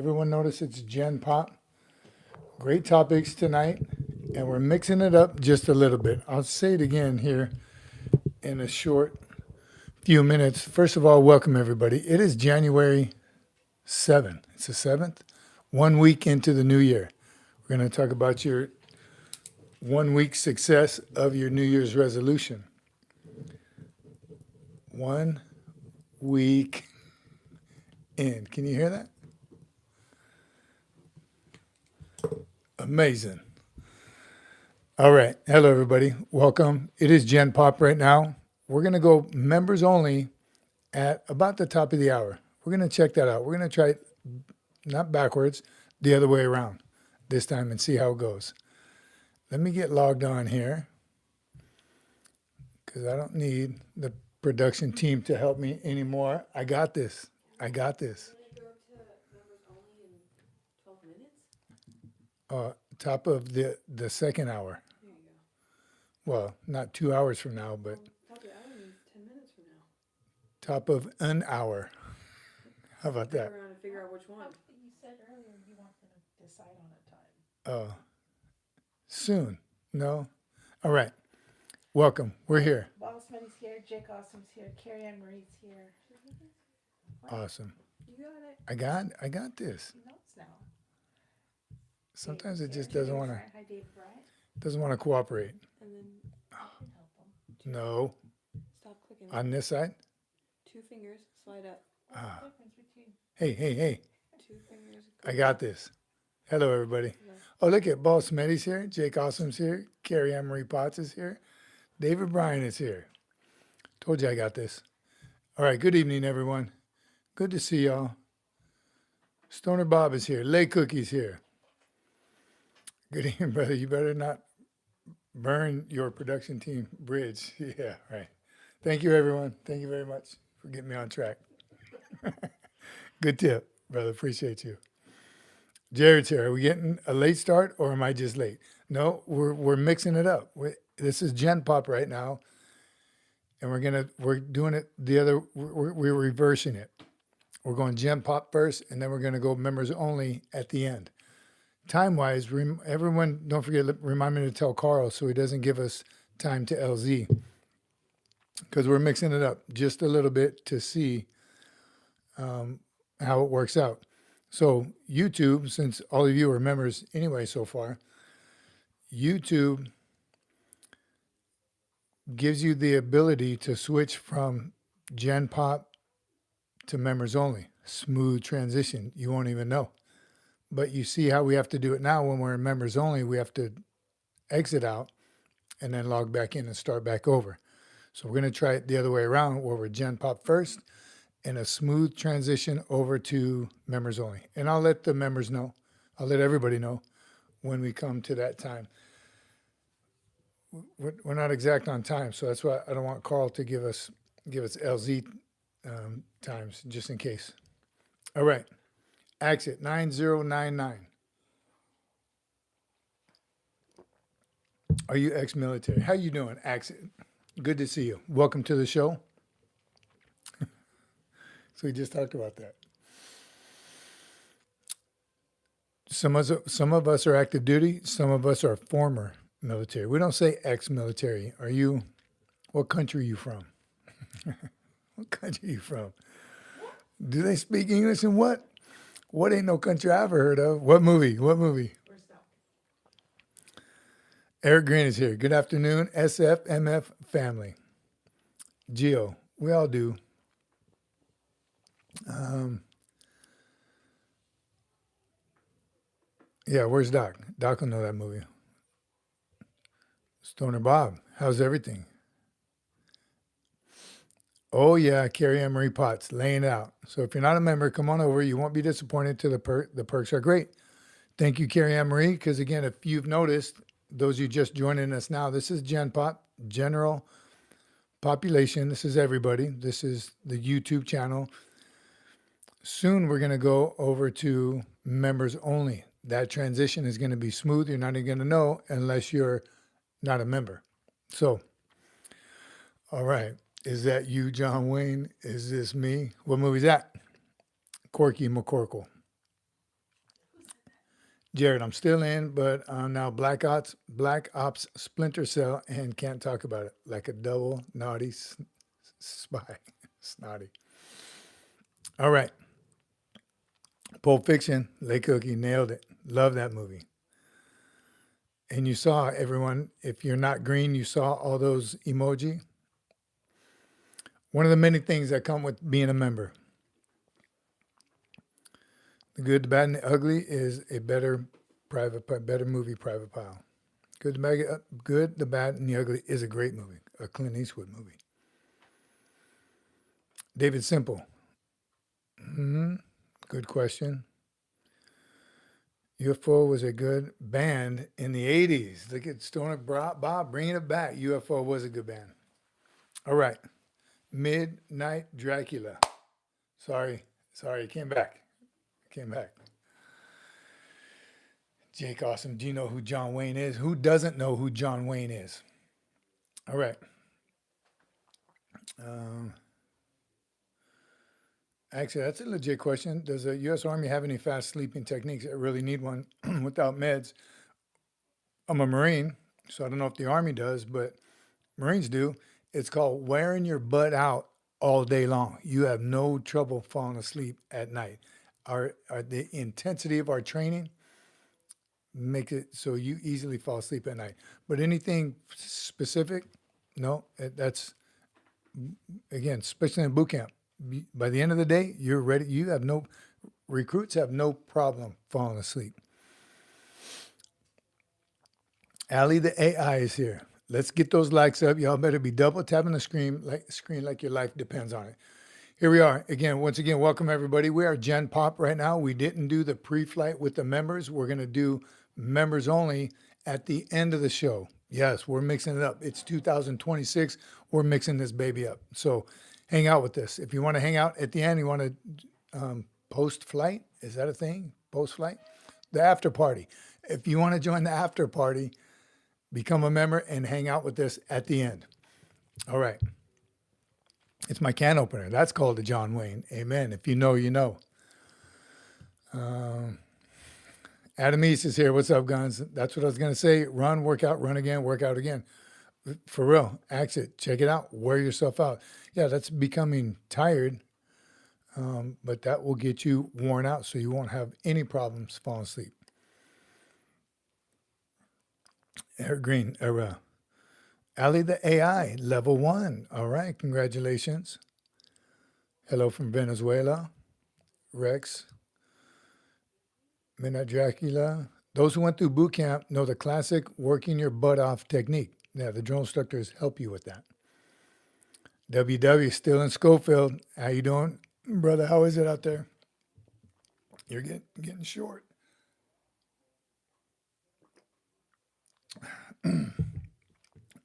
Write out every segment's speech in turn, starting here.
Everyone notice it's Gen Pop. Great topics tonight, and we're mixing it up just a little bit. I'll say it again here in a short few minutes. First of all, welcome everybody. It is January 7th. It's the 7th, 1 week into the new year. We're going to talk about your 1 week success of your New Year's resolution. 1 week in. Can you hear that? Amazing. All right. Hello, everybody. Welcome. It is Gen Pop right now. We're going to go members only at about the top of the hour. We're going to check that out. We're going to try it not backwards, the other way around this time and see how it goes. Let me get logged on here because I don't need the production team to help me anymore. I got this. I got this. Top of the second hour. There you go. Well, not 2 hours from now, but Top of the hour means 10 minutes from now. top of an hour. How about Go that? around and figure out which one. You said earlier you want them to decide on a time. Soon. No? All right. Welcome. We're here. Boss Manny's here, Jake Awesome's here, Carrie Ann Marie's here. Awesome. You got it. I got this. She knows now. Sometimes it David's just here. doesn't want to Hi, David Bryant. cooperate. And then I can help him. No. stop clicking. On this side? 2 fingers, slide up. What's Ah. the difference between? Hey. 2 fingers. I got this. Hello, everybody. Oh, look at Boss Smitty's here. Jake Awesome's here. Carrie Ann Marie Potts is here. David Bryan is here. Told you I got this. All right. Good evening, everyone. Good to see y'all. Stoner Bob is here. Lay Cookie's here. Good evening, brother. You better not burn your production team bridge. Yeah, right. Thank you, everyone. Thank you very much for getting me on track. Good tip, brother. Appreciate you. Jared's here. Are we getting a late start or am I just late? No, we're mixing it up. This is Gen Pop right now, and we're doing it the other. We're reversing it. We're going Gen Pop first, and then we're going to go members only at the end. Time-wise, everyone, don't forget, remind me to tell Carl so he doesn't give us time to LZ, because we're mixing it up just a little bit to see how it works out. So YouTube, since all of you are members anyway so far, YouTube gives you the ability to switch from Gen Pop to members only. Smooth transition. You won't even know. But you see how we have to do it now when we're in members only. We have to exit out and then log back in and start back over. So we're going to try it the other way around where we're Gen Pop first and a smooth transition over to members only. And I'll let the members know. I'll let everybody know when we come to that time. We're not exact on time, so that's why I don't want Carl to give us LZ times just in case. All right. Exit 9099. Are you ex-military? How you doing, Exit? Good to see you. Welcome to the show. So we just talked about that. Some of us are active duty. Some of us are former military. We don't say ex-military. What country are you from? What country are you from? Do they speak English and what? What ain't no country I ever heard of? What movie? Where's that? Eric Green is here. Good afternoon, SFMF family. Geo, we all do. Yeah, where's Doc? Doc will know that movie. Stoner Bob, how's everything? Oh, yeah, Carrie Ann Marie Potts, laying it out. So if you're not a member, come on over. You won't be disappointed. The perks are great. Thank you, Carrie Ann Marie, because, again, if you've noticed, those of you just joining us now, this is Gen Pop, general population. This is everybody. This is the YouTube channel. Soon we're going to go over to members only. That transition is going to be smooth. You're not even going to know unless you're not a member. So, all right. Is that you, John Wayne? Is this me? What movie is that? Corky McCorkle. Jared, I'm still in, but I'm now Black Ops Splinter Cell and can't talk about it. Like a double naughty spy. Snotty. All right. Pulp Fiction, Lay Cookie, nailed it. Love that movie. And you saw everyone, if you're not green, you saw all those emoji. One of the many things that come with being a member. The Good, the Bad, and the Ugly is a better movie, Private Pile. Good, the Bad, and the Ugly is a great movie, a Clint Eastwood movie. David Simple. Good question. UFO was a good band in the 80s. Look at Stoner Bob bringing it back. UFO was a good band. All right. Midnight Dracula. Sorry, came back. Jake Awesome, do you know who John Wayne is? Who doesn't know who John Wayne is? All right. Actually, that's a legit question. Does the U.S. Army have any fast sleeping techniques? I really need one without meds. I'm a Marine, so I don't know if the Army does, but Marines do. It's called wearing your butt out all day long. You have no trouble falling asleep at night. The intensity of our training makes it so you easily fall asleep at night. But anything specific, no, that's, again, especially in boot camp. By the end of the day, you're ready. Recruits have no problem falling asleep. Allie the AI is here. Let's get those likes up. Y'all better be double tapping the screen like your life depends on it. Here we are. Once again, welcome everybody. We are Gen Pop right now. We didn't do the pre-flight with the members. We're going to do members only at the end of the show. Yes, we're mixing it up. It's 2026. We're mixing this baby up. So hang out with us. If you want to hang out at the end, you want to post-flight. Is that a thing? Post-flight? The after party. If you want to join the after party, become a member and hang out with us at the end. All right. It's my can opener. That's called the John Wayne. Amen. If you know, you know. Adam East is here. What's up, guns? That's what I was going to say. Run, work out, run again, work out again. For real. Exit. Check it out. Wear yourself out. Yeah, that's becoming tired, but that will get you worn out so you won't have any problems falling asleep. Green era. Ali the AI, level 1. All right, congratulations. Hello from Venezuela. Rex. Midnight Dracula. Those who went through boot camp know the classic working your butt off technique. Yeah, the drill instructors help you with that. WW, still in Schofield. How you doing, brother? How is it out there? You're getting short.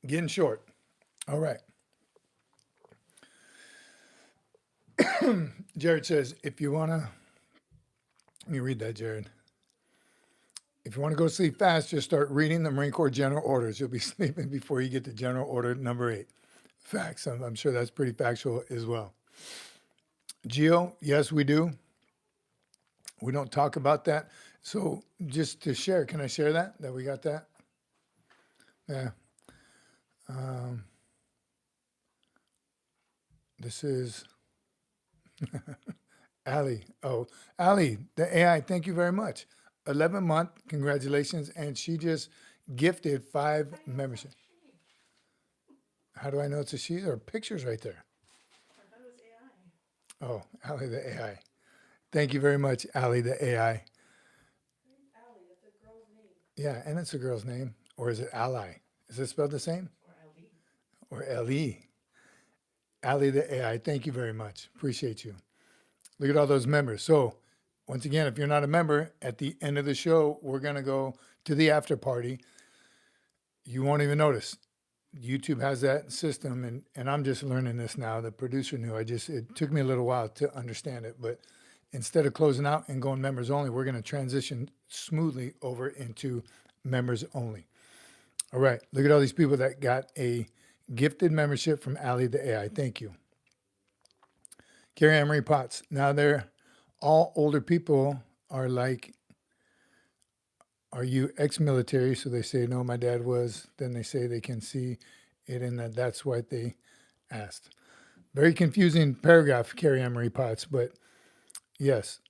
Getting short. All right. Jared says, if you want to, let me read that, Jared. If you want to go to sleep fast, just start reading the Marine Corps General Orders. You'll be sleeping before you get to General Order number 8. Facts. I'm sure that's pretty factual as well. Geo, yes, we do. We don't talk about that. So just to share, can I share that we got that? Yeah. This is Ali. Oh, Ali, the AI, thank you very much. 11-month, congratulations. And she just gifted 5 memberships. How do I know it's a she? There are pictures right there. That was AI. Oh, Ali, the AI. Thank you very much, Ali, the AI. Allie, it's a girl's name. Yeah, and it's a girl's name. Or is it Ally? Is it spelled the same? Or Allie. Or L-E. Ali, the AI, thank you very much. Appreciate you. Look at all those members. So, once again, if you're not a member, at the end of the show, we're going to go to the after party. You won't even notice. YouTube has that system, and I'm just learning this now. The producer knew. It took me a little while to understand it, but instead of closing out and going members only, we're going to transition smoothly over into members only. All right. Look at all these people that got a gifted membership from Ali the AI. Thank you. Carrie Emery Potts. Now they're all older people are like are you ex-military? So they say, no, my dad was. Then they say they can see it and that's what they asked. Very confusing paragraph, Carrie Emery Potts, but yes,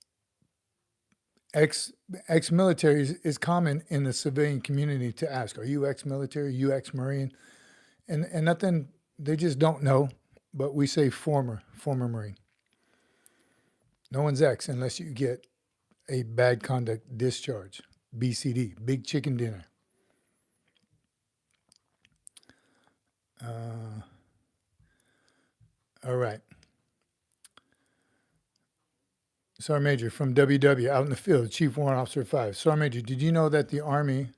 ex-military is common in the civilian community to ask, are you ex-military, you ex-Marine? And nothing, they just don't know, but we say former Marine. No one's ex unless you get a bad conduct discharge, BCD, big chicken dinner. All right. Sergeant Major from WW out in the field, Chief Warrant Officer 5. Sergeant Major, did you know that the Army,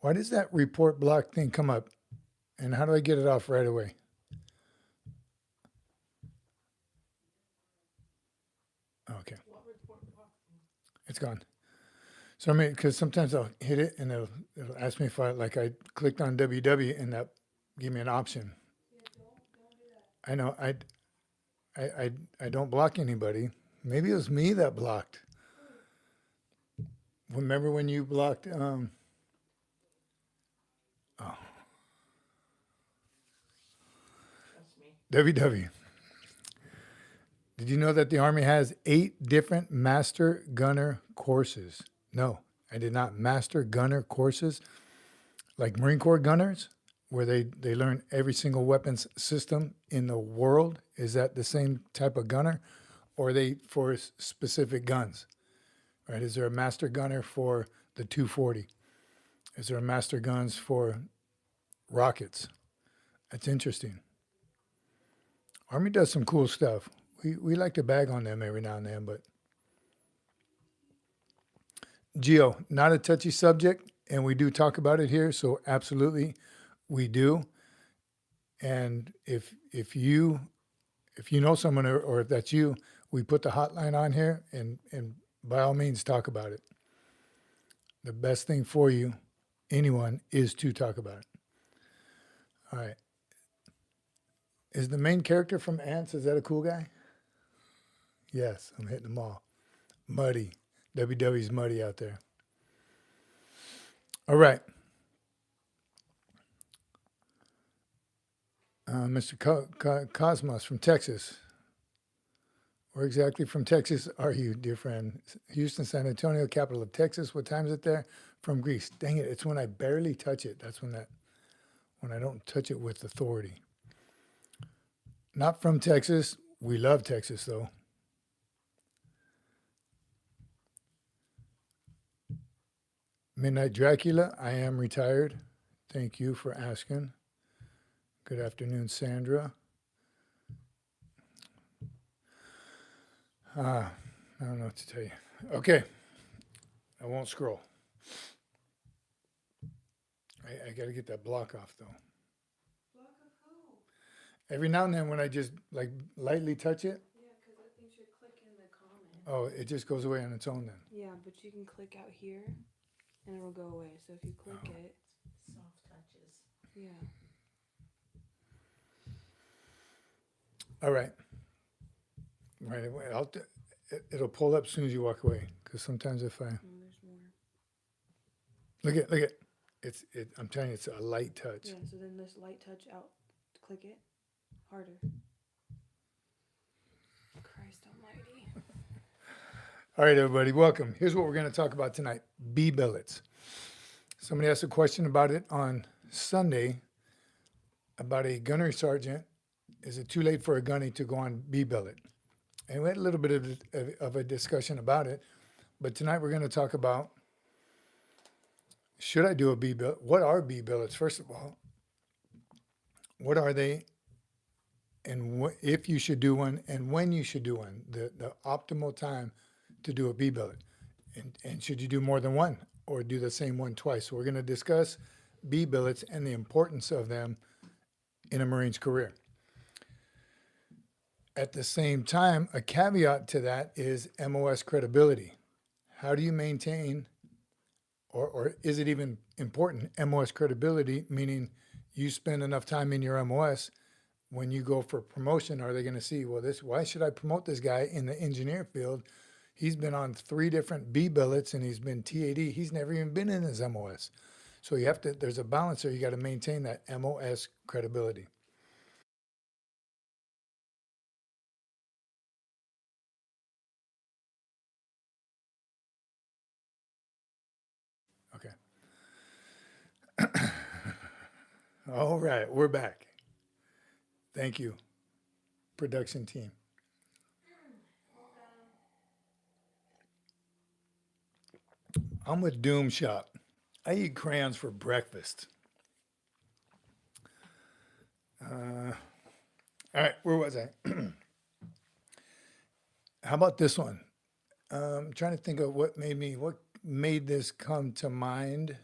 why does that report block thing come up? And how do I get it off right away? Okay. It's gone. So I mean, because sometimes I'll hit it and it'll ask me if I clicked on WW and that gave me an option. I know I don't block anybody. Maybe it was me that blocked. Remember when you blocked? WW. Did you know that the Army has 8 different master gunner courses? No, I did not. Master gunner courses, like Marine Corps gunners, where they learn every single weapons system in the world. Is that the same type of gunner, or are they for specific guns? Right? Is there a master gunner for the 240? Is there a master guns for rockets? That's interesting. Army does some cool stuff. We like to bag on them every now and then, but Geo, not a touchy subject, and we do talk about it here, so absolutely we do. And if you know someone or if that's you, we put the hotline on here and by all means talk about it. The best thing for you, anyone, is to talk about it. All right. Is the main character from Ants, is that a cool guy? Yes, I'm hitting them all. Muddy. WW's muddy out there. All right. Mr. Cosmos from Texas. Where exactly from Texas are you, dear friend? Houston, San Antonio, capital of Texas. What time is it there? From Greece. Dang it, it's when I barely touch it. That's when I don't touch it with authority. Not from Texas. We love Texas, though. Midnight Dracula, I am retired. Thank you for asking. Good afternoon, Sandra. I don't know what to tell you. Okay, I won't scroll. I got to get that block off, though. Block of who? Every now and then when I just lightly touch it, Yeah, because that thing should click in the comment. oh, it just goes away on its own then. Yeah, but you can click out here and it'll go away. So if you click it, Soft touches. yeah. All right. Right away. It'll pull up as soon as you walk away. Because sometimes if I There's more. look at I'm telling you, it's a light touch. Yeah, so then this light touch out, click it harder. Christ almighty. All right, everybody, welcome. Here's what we're going to talk about tonight, B-Billets. Somebody asked a question about it on Sunday about a gunnery sergeant. Is it too late for a gunny to go on B-Billet? And we had a little bit of a discussion about it, but tonight we're going to talk about, should I do a B-Billet? What are B-Billets, first of all? What are they? And if you should do one, and when you should do one, the optimal time to do a B-Billet. And should you do more than one or do the same one twice? So we're going to discuss B-Billets and the importance of them in a Marine's career. At the same time, a caveat to that is MOS credibility. How do you maintain, or is it even important, MOS credibility, meaning you spend enough time in your MOS, when you go for promotion, are they going to see, well, why should I promote this guy in the engineer field? He's been on 3 different B-Billets and he's been TAD. He's never even been in his MOS. So you have to, there's a balance there. You got to maintain that MOS credibility. Okay. All right, we're back. Thank you, production team. I'm with Doom Shop. I eat crayons for breakfast. All right, where was I? How about this one? I'm trying to think of what made this come to mind.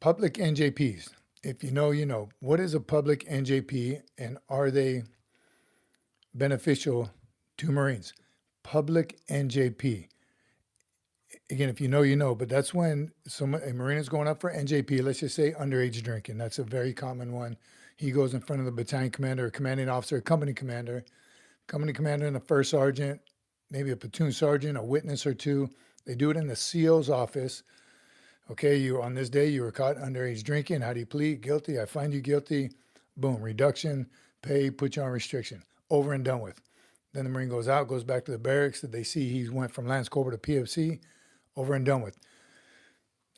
Public NJPs. If you know, you know. What is a public NJP and are they beneficial to Marines? Public NJP. Again, if you know, you know, but that's when a Marine is going up for NJP, let's just say underage drinking. That's a very common one. He goes in front of the battalion commander, or commanding officer, company commander and a first sergeant, maybe a platoon sergeant, a witness or two. They do it in the CO's office. Okay, you on this day, you were caught underage drinking. How do you plead? Guilty. I find you guilty. Boom, reduction, pay, put you on restriction. Over and done with. Then the Marine goes out, goes back to the barracks. That they see he went from Lance Corporal to PFC. Over and done with.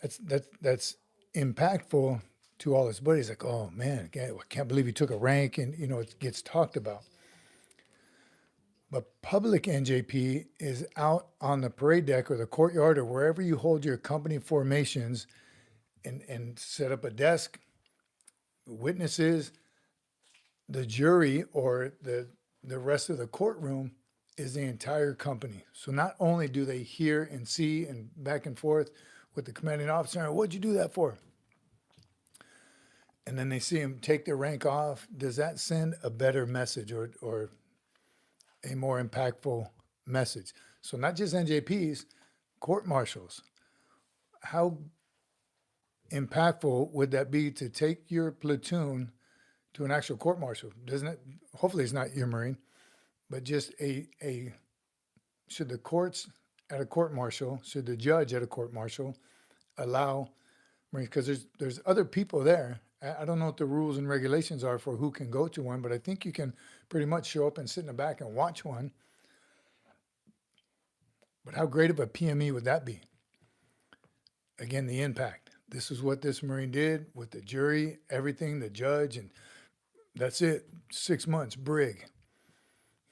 That's impactful to all his buddies. Like, oh man, I can't believe he took a rank, and you know it gets talked about. But public NJP is out on the parade deck or the courtyard or wherever you hold your company formations and set up a desk, witnesses, the jury or the rest of the courtroom is the entire company. So not only do they hear and see and back and forth with the commanding officer, what'd you do that for? And then they see him take their rank off. Does that send a better message or a more impactful message? So not just NJPs, court martials. How impactful would that be to take your platoon to an actual court martial? Doesn't it? Hopefully it's not your Marine, but just should the courts at a court martial, should the judge at a court martial allow Marines, because there's other people there. I don't know what the rules and regulations are for who can go to one, but I think you can pretty much show up and sit in the back and watch one. But how great of a PME would that be? Again, the impact. This is what this Marine did with the jury, everything, the judge, and that's it. 6 months, brig.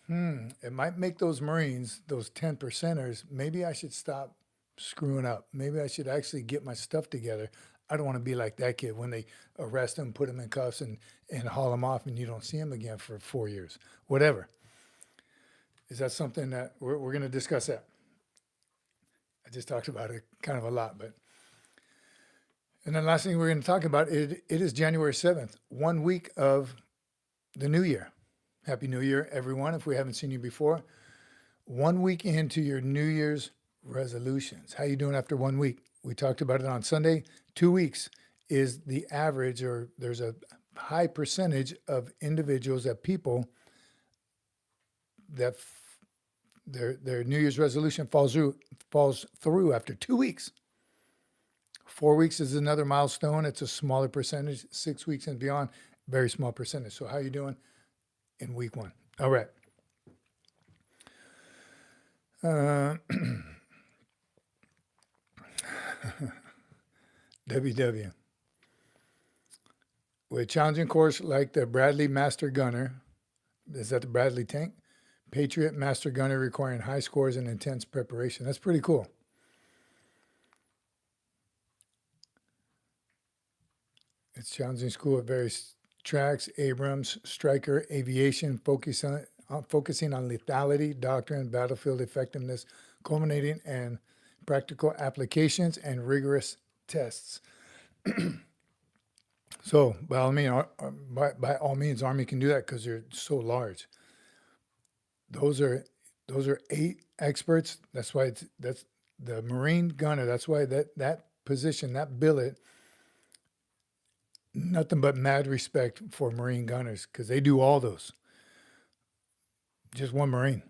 It might make those Marines, those 10%ers, maybe I should stop screwing up. Maybe I should actually get my stuff together. I don't want to be like that kid when they arrest him, put him in cuffs, and haul him off, and you don't see him again for 4 years. Whatever. Is that something that we're going to discuss that? I just talked about it kind of a lot, but. And then last thing we're going to talk about, it is January 7th, 1 week of the new year. Happy New Year, everyone, if we haven't seen you before. 1 week into your New Year's resolutions. How you doing after 1 week? We talked about it on Sunday. 2 weeks is the average, or there's a high percentage of individuals, that people, that their New Year's resolution falls through after 2 weeks. 4 weeks is another milestone. It's a smaller percentage. 6 weeks and beyond, very small percentage. So how you doing in week 1? All right. WW. With a challenging course like the Bradley Master Gunner, is that the Bradley tank? Patriot Master Gunner requiring high scores and intense preparation. That's pretty cool. It's challenging school at various tracks: Abrams, Stryker, Aviation, focusing on lethality, doctrine, battlefield effectiveness, culminating in practical applications and rigorous tests. So by all means, Army can do that because they're so large. Those are 8 experts. That's why that's the Marine gunner. That's why that position, that billet, nothing but mad respect for Marine gunners because they do all those. Just one Marine.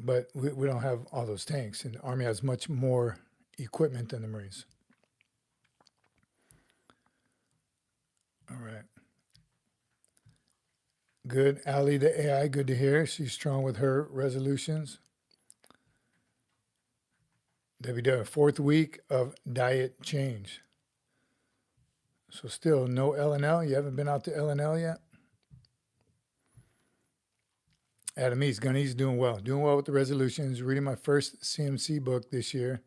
but we don't have all those tanks, and the Army has much more equipment than the Marines. All right. Good. Allie, the AI, good to hear. She's strong with her resolutions. WW, fourth week of diet change. So still no L&L? You haven't been out to L&L yet? Adam East, Gunny's doing well. Doing well with the resolutions. Reading my first CMC book this year,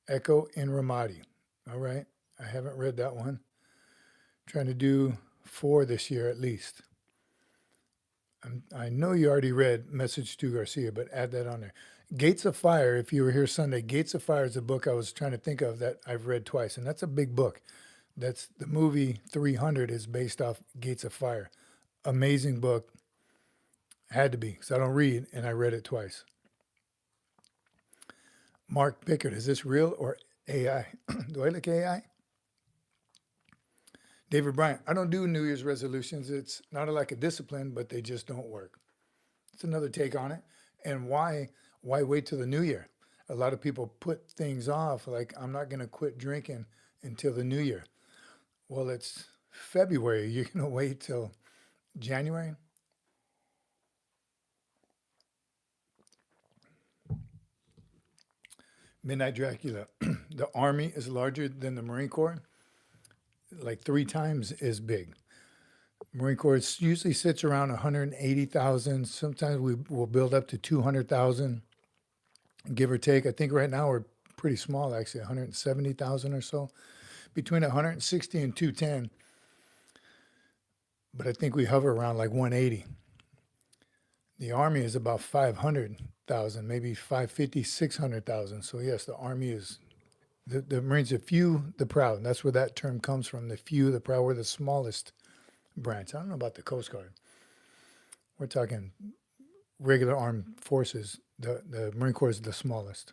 Echo in Ramadi. All right. I haven't read that one. Trying to do 4 this year at least. I know you already read Message to Garcia, but add that on there. Gates of Fire, if you were here Sunday, Gates of Fire is a book I was trying to think of that I've read twice, and that's a big book. That's the movie 300 is based off Gates of Fire. Amazing book. Had to be, because I don't read, and I read it twice. Mark Pickard, is this real or AI? Do I look AI? David Bryant, I don't do New Year's resolutions. It's not a lack of discipline, but they just don't work. It's another take on it. And why wait till the new year? A lot of people put things off, like I'm not going to quit drinking until the new year. Well, it's February. You're going to wait till January? Midnight Dracula. The Army is larger than the Marine Corps, like 3 times as big. Marine Corps usually sits around 180,000. Sometimes we will build up to 200,000, give or take. I think right now we're pretty small, actually, 170,000 or so, between 160 and 210. But I think we hover around like 180. The Army is about 500,000, maybe 550, 600,000. So yes, the Army is, the Marines are few, the proud. That's where that term comes from, the few, the proud. We're the smallest branch. I don't know about the Coast Guard. We're talking regular armed forces. The Marine Corps is the smallest.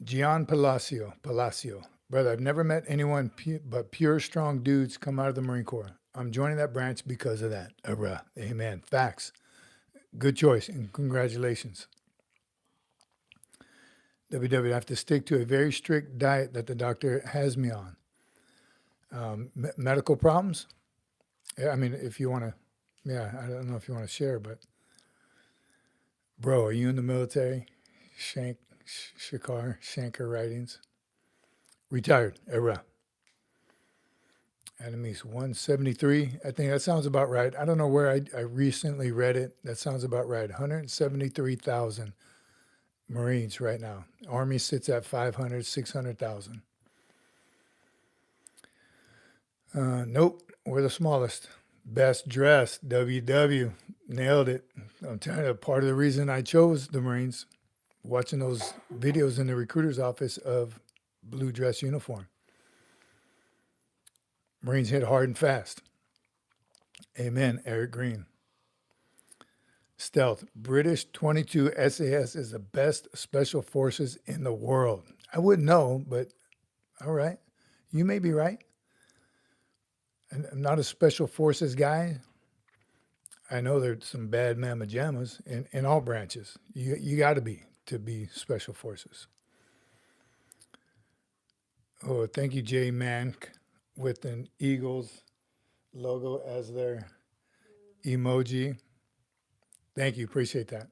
Gian Palacio. Brother, I've never met anyone but pure, strong dudes come out of the Marine Corps. I'm joining that branch because of that. Amen. Facts. Good choice and congratulations. WW, I have to stick to a very strict diet that the doctor has me on. Medical problems? Yeah, I mean, if you want to, yeah, I don't know if you want to share, but bro, are you in the military? Shanker writings. Retired, era. Enemies 173. I think that sounds about right. I don't know where I recently read it. That sounds about right. 173,000 Marines right now. Army sits at 500, 600,000. Nope, we're the smallest. Best dressed, WW. Nailed it. I'm telling you, part of the reason I chose the Marines, watching those videos in the recruiter's office of blue dress uniform. Marines hit hard and fast. Amen, Eric Green. Stealth. British 22 SAS is the best special forces in the world. I wouldn't know, but all right. You may be right. I'm not a special forces guy. I know there's some bad mamma jammas in all branches. You got to be special forces. Oh, thank you, Jay Mank, with an Eagles logo as their emoji. Thank you. Appreciate that.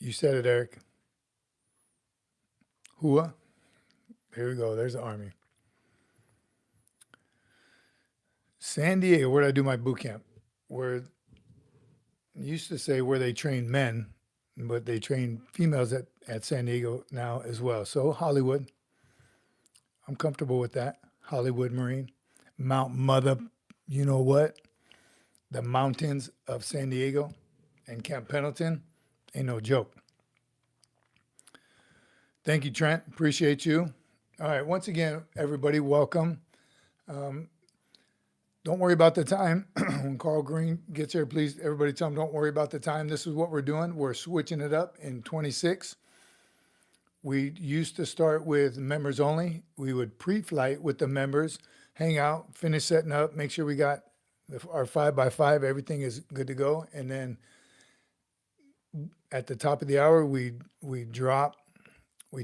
You said it, Eric. Hua. There we go. There's the Army. San Diego, where did I do my boot camp? Where used to say where they train men, but they train females at San Diego now as well. So Hollywood. I'm comfortable with that. Hollywood Marine. Mount Mother, you know what? The mountains of San Diego and Camp Pendleton ain't no joke. Thank you, Trent. Appreciate you. All right. Once again, everybody, welcome. Don't worry about the time. When Carl Green gets here, please, everybody tell him don't worry about the time. This is what we're doing. We're switching it up in 26. We used to start with members only. We would pre-flight with the members, hang out, finish setting up, make sure we got Our 5x5, everything is good to go. And then at the top of the hour, we'd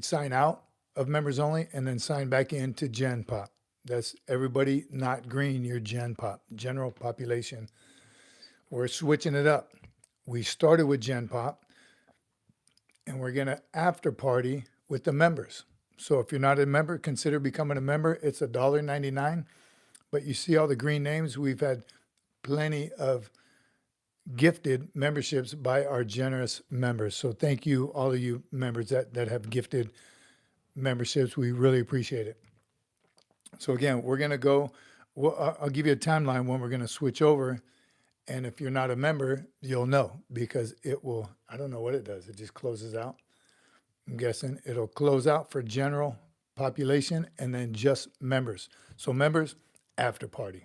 sign out of members only and then sign back into Gen Pop. That's everybody not green, you're Gen Pop, general population. We're switching it up. We started with Gen Pop and we're going to after party with the members. So if you're not a member, consider becoming a member. It's $1.99. But you see all the green names. We've had plenty of gifted memberships by our generous members. So thank you, all of you members that have gifted memberships. We really appreciate it. So again, we're going to go, I'll give you a timeline when we're going to switch over. And if you're not a member, you'll know because it will, I don't know what it does. It just closes out. I'm guessing it'll close out for general population and then just members. So members, after party.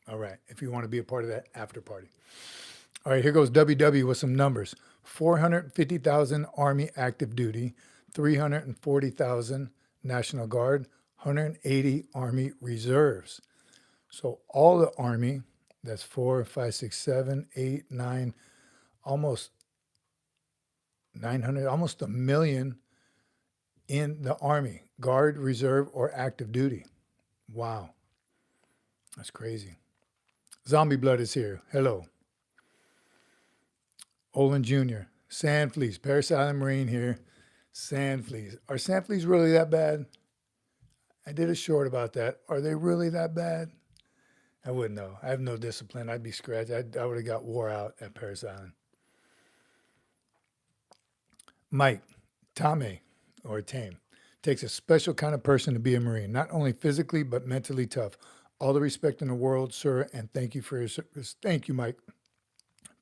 All right. If you want to be a part of that after party. All right, here goes WW with some numbers. 450,000 Army active duty, 340,000 National Guard, 180 Army Reserves. So all the Army, that's 4, 5, 6, 7, 8, 9, almost 900, almost 1 million in the Army, Guard, Reserve, or active duty. Wow. That's crazy. Zombie Blood is here. Hello. Olin Jr., Sand Fleas, Paris Island Marine here. Sand fleas. Are sand fleas really that bad? I did a short about that. Are they really that bad? I wouldn't know. I have no discipline. I'd be scratched. I would have got wore out at Paris Island. Mike, Tame, or Tame, takes a special kind of person to be a Marine, not only physically, but mentally tough. All the respect in the world, sir, and thank you for your service. Thank you, Mike.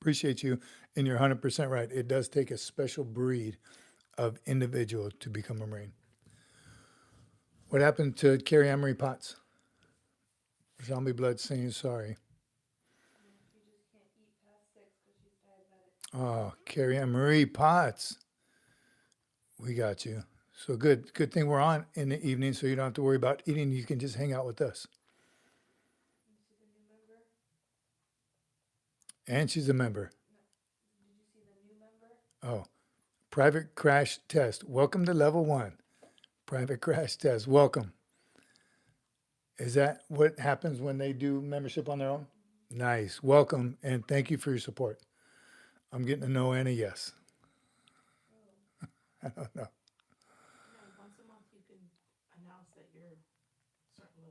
Appreciate you, and you're 100% right. It does take a special breed of individual to become a Marine. What happened to Carrie Ann Marie Potts? Zombie Blood saying sorry. Oh, Carrie Ann Marie Potts. We got you. So good thing we're on in the evening so you don't have to worry about eating. You can just hang out with us. And she's a member. Oh, private crash test. Welcome to level 1. Private crash test. Welcome. Is that what happens when they do membership on their own? Nice. Welcome. And thank you for your support. I'm getting a no and a yes. I don't know. Once a month you can announce that you're certain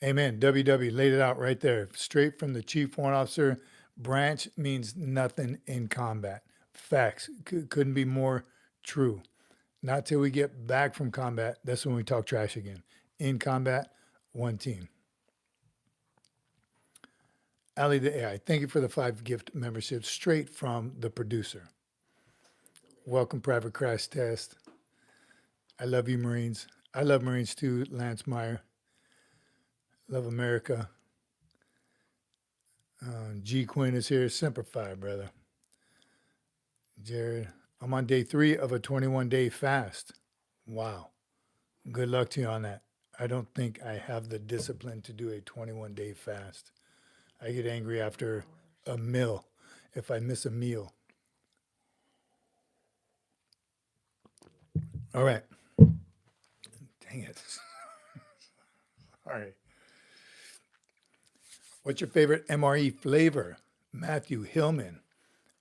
level. Amen. WW laid it out right there. Straight from the Chief Warrant Officer. Branch means nothing in combat. Facts. Couldn't be more true. Not till we get back from combat. That's when we talk trash again. In combat, one team. Ali the AI, thank you for the 5 gift memberships straight from the producer. Welcome, Private Crash Test. I love you, Marines. I love Marines too, Lance Meyer. Love America. G Quinn is here. Semper Fi, brother. Jared, I'm on day 3 of a 21-day fast. Wow. Good luck to you on that. I don't think I have the discipline to do a 21-day fast. I get angry after a meal if I miss a meal. All right. Dang it. All right. What's your favorite MRE flavor? Matthew Hillman.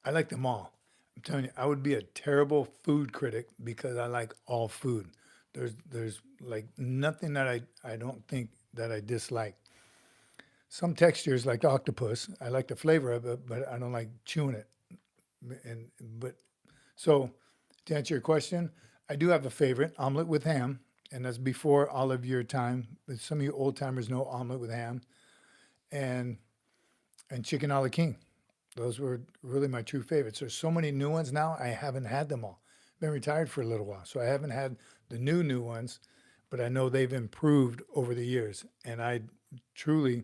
I like them all. I'm telling you, I would be a terrible food critic because I like all food. There's like nothing that I don't think that I dislike. Some textures like octopus, I like the flavor of it, but I don't like chewing it. So to answer your question, I do have a favorite, omelet with ham, and that's before all of your time. Some of you old timers know omelet with ham, and chicken a la king. Those were really my true favorites. There's so many new ones now. I haven't had them all. Been retired for a little while, so I haven't had the new ones, but I know they've improved over the years. And I truly,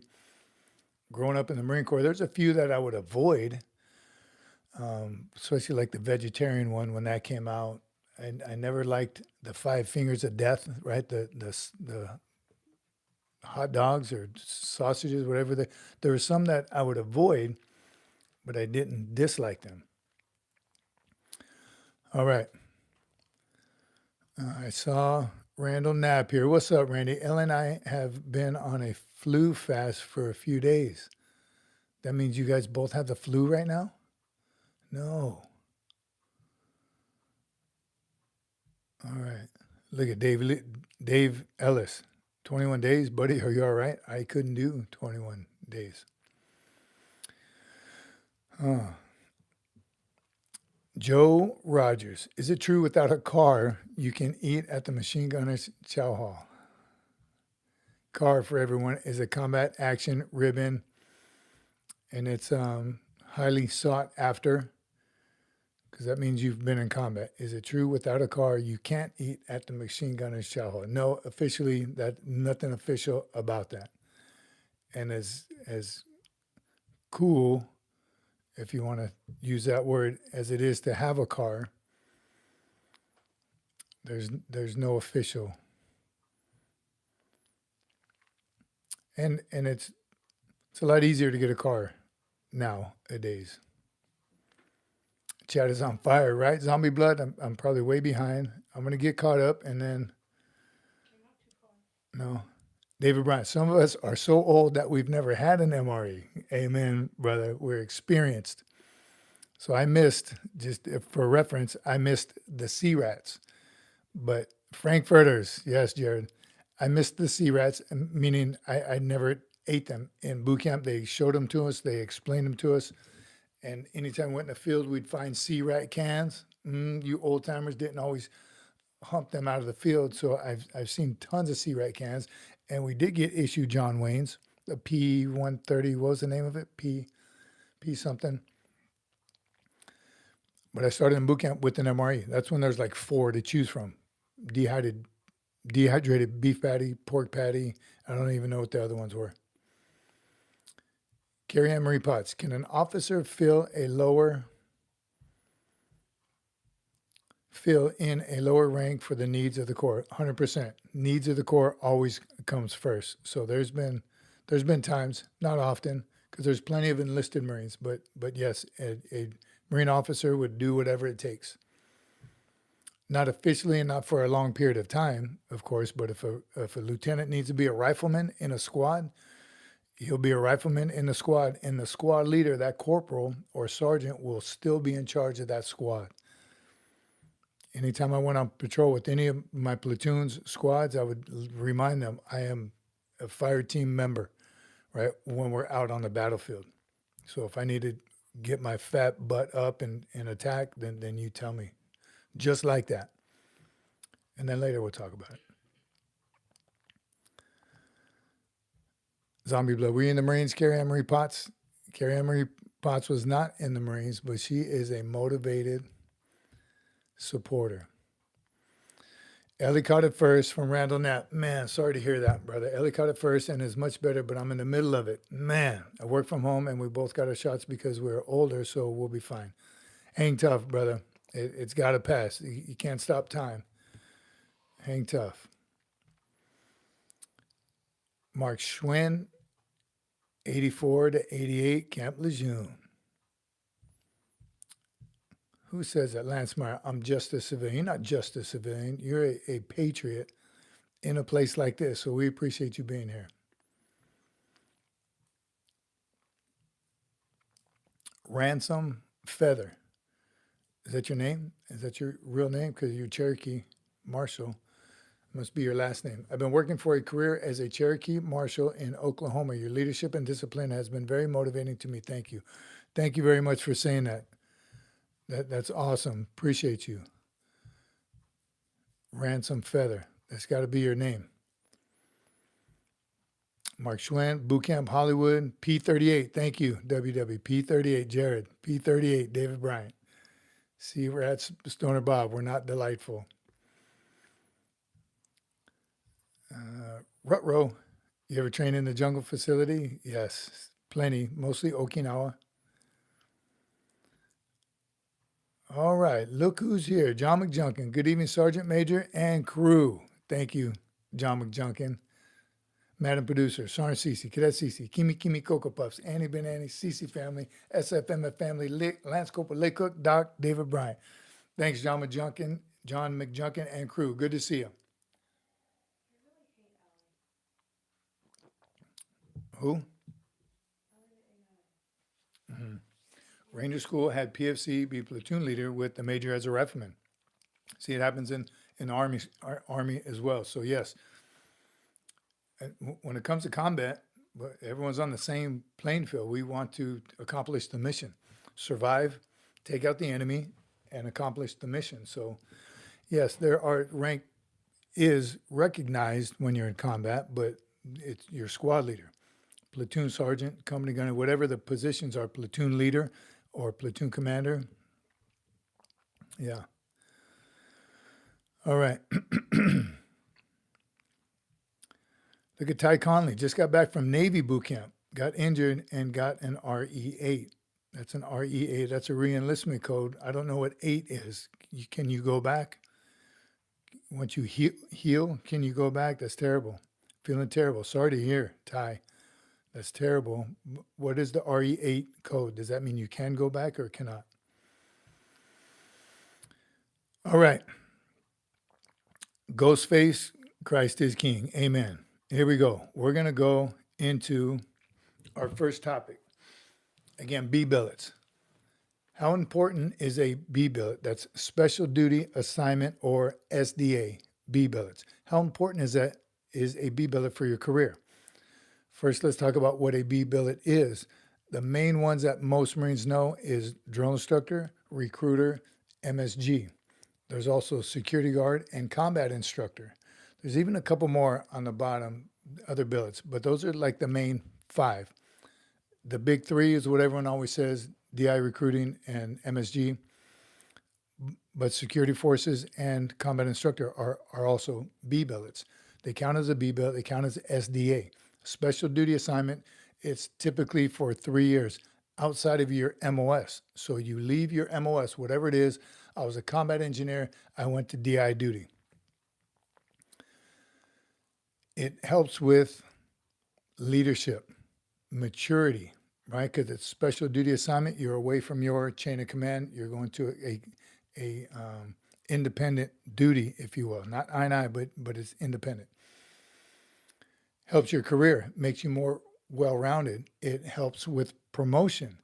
growing up in the Marine Corps, there's a few that I would avoid, especially like the vegetarian one when that came out. I never liked the 5 fingers of death, right? The hot dogs or sausages, whatever. There were some that I would avoid, but I didn't dislike them. All right. I saw Randall Knapp here. What's up, Randy? Ellen and I have been on a flu fast for a few days. That means you guys both have the flu right now? No. All right. Look at Dave Ellis. 21 days, buddy. Are you all right? I couldn't do 21 days. Joe Rogers. Is it true without a car, you can eat at the machine gunner's chow hall? Car for everyone is a combat action ribbon, and it's highly sought after because that means you've been in combat. Is it true without a car, you can't eat at the machine gunner's chow hall? No, officially, that nothing official about that. And as cool, if you want to use that word, as it is to have a car, there's no official. And it's a lot easier to get a car nowadays. Chat is on fire, right? Zombie Blood, I'm probably way behind. I'm going to get caught up and then, no. David Bryant, some of us are so old that we've never had an MRE. Amen, brother. We're experienced. So I missed, just for reference, I missed the C-Rats. But Frankfurters, yes, Jared. I missed the C-Rats, meaning I never ate them. In boot camp, they showed them to us. They explained them to us. And anytime we went in the field, we'd find C-Rat cans. You old timers didn't always hump them out of the field. So I've seen tons of C-Rat cans. And we did get issued John Wayne's, the P130, what was the name of it? P something. But I started in boot camp with an MRE. That's when there's like 4 to choose from. Dehydrated beef patty, pork patty. I don't even know what the other ones were. Carrie Ann Marie Potts, can an officer fill in a lower rank for the needs of the Corps? 100%. Needs of the Corps always comes first. So there's been times, not often, because there's plenty of enlisted Marines, but yes, a Marine officer would do whatever it takes. Not officially and not for a long period of time, of course, but if a lieutenant needs to be a rifleman in a squad, he'll be a rifleman in the squad, and the squad leader, that corporal or sergeant, will still be in charge of that squad. Anytime I went on patrol with any of my platoons, squads, I would remind them I am a fire team member, right, when we're out on the battlefield. So if I need to get my fat butt up and attack, then you tell me. Just like that. And then later we'll talk about it. Zombie Blood. Were you in the Marines, Carrie Ann Marie Potts? Carrie Ann Marie Potts was not in the Marines, but she is a motivated supporter. Ellie caught it first from Randall Knapp. Man, sorry to hear that, brother. Ellie caught it first and is much better, but I'm in the middle of it. Man, I work from home and we both got our shots because we're older, so we'll be fine. Hang tough, brother. It's got to pass. You can't stop time. Hang tough. Mark Schwinn, 84 to 88, Camp Lejeune. Who says that? Lance Meyer, I'm just a civilian. You're not just a civilian. You're a patriot in a place like this, so we appreciate you being here. Ransom Feather. Is that your name? Is that your real name? Because you're Cherokee Marshal. Must be your last name. I've been working for a career as a Cherokee Marshal in Oklahoma. Your leadership and discipline has been very motivating to me. Thank you. Thank you very much for saying that. That's awesome. Appreciate you. Ransom Feather. That's got to be your name. Mark Schwinn, Boot Camp Hollywood, P38. Thank you, WW. P38, Jared. P38, David Bryant. See, Rats, Stoner Bob. We're not delightful. Rutro, you ever train in the jungle facility? Yes, plenty, mostly Okinawa. All right, look who's here. John McJunkin. Good evening, Sergeant Major and crew. Thank you, John McJunkin. Madam Producer, Sergeant Cece, Cadet Cece, Kimi Cocoa Puffs, Annie Ben Annie, Cece family, SFMF family, Lance Cooper, Lake Cook, Doc, David Bryant. Thanks, John McJunkin, and crew. Good to see you. Who? Ranger School had PFC be platoon leader with the major as a rifleman. See, it happens in Army as well. So yes, when it comes to combat, everyone's on the same playing field. We want to accomplish the mission, survive, take out the enemy, and accomplish the mission. So yes, rank is recognized when you're in combat, but it's your squad leader, platoon sergeant, company gunner, whatever the positions are, platoon leader or platoon commander. Yeah. All right. Look at Ty Conley. Just got back from Navy boot camp. Got injured and got an RE8. That's an RE8. That's a re-enlistment code. I don't know what 8 is. Can you go back? Once you heal, can you go back? That's terrible. Feeling terrible. Sorry to hear, Ty. That's terrible. What is the RE8 code? Does that mean you can go back or cannot? All right. Ghostface, Christ is King. Amen. Here we go. We're going to go into our first topic. Again, B-Billets. How important is a B-Billet? That's Special Duty Assignment or SDA B-Billets. How important is a B-Billet for your career? First, let's talk about what a B-Billet is. The main ones that most Marines know is drill instructor, recruiter, MSG. There's also security guard and combat instructor. There's even a couple more on the bottom, other billets, but those are like the main 5. The big 3 is what everyone always says, DI recruiting and MSG, but security forces and combat instructor are also B-Billets. They count as a B-Billet, they count as SDA. Special duty assignment, it's typically for 3 years outside of your MOS. So you leave your MOS, whatever it is. I was a combat engineer, I went to DI duty. It helps with leadership, maturity, right? Because it's special duty assignment. You're away from your chain of command. You're going to a independent duty, if you will. Not I&I, but it's independent. Helps your career, makes you more well-rounded. It helps with promotion.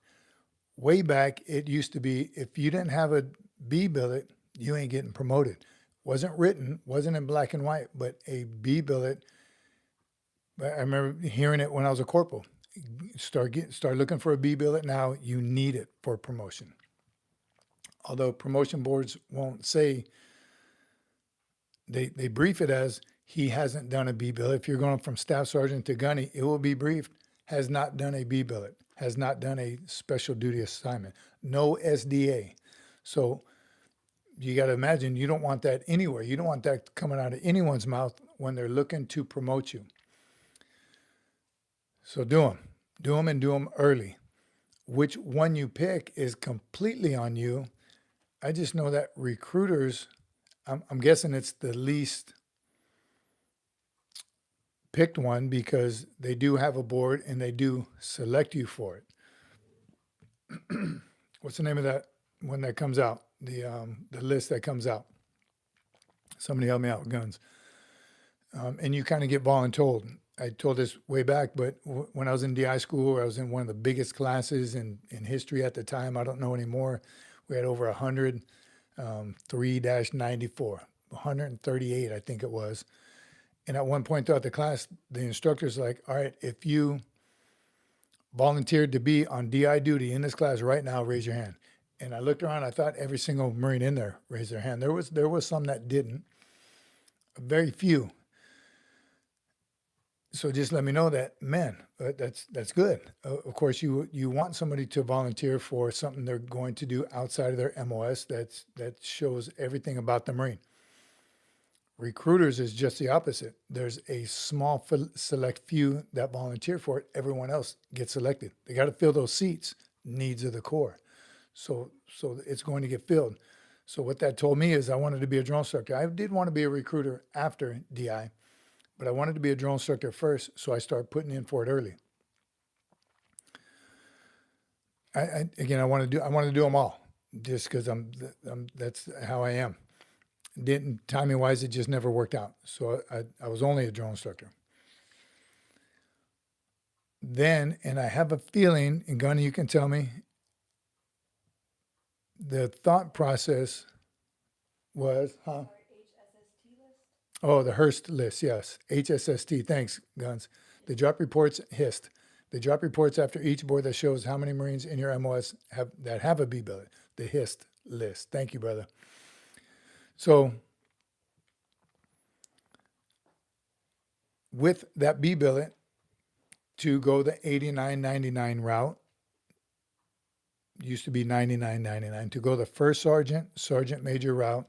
Way back, it used to be if you didn't have a B-Billet, you ain't getting promoted. Wasn't written, wasn't in black and white, but a B-Billet, I remember hearing it when I was a corporal. Start looking for a B-Billet now, you need it for promotion. Although promotion boards won't say, they brief it as he hasn't done a B-Billet. If you're going from staff sergeant to gunny, it will be briefed, has not done a B-Billet, has not done a special duty assignment, no SDA. So you got to imagine, you don't want that anywhere. You don't want that coming out of anyone's mouth when they're looking to promote you. So do them and do them early. Which one you pick is completely on you. I just know that recruiters, I'm guessing it's the least picked one because they do have a board and they do select you for it. What's the name of that one that comes out? The list that comes out. Somebody help me out with guns. And you kind of get voluntold. I told this way back, but when I was in DI school, I was in one of the biggest classes in history at the time. I don't know anymore. We had over 100, 3-94, 138, I think it was. And at one point throughout the class, the instructor's like, all right, if you volunteered to be on DI duty in this class right now, raise your hand. And I looked around, I thought every single Marine in there raised their hand. There was some that didn't, very few. So just let me know that, man, that's good. Of course, you want somebody to volunteer for something they're going to do outside of their MOS that shows everything about the Marine. Recruiters is just the opposite. There's a small select few that volunteer for it. Everyone else gets selected. They got to fill those seats, needs of the Corps. So it's going to get filled. So what that told me is I wanted to be a drill instructor. I did want to be a recruiter after DI, but I wanted to be a drill instructor first, so I started putting in for it early. I want to do them all, just because that's how I am. Timing wise, it just never worked out. So I was only a drill instructor. Then, and I have a feeling, and Gunny, you can tell me, the thought process was, huh? Oh, the Hearst list, yes. HSST, thanks, Guns. The drop reports, HIST. They drop reports after each board that shows how many Marines in your MOS have a B-Billet, the HIST list. Thank you, brother. So with that B-Billet, to go the 89.99 route, used to be 99.99. To go the first sergeant major route,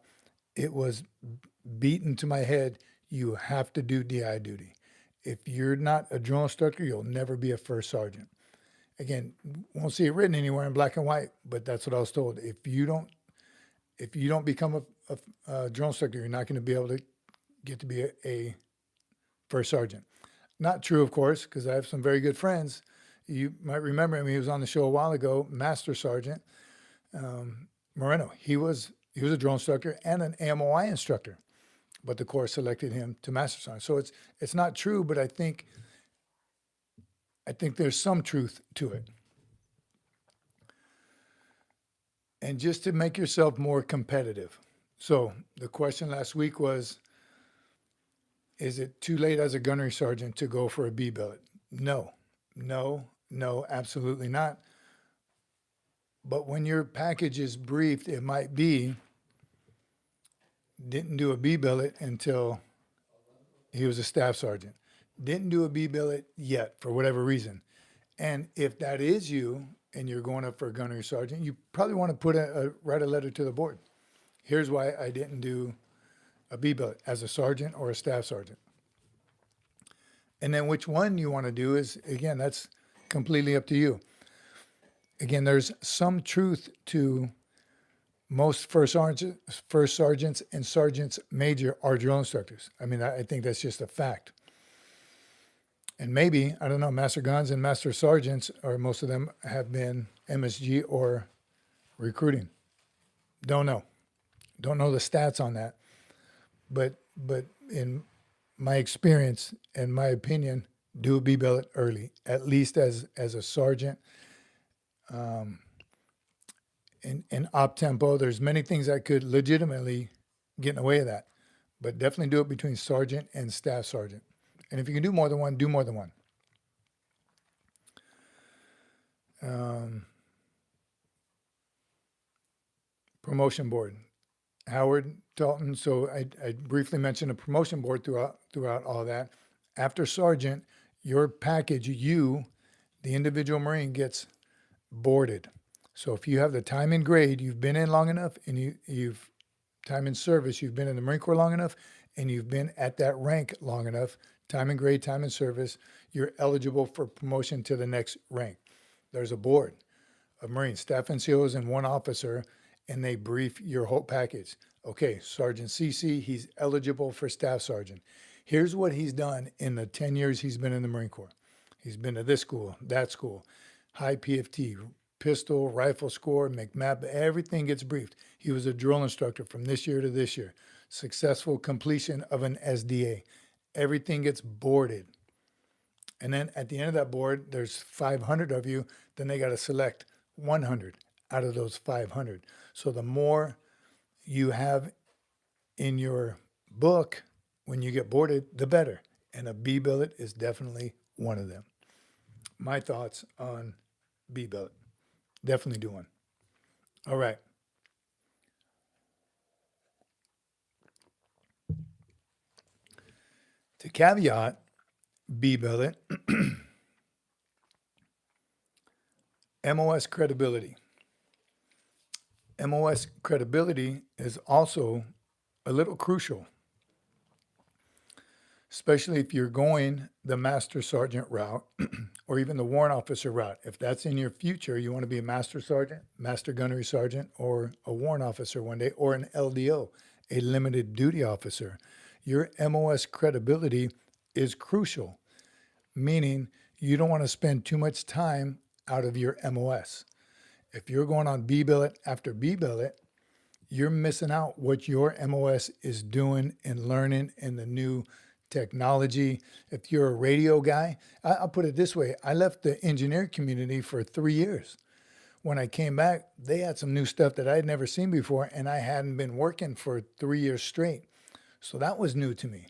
it was beaten to my head. You have to do DI duty. If you're not a drill instructor, you'll never be a first sergeant. Again, won't see it written anywhere in black and white, but that's what I was told. If you don't become a drill instructor, you're not going to be able to get to be a first sergeant. Not true, of course, because I have some very good friends. You might remember him. He was on the show a while ago, Master Sergeant Moreno. He was a drill instructor and an AMOI instructor, but the Corps selected him to Master Sergeant. So it's not true, but I think there's some truth to it. And just to make yourself more competitive. So the question last week was, is it too late as a gunnery sergeant to go for a B-Billet? No, absolutely not. But when your package is briefed, it might be, didn't do a B-Billet until he was a staff sergeant. Didn't do a B-Billet yet for whatever reason. And if that is you and you're going up for a gunnery sergeant, you probably want to write a letter to the board. Here's why I didn't do a B-Billet as a sergeant or a staff sergeant. And then which one you want to do is, again, that's completely up to you. Again, there's some truth to most first sergeants and sergeants major are drill instructors. I mean, I think that's just a fact. And maybe, I don't know, Master Guns and Master Sergeants, or most of them have been MSG or recruiting. Don't know. Don't know the stats on that. But in my experience and my opinion, do a B-Billet early, at least as a sergeant. In op tempo, there's many things that could legitimately get in the way of that, but definitely do it between sergeant and staff sergeant. And if you can do more than one, do more than one. Promotion board. Howard Dalton. So I briefly mentioned a promotion board throughout all that. After sergeant, your package, the individual Marine, gets boarded. So if you have the time and grade, you've been in long enough, and you've time in service, you've been in the Marine Corps long enough, and you've been at that rank long enough, time and grade, time in service, you're eligible for promotion to the next rank. There's a board of Marines, staff NCOs, and one officer, and they brief your whole package. Okay, Sergeant Cece, he's eligible for staff sergeant. Here's what he's done in the 10 years he's been in the Marine Corps. He's been to this school, that school, high PFT, pistol, rifle score, McMap, everything gets briefed. He was a drill instructor from this year to this year. Successful completion of an SDA. Everything gets boarded. And then at the end of that board, there's 500 of you, then they got to select 100 out of those 500. So the more you have in your book when you get boarded, the better. And a B-Billet is definitely one of them. My thoughts on B-Billet. Definitely do one. All right. To caveat B-Billet, MOS credibility. MOS credibility is also a little crucial, especially if you're going the master sergeant route or even the warrant officer route. If that's in your future, you want to be a master sergeant, master gunnery sergeant, or a warrant officer one day, or an LDO, a limited duty officer. Your MOS credibility is crucial, meaning you don't want to spend too much time out of your MOS. If you're going on B-Billet after B-Billet, you're missing out what your MOS is doing and learning in the new technology. If you're a radio guy, I'll put it this way. I left the engineer community for 3 years. When I came back, they had some new stuff that I had never seen before, and I hadn't been working for 3 years straight. So that was new to me.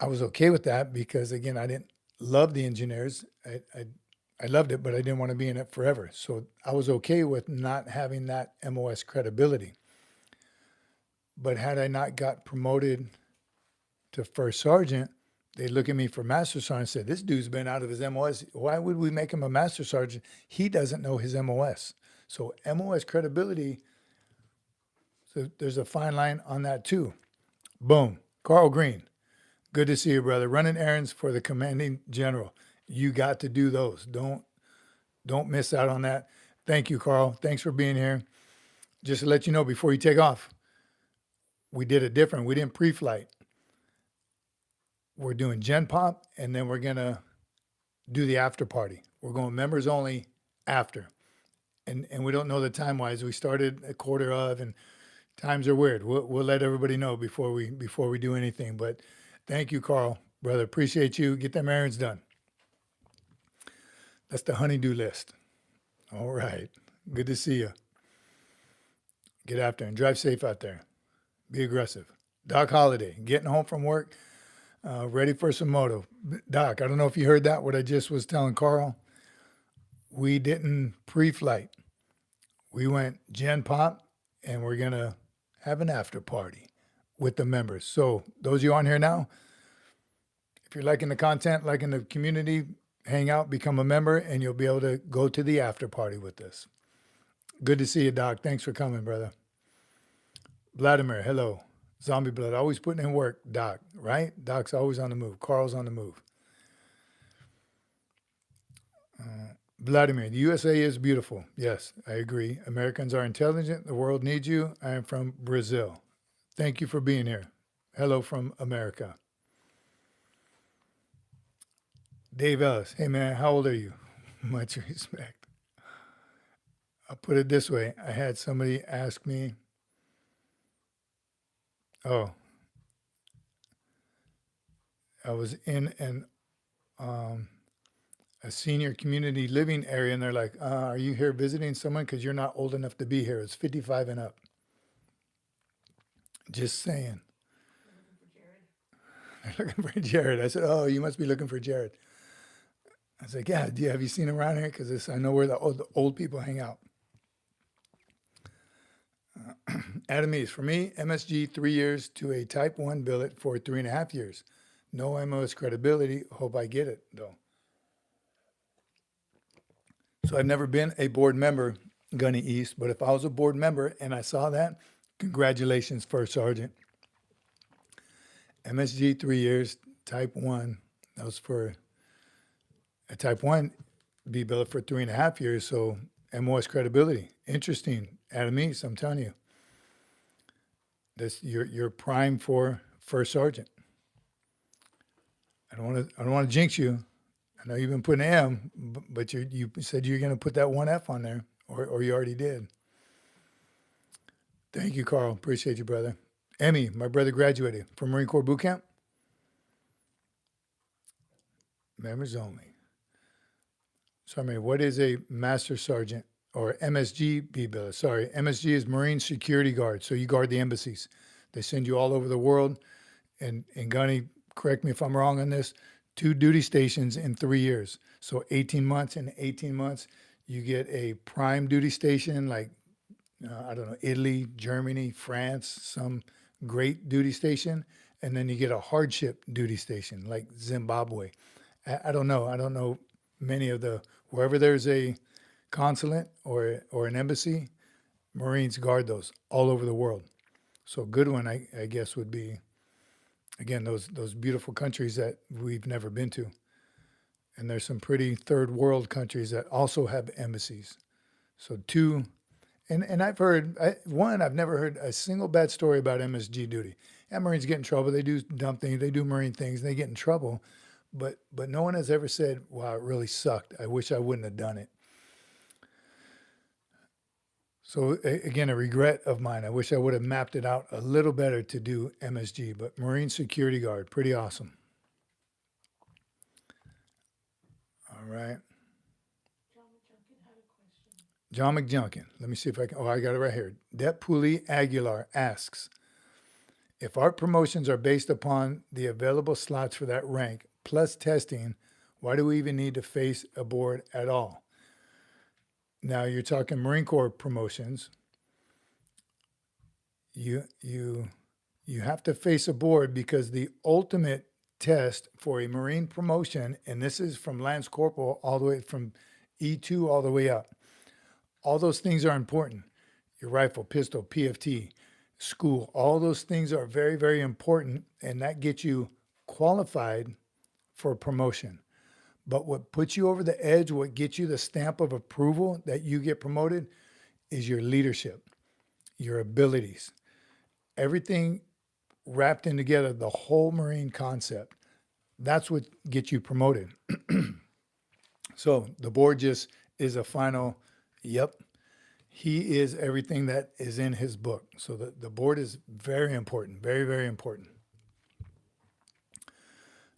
I was okay with that because, again, I didn't love the engineers. I loved it, but I didn't want to be in it forever. So I was okay with not having that MOS credibility. But had I not got promoted to first sergeant, they look at me for master sergeant and said, this dude's been out of his MOS. Why would we make him a master sergeant? He doesn't know his MOS. So MOS credibility, so there's a fine line on that too. Boom. Carl Green. Good to see you, brother. Running errands for the commanding general. You got to do those. Don't miss out on that. Thank you, Carl. Thanks for being here. Just to let you know before you take off, we did it different. We didn't pre-flight. We're doing Gen Pop, and then we're going to do the after party. We're going members only after. And we don't know the time-wise. We started a quarter of, and times are weird. We'll let everybody know before we do anything. But thank you, Carl, brother. Appreciate you. Get them errands done. That's the honeydew list. All right. Good to see you. Get after and drive safe out there. Be aggressive. Doc Holiday, getting home from work, ready for some moto. Doc, I don't know if you heard that, what I just was telling Carl. We didn't pre-flight. We went Gen Pop, and we're going to have an after party with the members. So those of you on here now, if you're liking the content, liking the community, hang out, become a member, and you'll be able to go to the after party with us. Good to see you, Doc. Thanks for coming, brother. Vladimir, hello. Zombie Blood, always putting in work, Doc, right? Doc's always on the move. Carl's on the move. Vladimir, the USA is beautiful. Yes, I agree. Americans are intelligent. The world needs you. I am from Brazil. Thank you for being here. Hello from America. Dave Ellis, hey man, how old are you? Much respect. I'll put it this way. I had somebody ask me, I was in a senior community living area, and they're like, are you here visiting someone? Because you're not old enough to be here. It's 55 and up. Just saying. They're looking for Jared. I said, oh, you must be looking for Jared. I was like, yeah, have you seen him around here? Because I know where the old people hang out. Adam East, for me, MSG 3 years to a type 1 billet for 3.5 years. No MOS credibility. Hope I get it, though. So I've never been a board member, Gunny East, but if I was a board member and I saw that, congratulations, First Sergeant. MSG 3 years, type 1. That was for a type 1 B billet for 3.5 years. So MOS credibility. Interesting. Adam East, I'm telling you. You're prime for First Sergeant. I don't want to jinx you. I know you've been putting M, but you said you're going to put that one F on there, or you already did. Thank you, Carl. Appreciate you, brother. Emmy, my brother graduated from Marine Corps boot camp. Members only. So, I mean, what is a Master Sergeant or MSG B-Billet? Sorry, MSG is Marine Security Guard. So you guard the embassies. They send you all over the world. And Gunny, correct me if I'm wrong on this, 2 duty stations in 3 years. So 18 months, and 18 months, you get a prime duty station like, I don't know, Italy, Germany, France, some great duty station. And then you get a hardship duty station like Zimbabwe. I don't know. I don't know many of wherever there's a consulate or an embassy, Marines guard those all over the world. So a good one, I guess, would be, again, those beautiful countries that we've never been to. And there's some pretty third world countries that also have embassies. So 2, and I've heard, I've never heard a single bad story about MSG duty. Yeah, Marines get in trouble. They do dumb things. They do Marine things. They get in trouble. But no one has ever said, wow, it really sucked. I wish I wouldn't have done it. So again, a regret of mine. I wish I would have mapped it out a little better to do MSG, but Marine Security Guard, pretty awesome. All right. John McJunkin had a question. John McJunkin. Let me see if I can. Oh, I got it right here. Det Poolee Aguilar asks, if our promotions are based upon the available slots for that rank plus testing, why do we even need to face a board at all? Now you're talking Marine Corps promotions. You have to face a board because the ultimate test for a Marine promotion, and this is from Lance Corporal all the way from E2 all the way up. All those things are important. Your rifle, pistol, PFT, school, all those things are very, very important, and that gets you qualified for promotion. But what puts you over the edge, what gets you the stamp of approval that you get promoted is your leadership, your abilities, everything wrapped in together, the whole Marine concept. That's what gets you promoted. So the board just is a final, yep, he is everything that is in his book. So the board is very important, very, very important.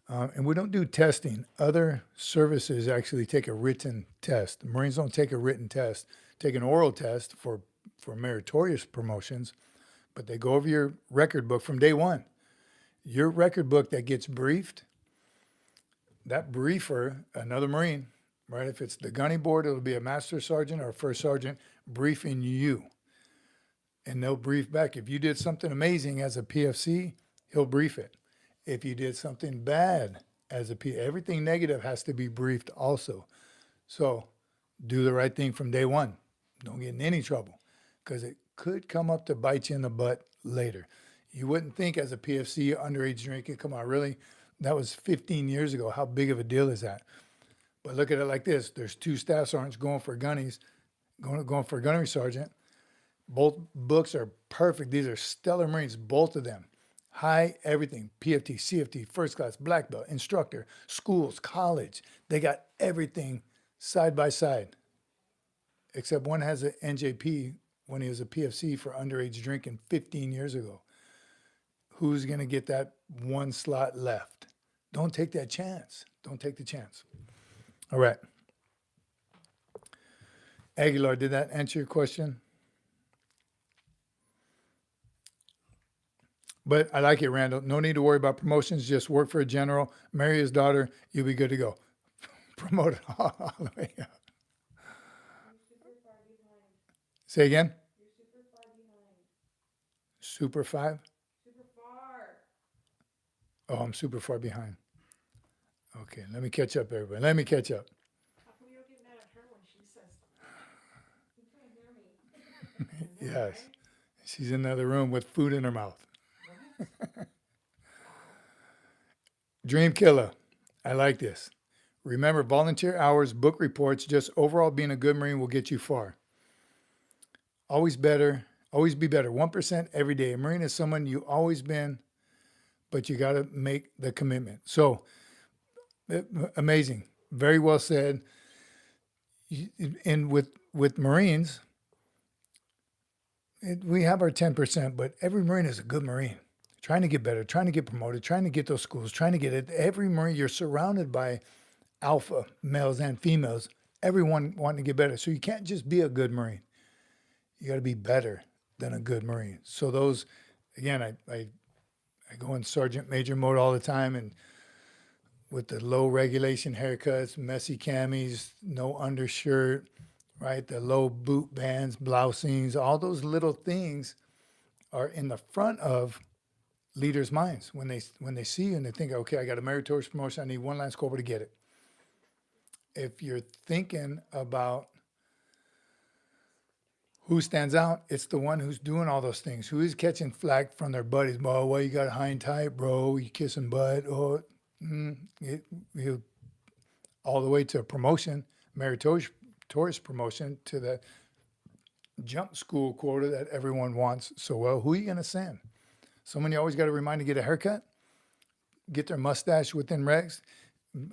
And we don't do testing. Other services actually take a written test. The Marines don't take a written test, take an oral test for meritorious promotions, but they go over your record book from day one. Your record book that gets briefed, that briefer, another Marine, right? If it's the gunny board, it'll be a master sergeant or a first sergeant briefing you. And they'll brief back. If you did something amazing as a PFC, he'll brief it. If you did something bad as a P, everything negative has to be briefed also. So do the right thing from day one. Don't get in any trouble because it could come up to bite you in the butt later. You wouldn't think as a PFC underage drinking, come on, really? That was 15 years ago. How big of a deal is that? But look at it like this. There's two staff sergeants going for gunnies, going for a gunnery sergeant. Both books are perfect. These are stellar Marines, both of them. High everything, PFT, CFT, first class, black belt, instructor, schools, college. They got everything side by side. Except one has an NJP when he was a PFC for underage drinking 15 years ago. Who's going to get that one slot left? Don't take that chance. Don't take the chance. All right. Aguilar, did that answer your question? But I like it, Randall. No need to worry about promotions. Just work for a general, marry his daughter, you'll be good to go. Promote it all the way up. Say again? You're super far behind. Super 5? Super far. Oh, I'm super far behind. Okay, let me catch up, everybody. Let me catch up. How come you don't get mad at her when she says something? You can't hear me. Yes. She's in another room with food in her mouth. Dream Killer. I like this. Remember, volunteer hours, book reports, just overall being a good Marine will get you far. Always better. Always be better. 1% every day. A Marine is someone you always been, but you got to make the commitment. So, amazing. Very well said. And with Marines, we have our 10%, but every Marine is a good Marine. Trying to get better, trying to get promoted, trying to get those schools, trying to get it. Every Marine, you're surrounded by alpha males and females, everyone wanting to get better. So you can't just be a good Marine. You got to be better than a good Marine. So those, again, I go in sergeant major mode all the time, and with the low regulation haircuts, messy camis, no undershirt, right? The low boot bands, blousings, all those little things are in the front of leaders' minds when they see you and they think, okay, I got a meritorious promotion, I need one last corporal to get it. If you're thinking about who stands out, it's the one who's doing all those things, who is catching flack from their buddies. Bro, well, you got a high and tight, bro, you kissing butt, or all the way to a promotion, meritorious promotion, to the jump school quota that everyone wants so well. Who are you going to send? Someone you always got to remind to get a haircut, get their mustache within regs.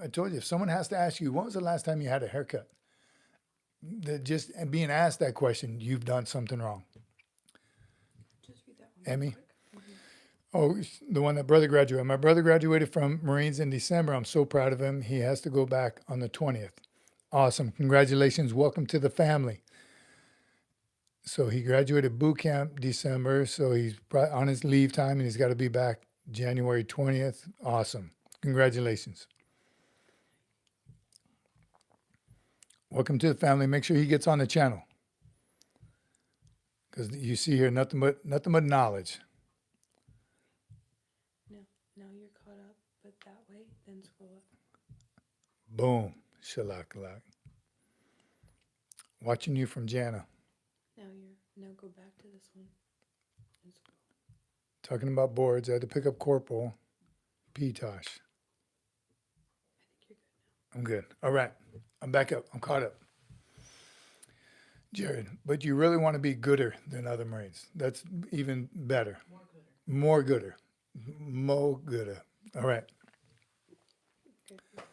I told you, if someone has to ask you, when was the last time you had a haircut? Just being asked that question, you've done something wrong. Just read that one. real Emmy? quick. Oh, the one that brother graduated. My brother graduated from Marines in December. I'm so proud of him. He has to go back on the 20th. Awesome. Congratulations. Welcome to the family. So he graduated boot camp December. So he's on his leave time and he's got to be back January 20th. Awesome. Congratulations. Welcome to the family. Make sure he gets on the channel. Because you see here nothing but knowledge. Now you're caught up, but that way, then scroll up. Boom. Shalak-alak. Watching you from Jana. Now go back to this one. And scroll. Talking about boards. I had to pick up Corporal Pitosh. I think you're good now. I'm good. All right. I'm back up. I'm caught up. Jared, but you really want to be gooder than other Marines. That's even better. More gooder. More gooder. All right. Okay.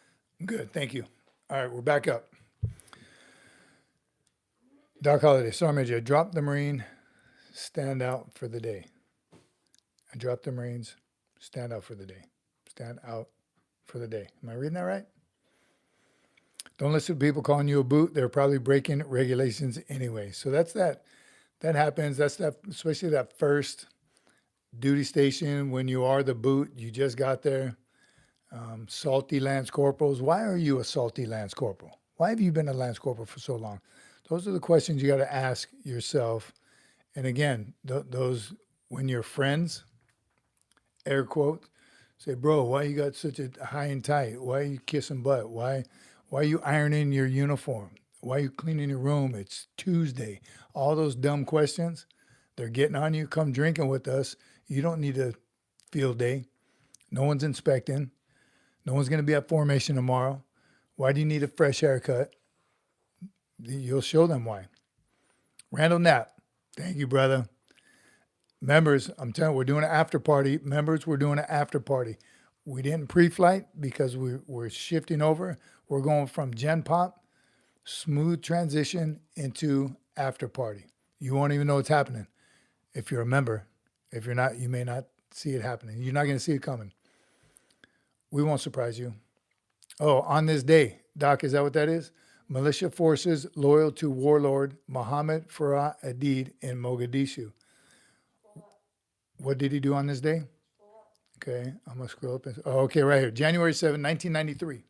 Good. Thank you. All right. We're back up. Doc Holiday, Sergeant Major, I dropped the Marine, stand out for the day. I dropped the Marines, stand out for the day. Stand out for the day. Am I reading that right? Don't listen to people calling you a boot. They're probably breaking regulations anyway. So that's that. That happens. That's that, especially that first duty station when you are the boot. You just got there. Salty Lance Corporals. Why are you a salty Lance Corporal? Why have you been a Lance Corporal for so long? Those are the questions you got to ask yourself. And again, those, when you're friends, air quote, say, bro, why you got such a high and tight? Why are you kissing butt? Why are you ironing your uniform? Why are you cleaning your room? It's Tuesday. All those dumb questions, they're getting on you. Come drinking with us. You don't need a field day. No one's inspecting. No one's going to be at formation tomorrow. Why do you need a fresh haircut? You'll show them why. Randall Knapp, thank you, brother. Members, I'm telling you, we're doing an after party. Members, we're doing an after party. We didn't pre-flight because we're shifting over. We're going from Gen Pop, smooth transition into after party. You won't even know what's happening if you're a member. If you're not, you may not see it happening. You're not going to see it coming. We won't surprise you. Oh, on this day, Doc, is that what that is? Militia forces loyal to warlord Mohammed Farah Adid in Mogadishu. What did he do on this day? Okay, I'm going to scroll up. Okay, right here. January 7, 1993.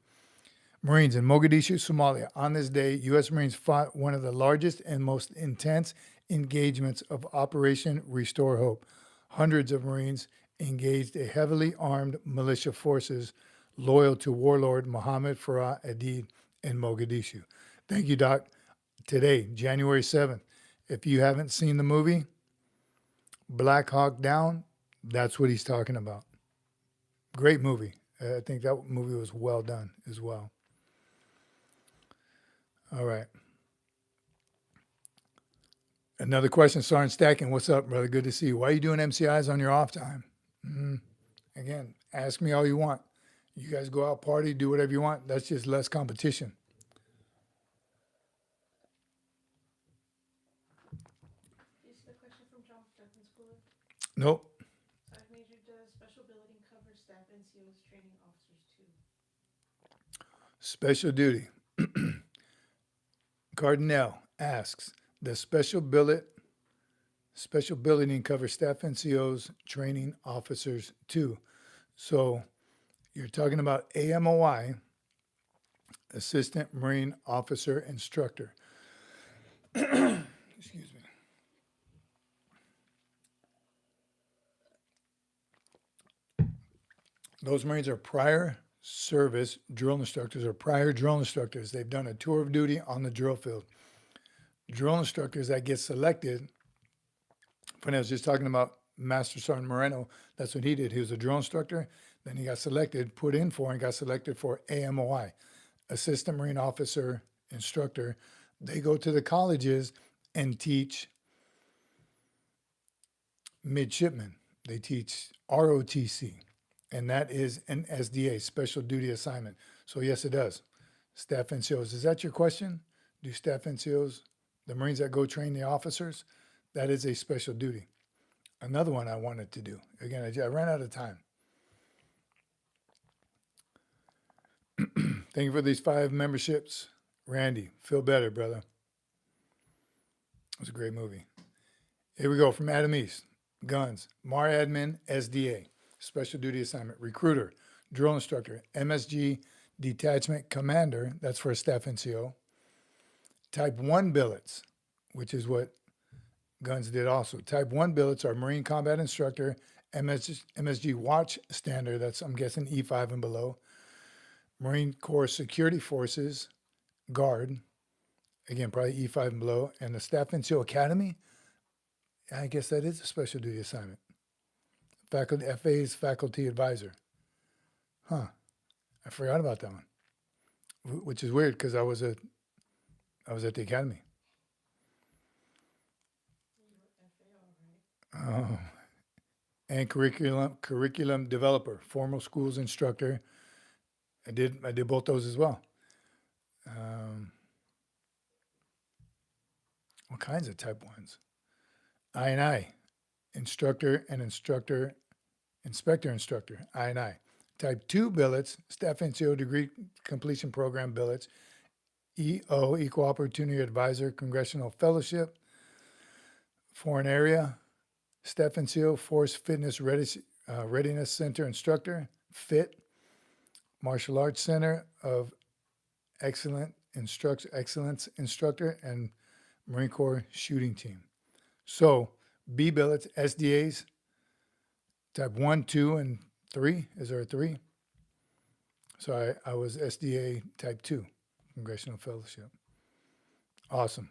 Marines in Mogadishu, Somalia. On this day, U.S. Marines fought one of the largest and most intense engagements of Operation Restore Hope. Hundreds of Marines engaged a heavily armed militia forces loyal to warlord Mohammed Farah Adid in Mogadishu. Thank you, Doc. Today, January 7th. If you haven't seen the movie, Black Hawk Down, that's what he's talking about. Great movie. I think that movie was well done as well. All right. Another question, Sergeant Stacking. What's up, brother? Good to see you. Why are you doing MCIs on your off time? Again, ask me all you want. You guys go out, party, do whatever you want. That's just less competition. You see the question from John Stephens School? Nope. Sergeant Major, does special billeting cover staff NCOs training officers too? Special duty. Cardinal asks, does special billeting cover staff NCOs training officers too? So you're talking about AMOI, Assistant Marine Officer Instructor. Excuse me. Those Marines are prior service drill instructors or prior drill instructors. They've done a tour of duty on the drill field. Drill instructors that get selected, when I was just talking about Master Sergeant Moreno, that's what he did. He was a drill instructor. Then he got selected, put in for, and got selected for AMOI, Assistant Marine Officer Instructor. They go to the colleges and teach midshipmen. They teach ROTC, and that is an SDA, Special Duty Assignment. So yes, it does. Staff NCOs. Is that your question? Do staff NCOs, the Marines that go train the officers, that is a special duty. Another one I wanted to do. Again, I ran out of time. Thank you for these 5 memberships. Randy, feel better, brother. It was a great movie. Here we go from Adam East. Guns, MAR admin, SDA, special duty assignment, recruiter, drill instructor, MSG detachment commander, that's for a staff NCO. Type 1 billets, which is what Guns did also. Type 1 billets are Marine combat instructor, MSG watch standard, that's I'm guessing E5 and below. Marine Corps Security Forces, guard, again, probably E5 and below. And the Staff NCO Academy, I guess that is a special duty assignment. Faculty, FA's faculty advisor. Huh. I forgot about that one, which is weird because I was at the academy. Oh. And curriculum developer, formal schools instructor. I did both those as well. What kinds of type 1s? I&I, instructor and instructor, inspector instructor, I&I. Type 2 billets, staff NCO degree completion program billets, EO, equal opportunity advisor, congressional fellowship, foreign area, staff NCO force fitness readiness center instructor, FIT, martial arts center of excellence instructor, and Marine Corps shooting team. So B-Billets, SDAs, type 1, 2, and 3. Is there a 3? So I was SDA type 2, Congressional Fellowship. Awesome.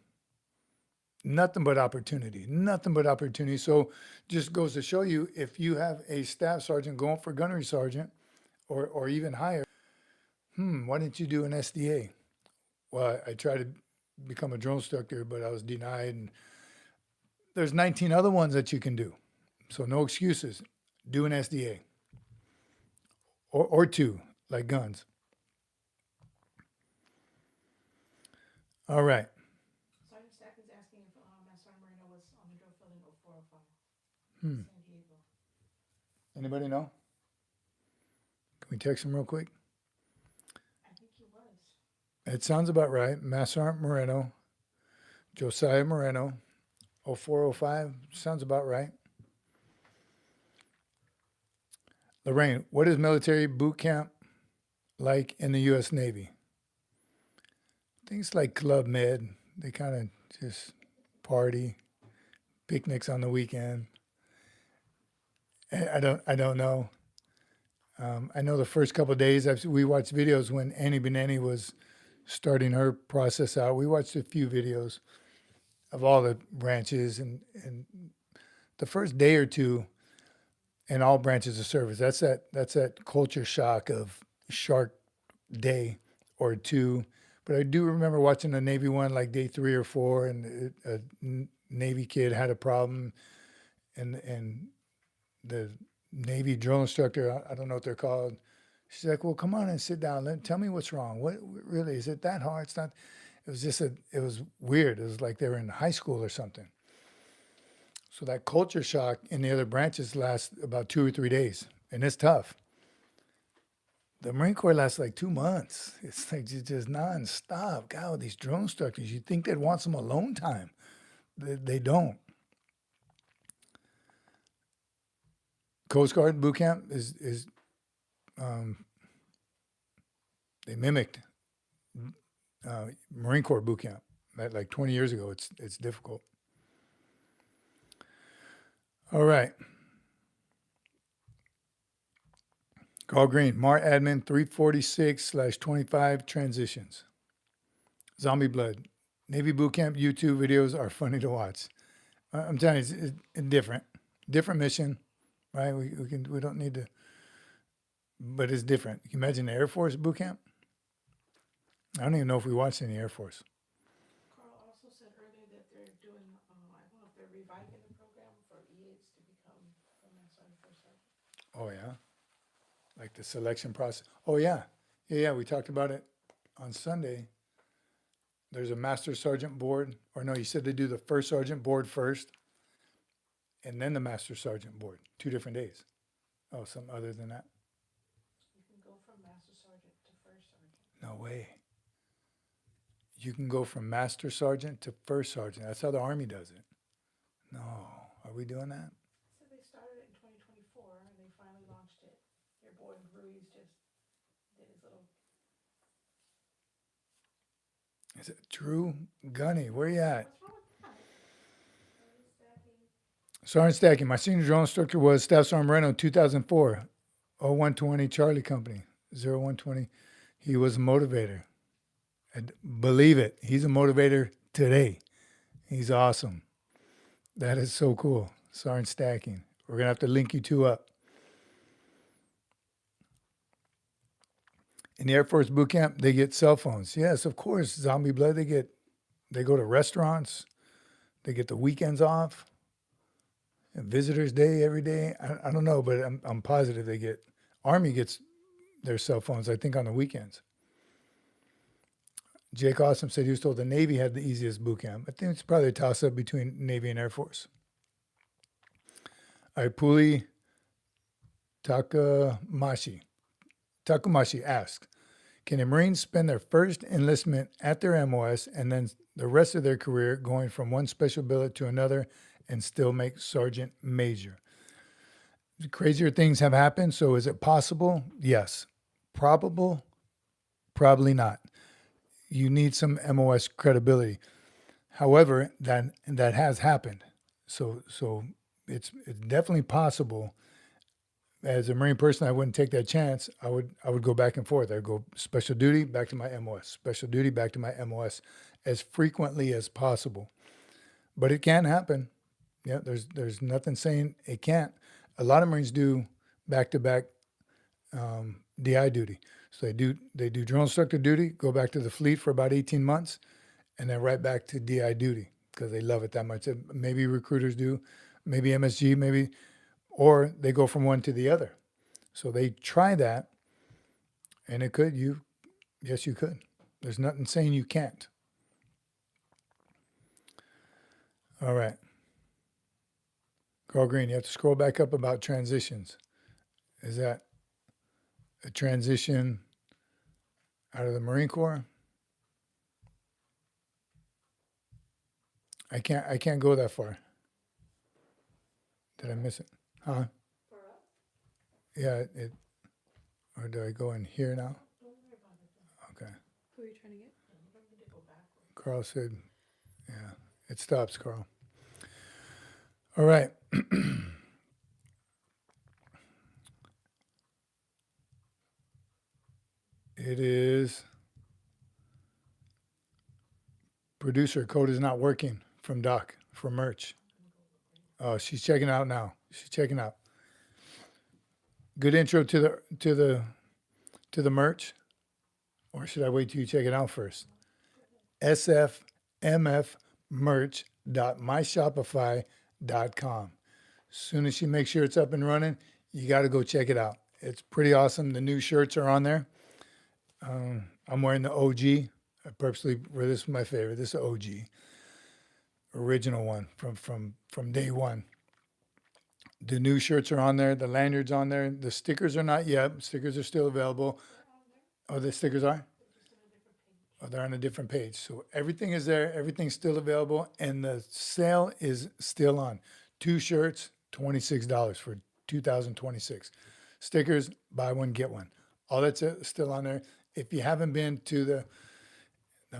Nothing but opportunity. Nothing but opportunity. So just goes to show you, if you have a staff sergeant going for gunnery sergeant or even higher, why didn't you do an SDA? Well, I tried to become a drill instructor, but I was denied. And there's 19 other ones that you can do. So no excuses. Do an SDA. Or 2, like Guns. All right. Sergeant Stack is asking if Master Marino was on the drill field in 0405. Hmm. San Diego. Anybody know? Can we text him real quick? I think he was. It sounds about right. Master Sergeant Moreno, Josiah Moreno, 0405. Sounds about right. Lorraine, what is military boot camp like in the U.S. Navy? Things like Club Med. They kind of just party, picnics on the weekend. I don't know. I know the first couple of days we watched videos when Annie Benani was starting her process out. We watched a few videos of all the branches, and the first day or two in all branches of service, that's that culture shock of Shark Day or 2. But I do remember watching a Navy one like day 3 or 4, and a Navy kid had a problem, and the Navy drill instructor, I don't know what they're called, she's like, well, come on and sit down. Tell me what's wrong. What really, is it that hard? It's not. It was just it was weird. It was like they were in high school or something. So that culture shock in the other branches lasts about 2 or 3 days, and it's tough. The Marine Corps lasts like 2 months. It's like just nonstop. God, with these drill instructors, you'd think they'd want some alone time. They don't. Coast Guard boot camp is they mimicked Marine Corps boot camp like 20 years ago. It's difficult. All right. Carl Green, MAR admin 346/25 transitions. Zombie Blood. Navy boot camp YouTube videos are funny to watch. I'm telling you, it's different mission, right? We don't need to, but it's different. Can you imagine the Air Force boot camp? I don't even know if we watched any Air Force. Carl also said earlier that they're doing, I don't know if they're reviving the program for EAs to become the Master sergeant, first sergeant. Oh, yeah? Like the selection process? Oh, yeah. Yeah, we talked about it on Sunday. There's a master sergeant board, or no, you said they do the first sergeant board first, and then the master sergeant board, 2 different days. Oh, something other than that? You can go from master sergeant to first sergeant. No way. You can go from master sergeant to first sergeant. That's how the Army does it. No. Are we doing that? So they started it in 2024 and they finally launched it. Your boy Ruiz just did his little. Is it Drew Gunny? Where you at? What's wrong with that? Always stacking. Sergeant Stacking. My senior drill instructor was Staff Sergeant Moreno, 2004. 0120 Charlie Company, 0120. He was a motivator. And believe it, he's a motivator today. He's awesome. That is so cool. Sergeant Stacking. We're going to have to link you 2 up. In the Air Force boot camp, they get cell phones. Yes, of course. Zombie Blood, they go to restaurants. They get the weekends off. And Visitors Day every day. I don't know, but I'm positive they get. Army gets their cell phones, I think, on the weekends. Jake Awesome said he was told the Navy had the easiest boot camp. I think it's probably a toss-up between Navy and Air Force. All right, Poolee Takumashi asks, can a Marine spend their first enlistment at their MOS and then the rest of their career going from one special billet to another and still make sergeant major? Crazier things have happened, so is it possible? Yes. Probable? Probably not. You need some MOS credibility. However, that has happened. So it's definitely possible. As a Marine person, I wouldn't take that chance. I would go back and forth. I'd go special duty, back to my MOS, special duty, back to my MOS as frequently as possible. But it can happen. Yeah, there's nothing saying it can't. A lot of Marines do back-to-back DI duty. So they do drill instructor duty, go back to the fleet for about 18 months, and then right back to DI duty because they love it that much. Maybe recruiters do, maybe MSG, maybe, or they go from one to the other. So they try that, and it could, yes, you could. There's nothing saying you can't. All right. Carl Green, you have to scroll back up about transitions. Is that a transition out of the Marine Corps? I can't go that far. Did I miss it? Huh? For us? Yeah, or do I go in here now? Don't worry about it then. Okay. Who are you trying to get? You don't need to go backwards. Carl said, yeah, it stops, Carl. All right. It is producer code is not working from Doc for merch. Oh, she's checking out now. She's checking out. Good intro to the merch, or should I wait till you check it out first? SFMF merch.myshopify.com. As soon as she makes sure it's up and running, you got to go check it out. It's pretty awesome. The new shirts are on there. I'm wearing the OG. I purposely wear this is my favorite. This is OG, original one from day one. The new shirts are on there. The lanyards on there. The stickers are not yet. Stickers are still available. Oh, the stickers are? Oh, they're on a different page. So everything is there. Everything's still available, and the sale is still on. 2 shirts, $26 for 2026. Stickers, buy one, get one. All that's still on there. If you haven't been to that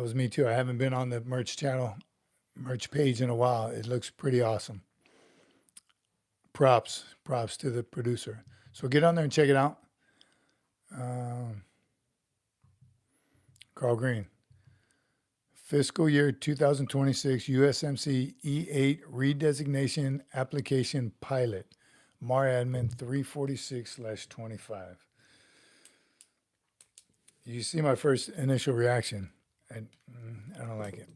was me too. I haven't been on the merch channel, merch page in a while. It looks pretty awesome. Props to the producer. So get on there and check it out. Carl Green. Fiscal year 2026 USMC E8 redesignation application pilot. MAR admin 346/25. You see my first initial reaction. I don't like it.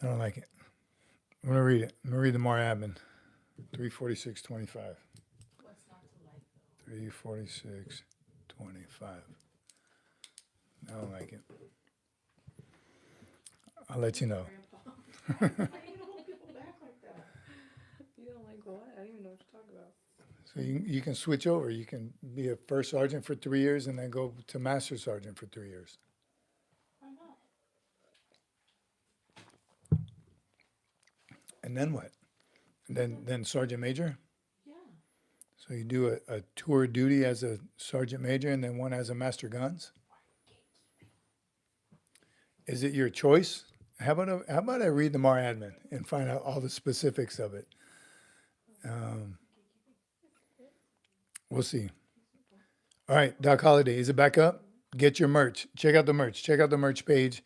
I don't like it. I'm gonna read it. I'm gonna read the more admin. 346.25. What's not to like though? 346.25. I don't like it. I'll let you know. Grandpa. Why do you hold people back like that? You don't like what? I don't even know what you're talking about. So you can switch over. You can be a first sergeant for 3 years and then go to master sergeant for 3 years. Why not? And then what? Then sergeant major? Yeah. So you do a tour of duty as a sergeant major and then one as a master guns? Is it your choice? How about I read the MAR admin and find out all the specifics of it? We'll see. All right, Doc Holiday, is it back up? Get your merch. Check out the merch. Check out the merch page.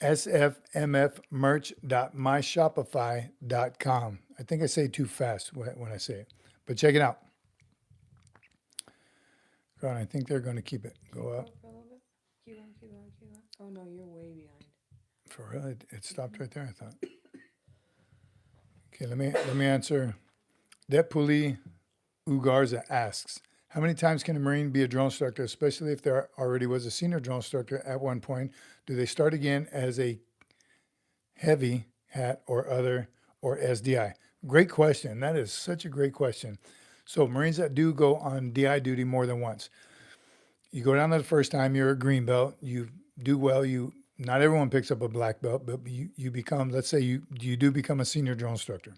SFMF-merch.myshopify.com. I think I say it too fast when I say it, but check it out. God, I think they're going to keep it go up. For a little bit. Keep on, keep on, keep on. Oh no, you're way behind. For real, it stopped right there, I thought. Okay, let me answer. Det Poolee Ugarza asks, how many times can a Marine be a drill instructor, especially if there already was a senior drill instructor at one point? Do they start again as a heavy hat or other or SDI? Great question. That is such a great question. So Marines that do go on DI duty more than once, you go down there the first time, you're a green belt, you do well, not everyone picks up a black belt, but you become, let's say you do become a senior drill instructor.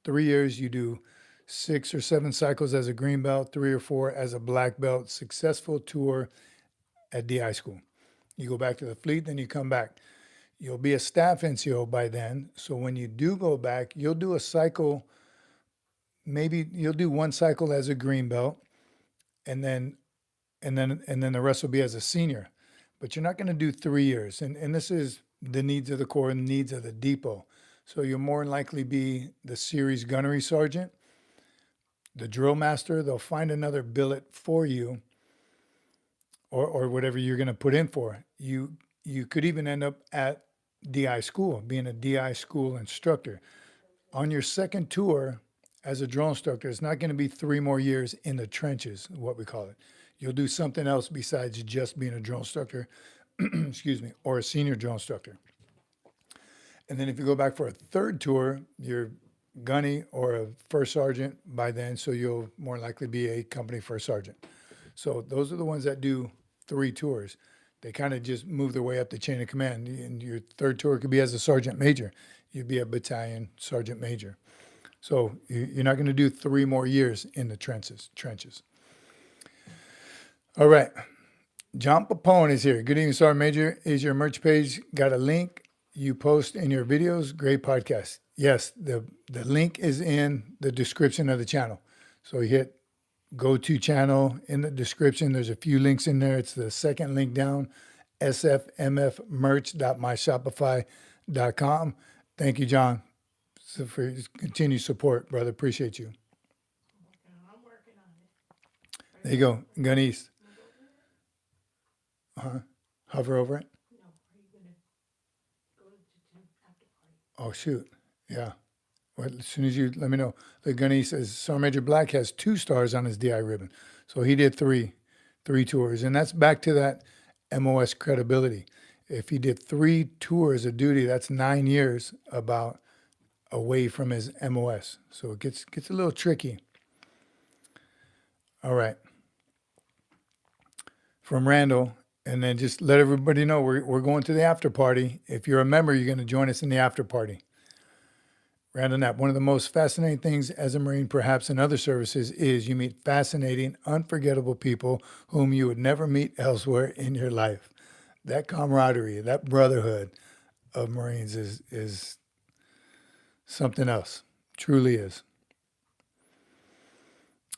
3 years, you do 6 or 7 cycles as a green belt, 3 or 4 as a black belt, successful tour at DI school. You go back to the fleet, then you come back. You'll be a staff NCO by then. So when you do go back, you'll do a cycle, maybe you'll do 1 cycle as a green belt, and then the rest will be as a senior. But you're not going to do 3 years. And this is the needs of the Corps and the needs of the depot. So you'll more than likely be the series gunnery sergeant, the drill master. They'll find another billet for you, or whatever you're going to put in for. You could even end up at DI school, being a DI school instructor. On your second tour as a drill instructor, it's not going to be 3 more years in the trenches, what we call it. You'll do something else besides just being a drill instructor, excuse me, or a senior drill instructor. And then if you go back for a third tour, you're gunny or a first sergeant by then, so you'll more likely be a company first sergeant. So those are the ones that do 3 tours. They kind of just move their way up the chain of command. And your third tour could be as a sergeant major. You'd be a battalion sergeant major. So you're not going to do 3 more years in the trenches. All right. John Papone is here. Good evening, Sergeant Major. Is your merch page got a link you post in your videos? Great podcast. Yes, the link is in the description of the channel. So you hit go to channel in the description. There's a few links in there. It's the second link down, sfmfmerch.myshopify.com. Thank you, John, for your continued support, brother. Appreciate you. I'm working on it. There you go, Gun East. Hover over it. No, are you gonna go to after party? Oh, shoot. Yeah. Well, as soon as you let me know. The Gunny says Sergeant Major Black has 2 stars on his DI ribbon. So he did three tours. And that's back to that MOS credibility. If he did 3 tours of duty, that's 9 years about away from his MOS. So it gets a little tricky. All right. From Randall. And then just let everybody know we're going to the after party. If you're a member, you're going to join us in the after party. Randall Knapp, one of the most fascinating things as a Marine, perhaps in other services, is you meet fascinating, unforgettable people whom you would never meet elsewhere in your life. That camaraderie, that brotherhood of Marines is something else. Truly is.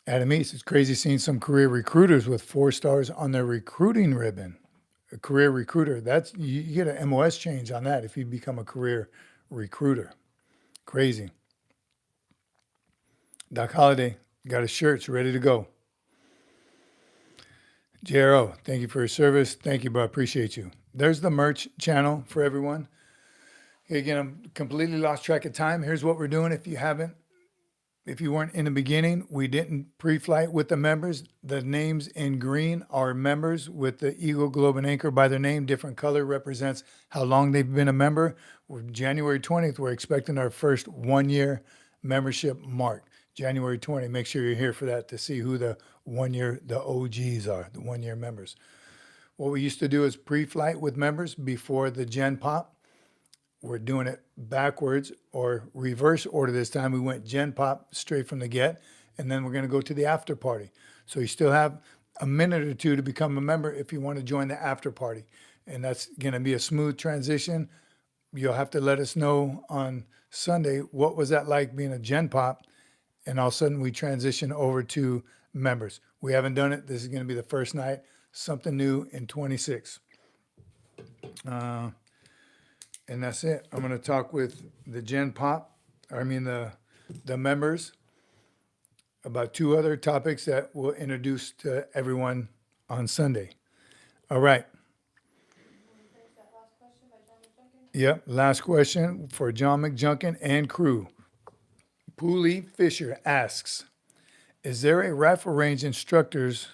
Adam East, it's crazy seeing some career recruiters with 4 stars on their recruiting ribbon. A career recruiter, that's you get an MOS change on that if you become a career recruiter. Crazy. Doc Holiday, got his shirts ready to go. JRO, thank you for your service. Thank you, bro. Appreciate you. There's the merch channel for everyone. Again, I'm completely lost track of time. Here's what we're doing. If you weren't in the beginning, we didn't pre-flight with the members. The names in green are members with the eagle, globe, and anchor by their name. Different color represents how long they've been a member. January 20th, we're expecting our first 1-year membership mark. January 20th, make sure you're here for that to see who the OGs are, the 1-year members. What we used to do is pre-flight with members before the Gen Pop. We're doing it backwards or reverse order this time. We went Gen Pop straight from the get, and then we're going to go to the after party. So you still have a minute or two to become a member if you want to join the after party. And that's going to be a smooth transition. You'll have to let us know on Sunday, what was that like being a Gen Pop? And all of a sudden we transition over to members. We haven't done it. This is going to be the first night, something new in 26. And that's it. I'm going to talk with the the members about 2 other topics that we'll introduce to everyone on Sunday. All right. Finish that last question by John McJunkin? Yep. Last question for John McJunkin and crew. Poolee Fisher asks, is the rifle range instructors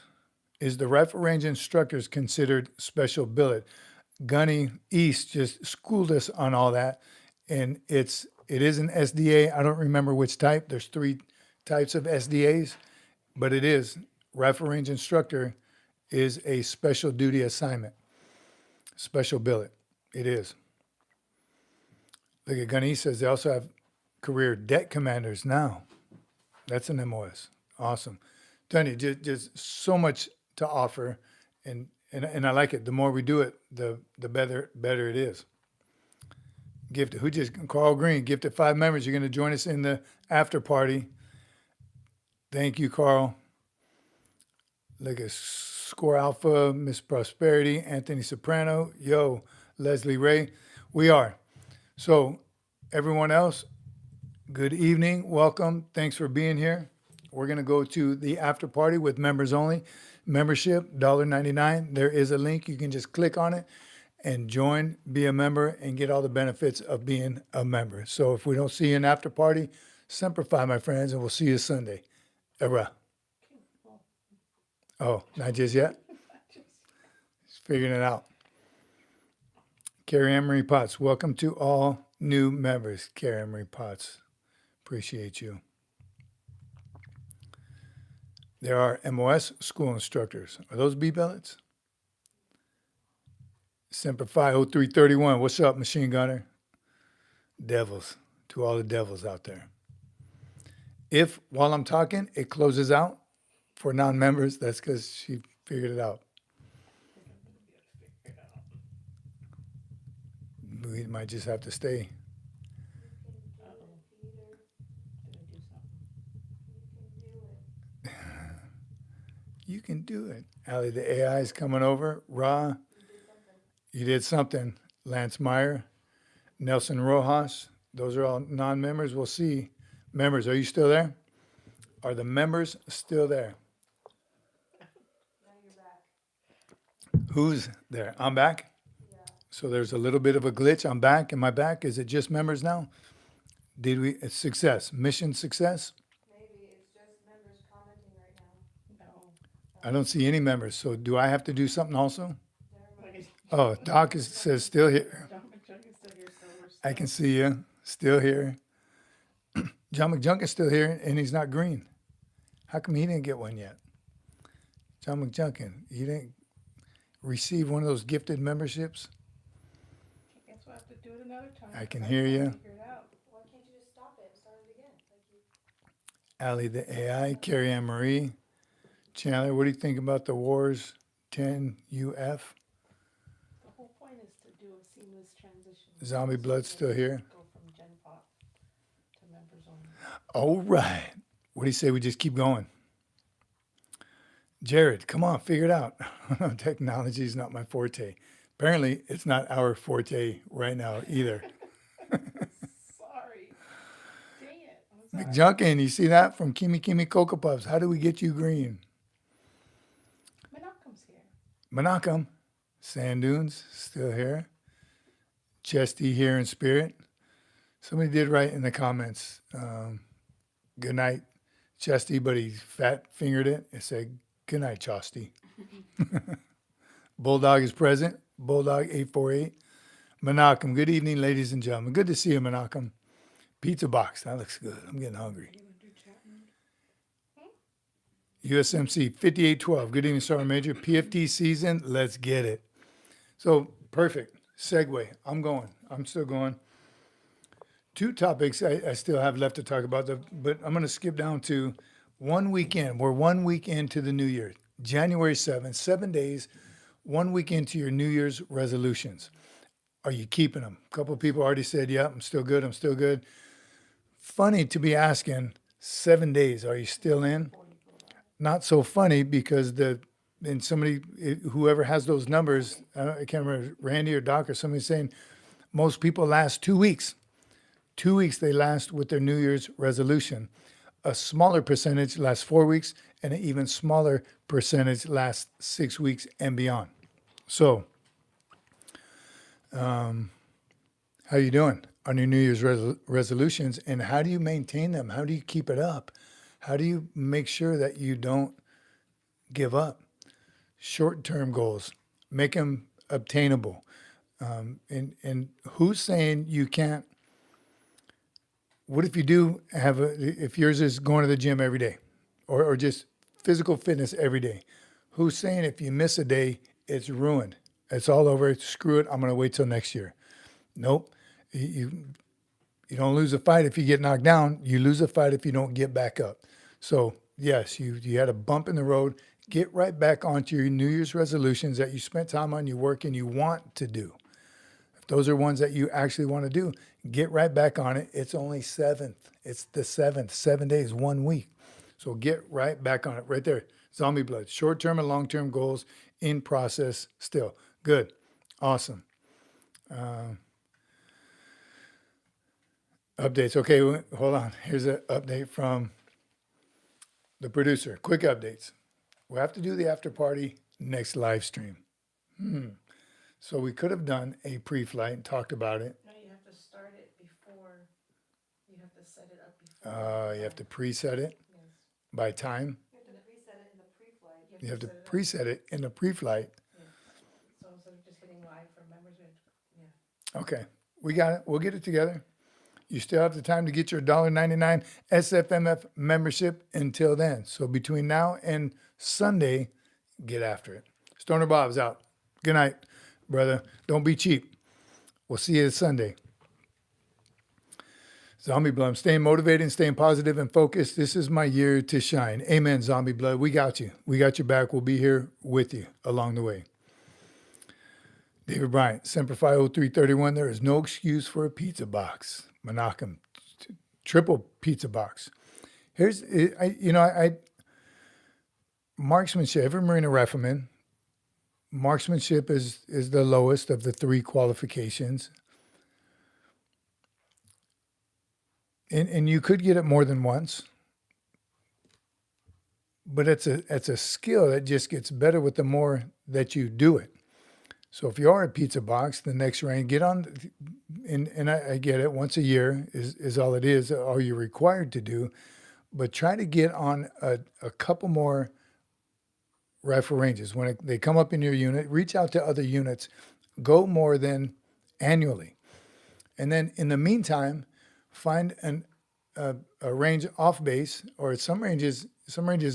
considered special billet? Gunny East just schooled us on all that, and it is an SDA. I don't remember which type. There's 3 types of SDAs, but it is rifle range instructor is a special duty assignment, special billet. It is. Look at Gunny East says they also have career deck commanders now. That's an MOS. Awesome. Tony, just so much to offer, and I like it. The more we do it, the better it is. Carl Green, gifted 5 members. You're going to join us in the after party. Thank you, Carl. Look at Score Alpha, Miss Prosperity, Anthony Soprano, Leslie Ray. We are. So everyone else, good evening. Welcome. Thanks for being here. We're going to go to the after party with members only. Membership, $1.99. There is a link. You can just click on it and join, be a member, and get all the benefits of being a member. So if we don't see you in after party, Semper Fi, my friends, and we'll see you Sunday. Era. Oh, not just yet? Just figuring it out. Carrie Emery Potts, welcome to all new members. Carrie Emery Potts, appreciate you. There are MOS school instructors. Are those B-Billets? Semper Fi 0331. What's up, machine gunner? Devils. To all the devils out there. If, while I'm talking, it closes out for non-members, that's because she figured it out. We might just have to stay. You can do it. Allie, the AI is coming over. Ra, you did something. Lance Meyer, Nelson Rojas, those are all non-members. We'll see. Members, are you still there? Are the members still there? Now you're back. Who's there? I'm back? Yeah. So there's a little bit of a glitch. I'm back. Am I back? Is it just members now? It's success. Mission success? Maybe it's just members commenting right now. No. I don't see any members. So do I have to do something also? Never mind. Oh, Doc says still here. John McJunkin's still here, so we're still. I can see you. Still here. John McJunkin's still here, and he's not green. How come he didn't get one yet? John McJunkin, you didn't receive one of those gifted memberships? Guess we'll have to do it another time. I can I'm hear trying to you. figure it out. Why can't you just stop it and start it again? Like you. Allie the AI, Carrie Ann Marie. Chandler, what do you think about the Wars 10 UF? The whole point is to do a seamless transition. Zombie Blood's still here. Go from Gen Pop to members only. All right. What do you say we just keep going? Jared, come on, figure it out. Technology is not my forte. Apparently, it's not our forte right now either. Sorry. Dang it. I'm sorry. McJunkin, you see that from Kimi Cocoa Puffs? How do we get you green? Menacom's here. Menachem, Sand Dunes, still here. Chesty here in spirit. Somebody did write in the comments, good night, Chesty, but he fat fingered it. It said, good night, Chesty. Bulldog is present. Bulldog 848. Menachem, good evening, ladies and gentlemen. Good to see you, Menachem. Pizza box, that looks good. I'm getting hungry. You want to do chat mode? USMC 5812. Good evening, Sergeant Major. PFT season, let's get it. So, perfect. Segue. I'm still going. Two topics I still have left to talk about, but I'm going to skip down to 1 weekend. We're 1 week into the new year, January 7th, 7 days, 1 week into your New Year's resolutions. Are you keeping them? A couple of people already said, yeah, I'm still good. I'm still good. Funny to be asking 7 days. Are you still in? Not so funny because whoever has those numbers, I can't remember, Randy or Doc or somebody saying most people last 2 weeks. 2 weeks they last with their New Year's resolution. A smaller percentage lasts 4 weeks, and an even smaller percentage lasts 6 weeks and beyond. So, how you doing on your New Year's resolutions, and how do you maintain them? How do you keep it up? How do you make sure that you don't give up? Short-term goals, make them obtainable. And who's saying you can't? What if you do have if yours is going to the gym every day or just physical fitness every day? Who's saying if you miss a day, it's ruined? It's all over. Screw it. I'm going to wait till next year. Nope. You don't lose a fight if you get knocked down. You lose a fight if you don't get back up. So, yes, you had a bump in the road. Get right back onto your New Year's resolutions that you spent time on, you work, and you want to do. If those are ones that you actually want to do, get right back on it. It's only 7th. It's the 7th, 7 days, 1 week. So get right back on it right there. Zombie blood, short-term and long-term goals in process still. Good. Awesome. Updates. Okay, hold on. Here's an update from the producer. Quick updates. We'll have to do the after party next live stream. So we could have done a pre-flight and talked about it. No, you have to start it before, you have to set it up before. You have to preset it Yes. by time. You have to preset it in the pre-flight. You have to set it up. preset it in the pre-flight. So instead of just hitting live for members, we have to, Okay, we got it. We'll get it together. You still have the time to get your $1.99 SFMF membership until then. So between now and Sunday, get after it. Stoner Bob's out. Good night, brother. Don't be cheap. We'll see you Sunday. Zombie Blood, I'm staying motivated and staying positive and focused. This is my year to shine. Amen, Zombie Blood. We got you. We got your back. We'll be here with you along the way. David Bryant, Semper Fi 0331. There is no excuse for a pizza box. Menachem, triple pizza box. Here's, marksmanship, every Marine a rifleman, marksmanship is the lowest of the 3 qualifications. And you could get it more than once, but it's a skill that just gets better with the more that you do it. So if you are a pizza box, the next rank, get on, and I get it, once a year is all it is, all you're required to do, but try to get on a couple more rifle ranges. When they come up in your unit, reach out to other units, go more than annually. And then in the meantime, find a range off base, or some ranges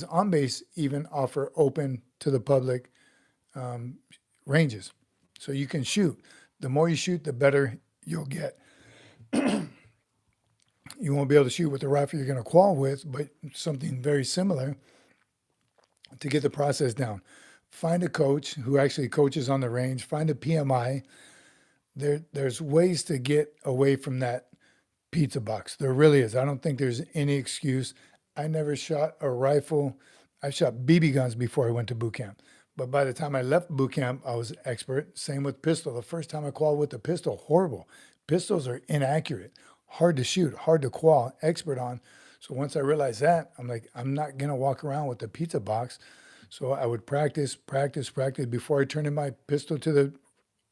on base even offer open to the public ranges. So you can shoot. The more you shoot, the better you'll get. You won't be able to shoot with the rifle you're going to qual with, but something very similar to get the process down. Find a coach who actually coaches on the range. Find a PMI. There's ways to get away from that pizza box. There really is. I don't think there's any excuse. I never shot a rifle. I shot BB guns before I went to boot camp. But by the time I left boot camp, I was expert. Same with pistol. The first time I qual with a pistol, horrible. Pistols are inaccurate, hard to shoot, hard to qual, expert on. So once I realized that, I'm like, I'm not going to walk around with a pizza box. So I would practice before I turned in my pistol to the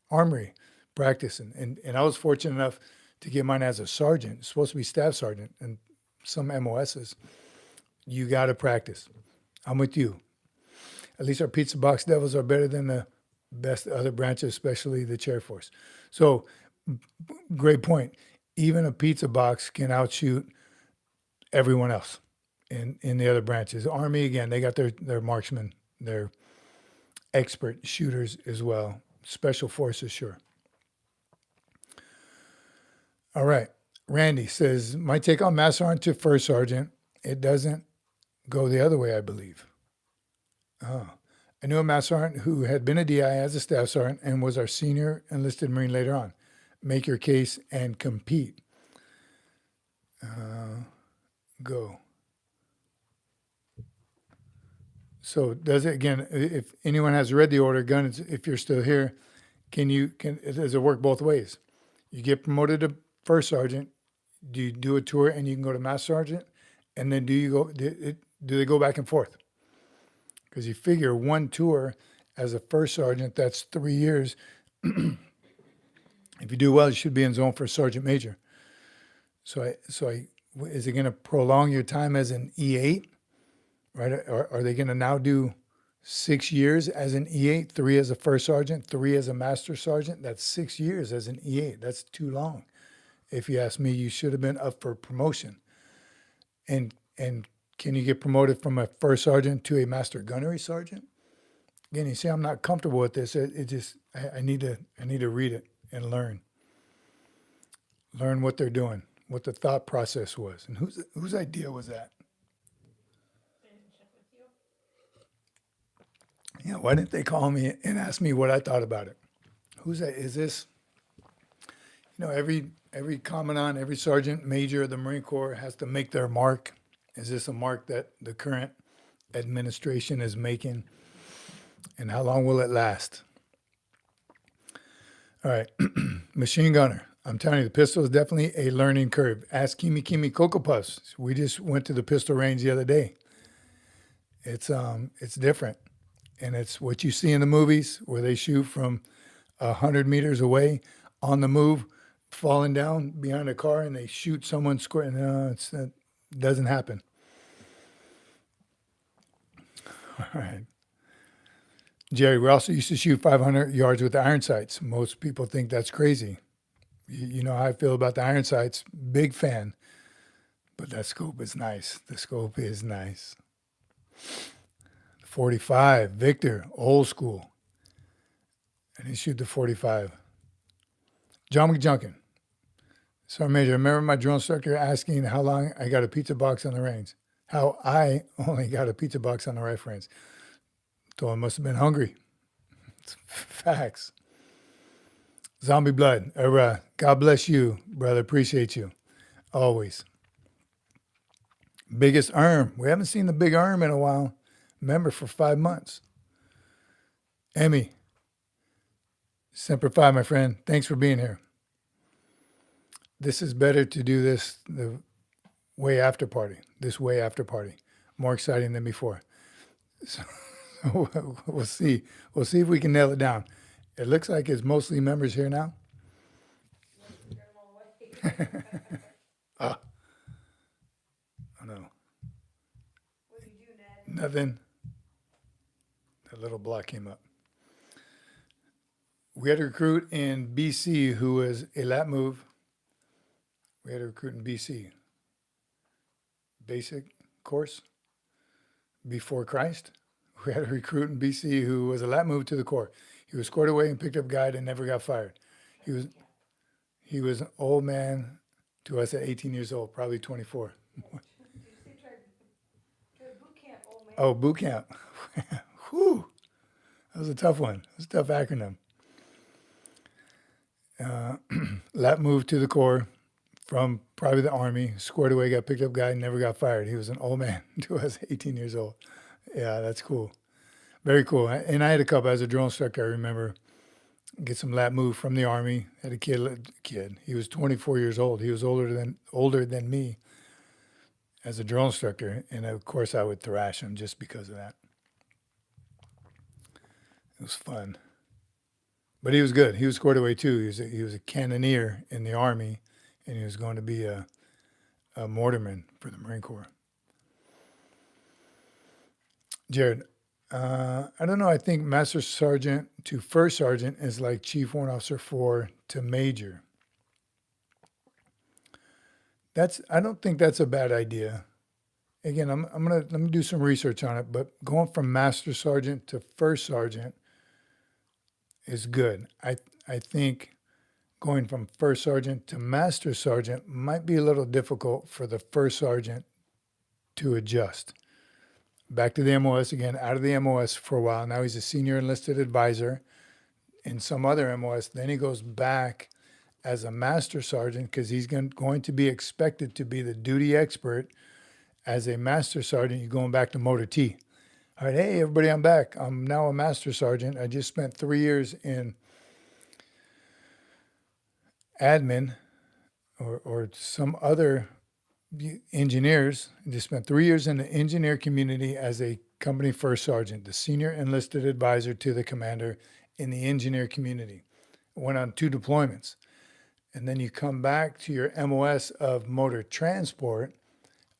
armory. practicing. And I was fortunate enough to get mine as a sergeant. It's supposed to be staff sergeant, and some MOSs. You got to practice. I'm with you. At least our pizza box devils are better than the best other branches, especially the chair force. So, great point. Even a pizza box can outshoot everyone else in the other branches. Army, again, they got their marksmen, their expert shooters as well. Special forces, sure. All right. Randy says, my take on Master Sergeant to First Sergeant, it doesn't go the other way, I believe. Oh. I knew a Master Sergeant who had been a DI as a Staff Sergeant and was our senior enlisted Marine later on. Make your case and compete. Go. So does it, again, if anyone has read the order, guns, if you're still here, does it work both ways? You get promoted to First Sergeant, do you do a tour and you can go to Master Sergeant? And then do they go back and forth? Because you figure one tour as a First Sergeant, that's 3 years. If you do well, you should be in zone for Sergeant Major. So is it going to prolong your time as an E8? Right? Are they going to now do 6 years as an E8, 3 as a First Sergeant, 3 as a Master Sergeant? That's 6 years as an E8. That's too long. If you ask me, you should have been up for promotion. And can you get promoted from a First Sergeant to a Master Gunnery Sergeant? Again, you see, I'm not comfortable with this. I need to read it and learn what they're doing, what the thought process was, and whose idea was that? They didn't check with you. Yeah, why didn't they call me and ask me what I thought about it? Who's that? Is this? Every commandant, every sergeant major of the Marine Corps has to make their mark. Is this a mark that the current administration is making? And how long will it last? All right, machine gunner. I'm telling you, the pistol is definitely a learning curve. Ask Kimi Cocoa Puffs. We just went to the pistol range the other day. It's different, and it's what you see in the movies where they shoot from 100 meters away on the move, falling down behind a car, and they shoot someone square. No, that doesn't happen. All right. Jerry, we also used to shoot 500 yards with the iron sights. Most people think that's crazy. You know how I feel about the iron sights. Big fan. But that scope is nice. The scope is nice. 45, Victor, old school. And he shoot the 45. John McJunkin. Sergeant Major, I remember my drill instructor asking how long I got a pizza box on the range. How I only got a pizza box on the rifle range. Told him I must have been hungry. It's facts. Zombie Blood. God bless you, brother. Appreciate you. Always. Biggest arm. We haven't seen the big arm in a while. Member for 5 months. Emmy. Semper Fi, my friend. Thanks for being here. This is better to do this the way after party. This way after party. More exciting than before. So we'll see. We'll see if we can nail it down. It looks like it's mostly members here now. Oh no. What did you do, Ned? Nothing. That little block came up. We had a recruit in BC who was a lat move. We had a recruit in BC. Basic course before Christ. We had a recruit in BC who was a lat move to the Corps. He was scored away and picked up guide and never got fired. He was an old man to us at 18 years old, probably 24. Did you say try boot camp, old man? Oh, boot camp. Whew. That was a tough one. It was a tough acronym. Lat moved to the Corps from probably the Army, scored away, got picked up guy, and never got fired. He was an old man to us, 18 years old. Yeah, that's cool. Very cool. And I had a couple as a drill instructor. I remember get some lat move from the Army. Had a kid. He was 24 years old. He was older than me as a drill instructor, and of course I would thrash him just because of that. It was fun. But he was good. He was squared away too. He was a cannoneer in the Army, and he was going to be a mortarman for the Marine Corps. Jared, I don't know. I think Master Sergeant to First Sergeant is like Chief Warrant Officer 4 to Major. I don't think that's a bad idea. Again, let me do some research on it, but going from Master Sergeant to First Sergeant is good. I think going from First Sergeant to Master Sergeant might be a little difficult for the First Sergeant to adjust. Back to the MOS again, out of the MOS for a while. Now he's a senior enlisted advisor in some other MOS. Then he goes back as a Master Sergeant because he's going to be expected to be the duty expert. As a Master Sergeant, you're going back to Motor T. All right, hey, everybody, I'm back. I'm now a Master Sergeant. I just spent 3 years in admin or some other engineers. I just spent 3 years in the engineer community as a company first sergeant, the senior enlisted advisor to the commander in the engineer community. Went on 2 deployments. And then you come back to your MOS of motor transport,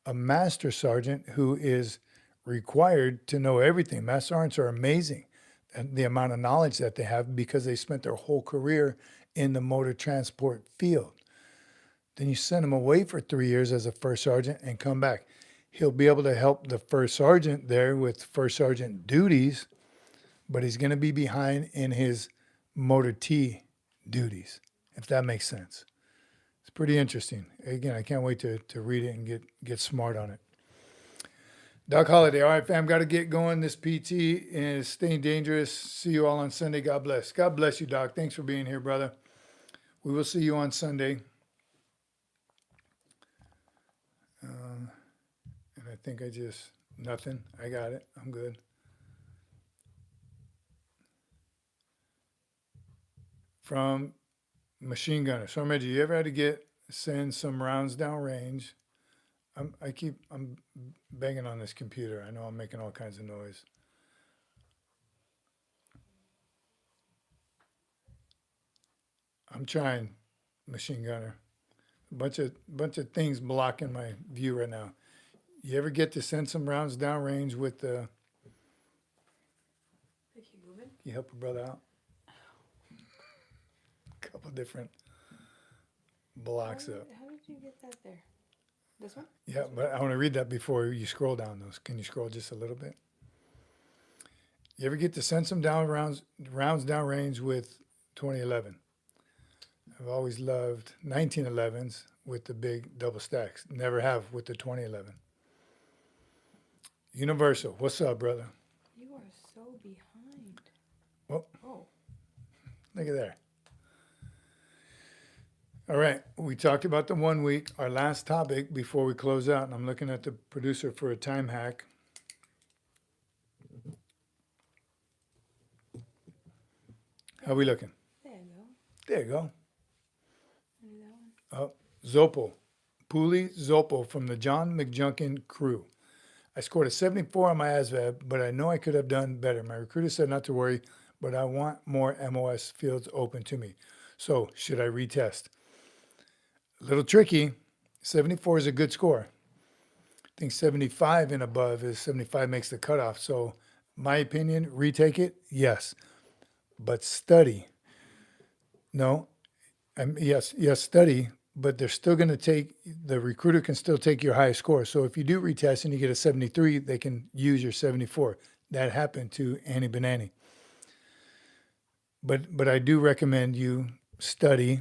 a Master Sergeant who is required to know everything. Master Sergeants are amazing, and the amount of knowledge that they have because they spent their whole career in the motor transport field. Then you send him away for 3 years as a First Sergeant and come back. He'll be able to help the First Sergeant there with First Sergeant duties, but he's going to be behind in his Motor T duties, if that makes sense. It's pretty interesting. Again, I can't wait to read it and get smart on it. Doc Holiday, all right, fam, got to get going. This PT is staying dangerous. See you all on Sunday. God bless. God bless you, Doc. Thanks for being here, brother. We will see you on Sunday. And I think nothing. I got it. I'm good. From Machine Gunner. So, Reggie, you ever had to send some rounds down range? I'm banging on this computer. I know I'm making all kinds of noise. I'm trying, Machine Gunner. Bunch of things blocking my view right now. You ever get to send some rounds downrange with the? If you move it. You help a brother out. A couple different blocks up. How did you get that there? This one? Yeah, but I want to read that before you scroll down those. Can you scroll just a little bit? You ever get to send some rounds downrange with 2011? I've always loved 1911s with the big double stacks. Never have with the 2011. Universal, what's up, brother? You are so behind. Oh, look at there. All right, we talked about the 1 week. Our last topic before we close out, and I'm looking at the producer for a time hack. How we looking? There you go. There you go. Do that one. Oh, Zopo. Poolees Zopo from the John McJunkin crew. I scored a 74 on my ASVAB, but I know I could have done better. My recruiter said not to worry, but I want more MOS fields open to me. So, should I retest? A little tricky. 74 is a good score. I think 75 and above 75 makes the cutoff. So, my opinion, retake it? Yes. But study. No. Yes, study, but they're still going to the recruiter can still take your highest score. So if you do retest and you get a 73, they can use your 74. That happened to Annie Benani. But I do recommend you study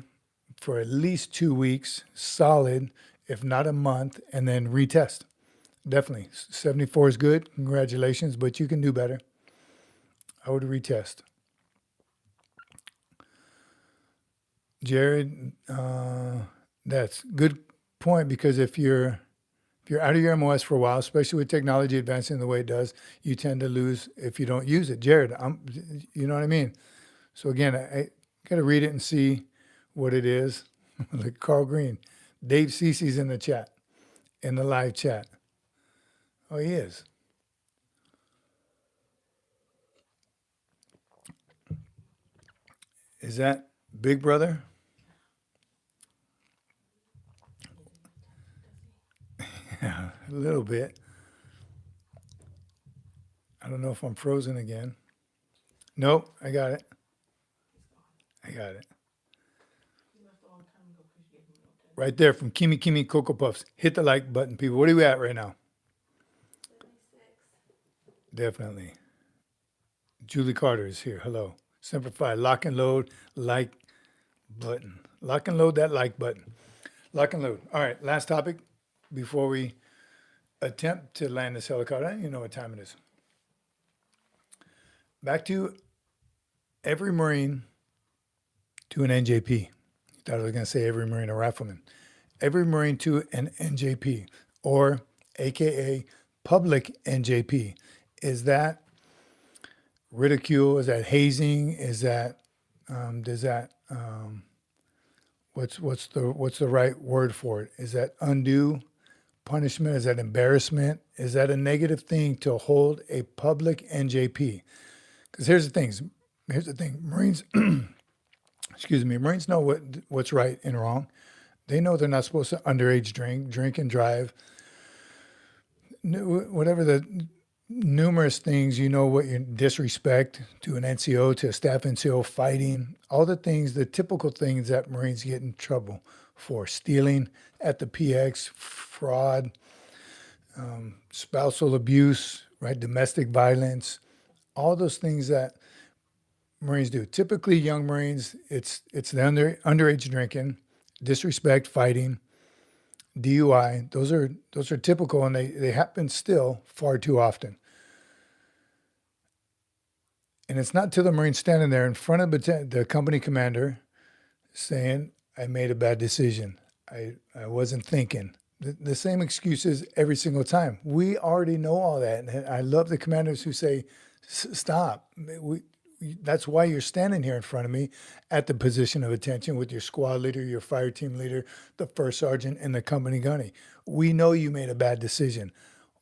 for at least 2 weeks, solid, if not a month, and then retest. Definitely. 74 is good. Congratulations, but you can do better. I would retest. Jared, that's good point, because if you're out of your MOS for a while, especially with technology advancing the way it does, you tend to lose if you don't use it. Jared, you know what I mean? So again, I got to read it and see what it is. Like Carl Green, Dave Cece's in the chat, in the live chat. Oh, he is. Is that Big Brother? Yeah, a little bit. I don't know if I'm frozen again. Nope, I got it. I got it. He left a long time ago because you gave him no attention. Right there from Kimi Kimi Cocoa Puffs. Hit the like button, people. What are we at right now? 76. Definitely. Julie Carter is here. Hello. Simplify. Lock and load. Like button. Lock and load that like button. Lock and load. All right. Last topic before we attempt to land this helicopter. You know what time it is. Back to every Marine to an NJP. Thought I was going to say every Marine a rifleman. Every Marine to an NJP, or AKA public NJP. Is that ridicule? Is that hazing? Is that what's the right word for it? Is that undue punishment? Is that embarrassment? Is that a negative thing to hold a public NJP? Because here's the thing. Marines, excuse me, Marines know what's right and wrong. They know they're not supposed to underage drink and drive. Whatever the numerous things, what you disrespect to an NCO, to a staff NCO, fighting, all the things, the typical things that Marines get in trouble for: stealing at the PX, fraud, spousal abuse, right, domestic violence, all those things that Marines do. Typically, young Marines, it's the underage drinking, disrespect, fighting, DUI. Those are typical, and they happen still far too often. And it's not till the Marine standing there in front of the company commander saying, "I made a bad decision. I wasn't thinking." The same excuses every single time. We already know all that, and I love the commanders who say, "Stop. That's why you're standing here in front of me at the position of attention with your squad leader, your fire team leader, the first sergeant, and the company gunny. We know you made a bad decision.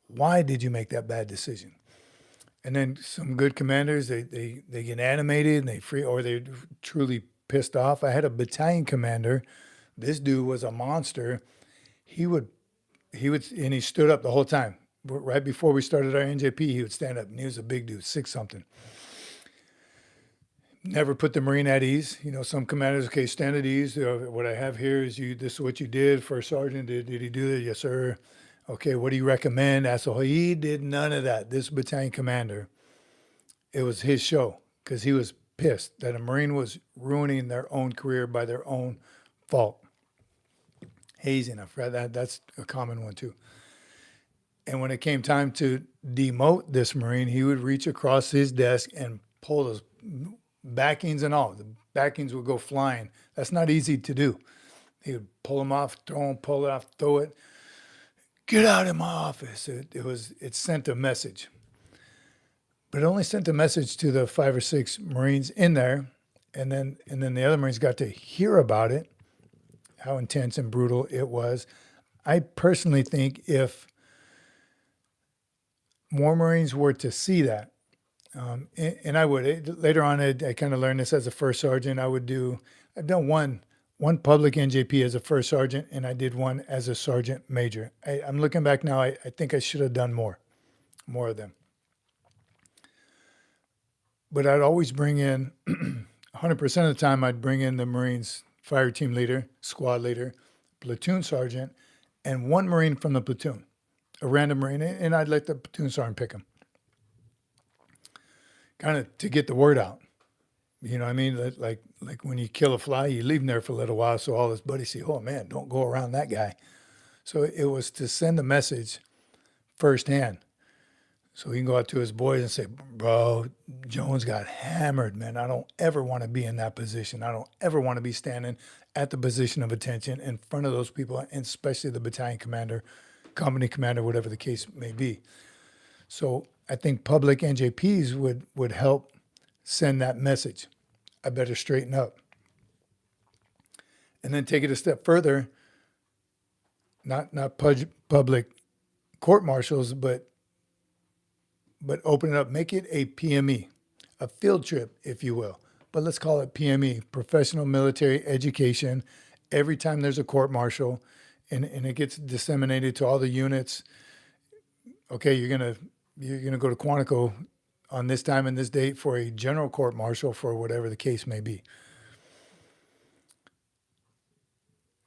Why did you make that bad decision?" And then some good commanders, they get animated and they're truly pissed off. I had a battalion commander. This dude was a monster. He stood up the whole time. Right before we started our NJP, he would stand up, and he was a big dude, 6-something. Never put the Marine at ease. Some commanders, okay, stand at ease. What I have here is this is what you did. First sergeant, did he do that? Yes, sir. Okay, what do you recommend? He did none of that. This battalion commander, it was his show, because he was pissed that a Marine was ruining their own career by their own fault. Hazing, I forgot that. That's a common one too. And when it came time to demote this Marine, he would reach across his desk and pull those backings and all. The backings would go flying. That's not easy to do. He would pull them off, throw them, pull it off, throw it. Get out of my office. It sent a message. But it only sent a message to the 5 or 6 Marines in there. And then the other Marines got to hear about it, how intense and brutal it was. I personally think if more Marines were to see that, and I would, later on, I kind of learned this as a first sergeant. I've done one public NJP as a first sergeant, and I did one as a sergeant major. I'm looking back now, I think I should have done more of them. But I'd always bring in, 100% of the time, I'd bring in the Marines fire team leader, squad leader, platoon sergeant, and one Marine from the platoon, a random Marine, and I'd let the platoon sergeant pick them. Kind of to get the word out. You know what I mean? Like when you kill a fly, you leave him there for a little while so all his buddies see, "Oh man, don't go around that guy." So it was to send a message firsthand. So he can go out to his boys and say, "Bro, Jones got hammered, man. I don't ever want to be in that position. I don't ever want to be standing at the position of attention in front of those people, and especially the battalion commander, company commander, whatever the case may be." So I think public NJPs would help send that message. I better straighten up. And then take it a step further, not public court martials, but open it up, make it a PME, a field trip, if you will. but let's call it PME, Professional Military Education. Every time there's a court-martial, and it gets disseminated to all the units. Okay, you're gonna go to Quantico on this time and this date for a general court-martial for whatever the case may be.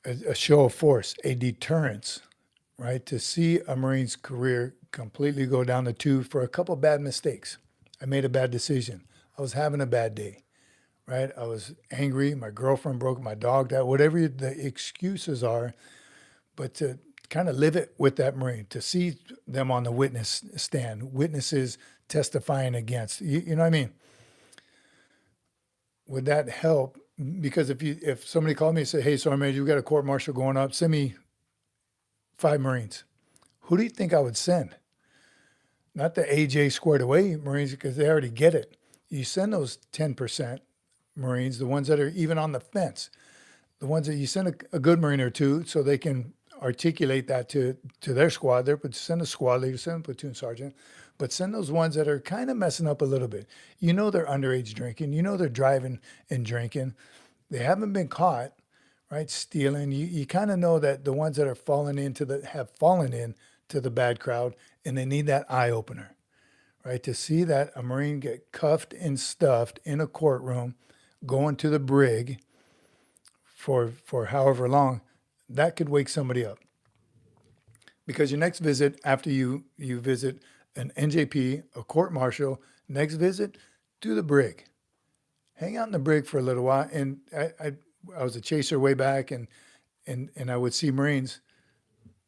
A show of force, a deterrence, right? To see a Marine's career completely go down the tube for a couple bad mistakes. I made a bad decision. I was having a bad day, right? I was angry. My girlfriend broke, my dog died, whatever the excuses are. But to kind of live it with that Marine, to see them on the witness stand, witnesses testifying against, you know what I mean? Would that help? Because if somebody called me and said, hey, Sergeant Major, we got a court martial going up, send me 5 Marines. Who do you think I would send? Not the AJ squared away Marines, because they already get it. You send those 10% Marines, the ones that are even on the fence, the ones that you send a good Marine or two so they can articulate that to their squad there, but send a squad leader, send a platoon sergeant, but send those ones that are kind of messing up a little bit. You know they're underage drinking. You know they're driving and drinking. They haven't been caught, right, stealing. You kind of know that the ones that are have fallen into the bad crowd, and they need that eye opener, right? To see that a Marine get cuffed and stuffed in a courtroom, going to the brig for however long, that could wake somebody up. Because your next visit, after you visit an NJP, a court martial, next visit, do the brig. Hang out in the brig for a little while. And I was a chaser way back, and I would see Marines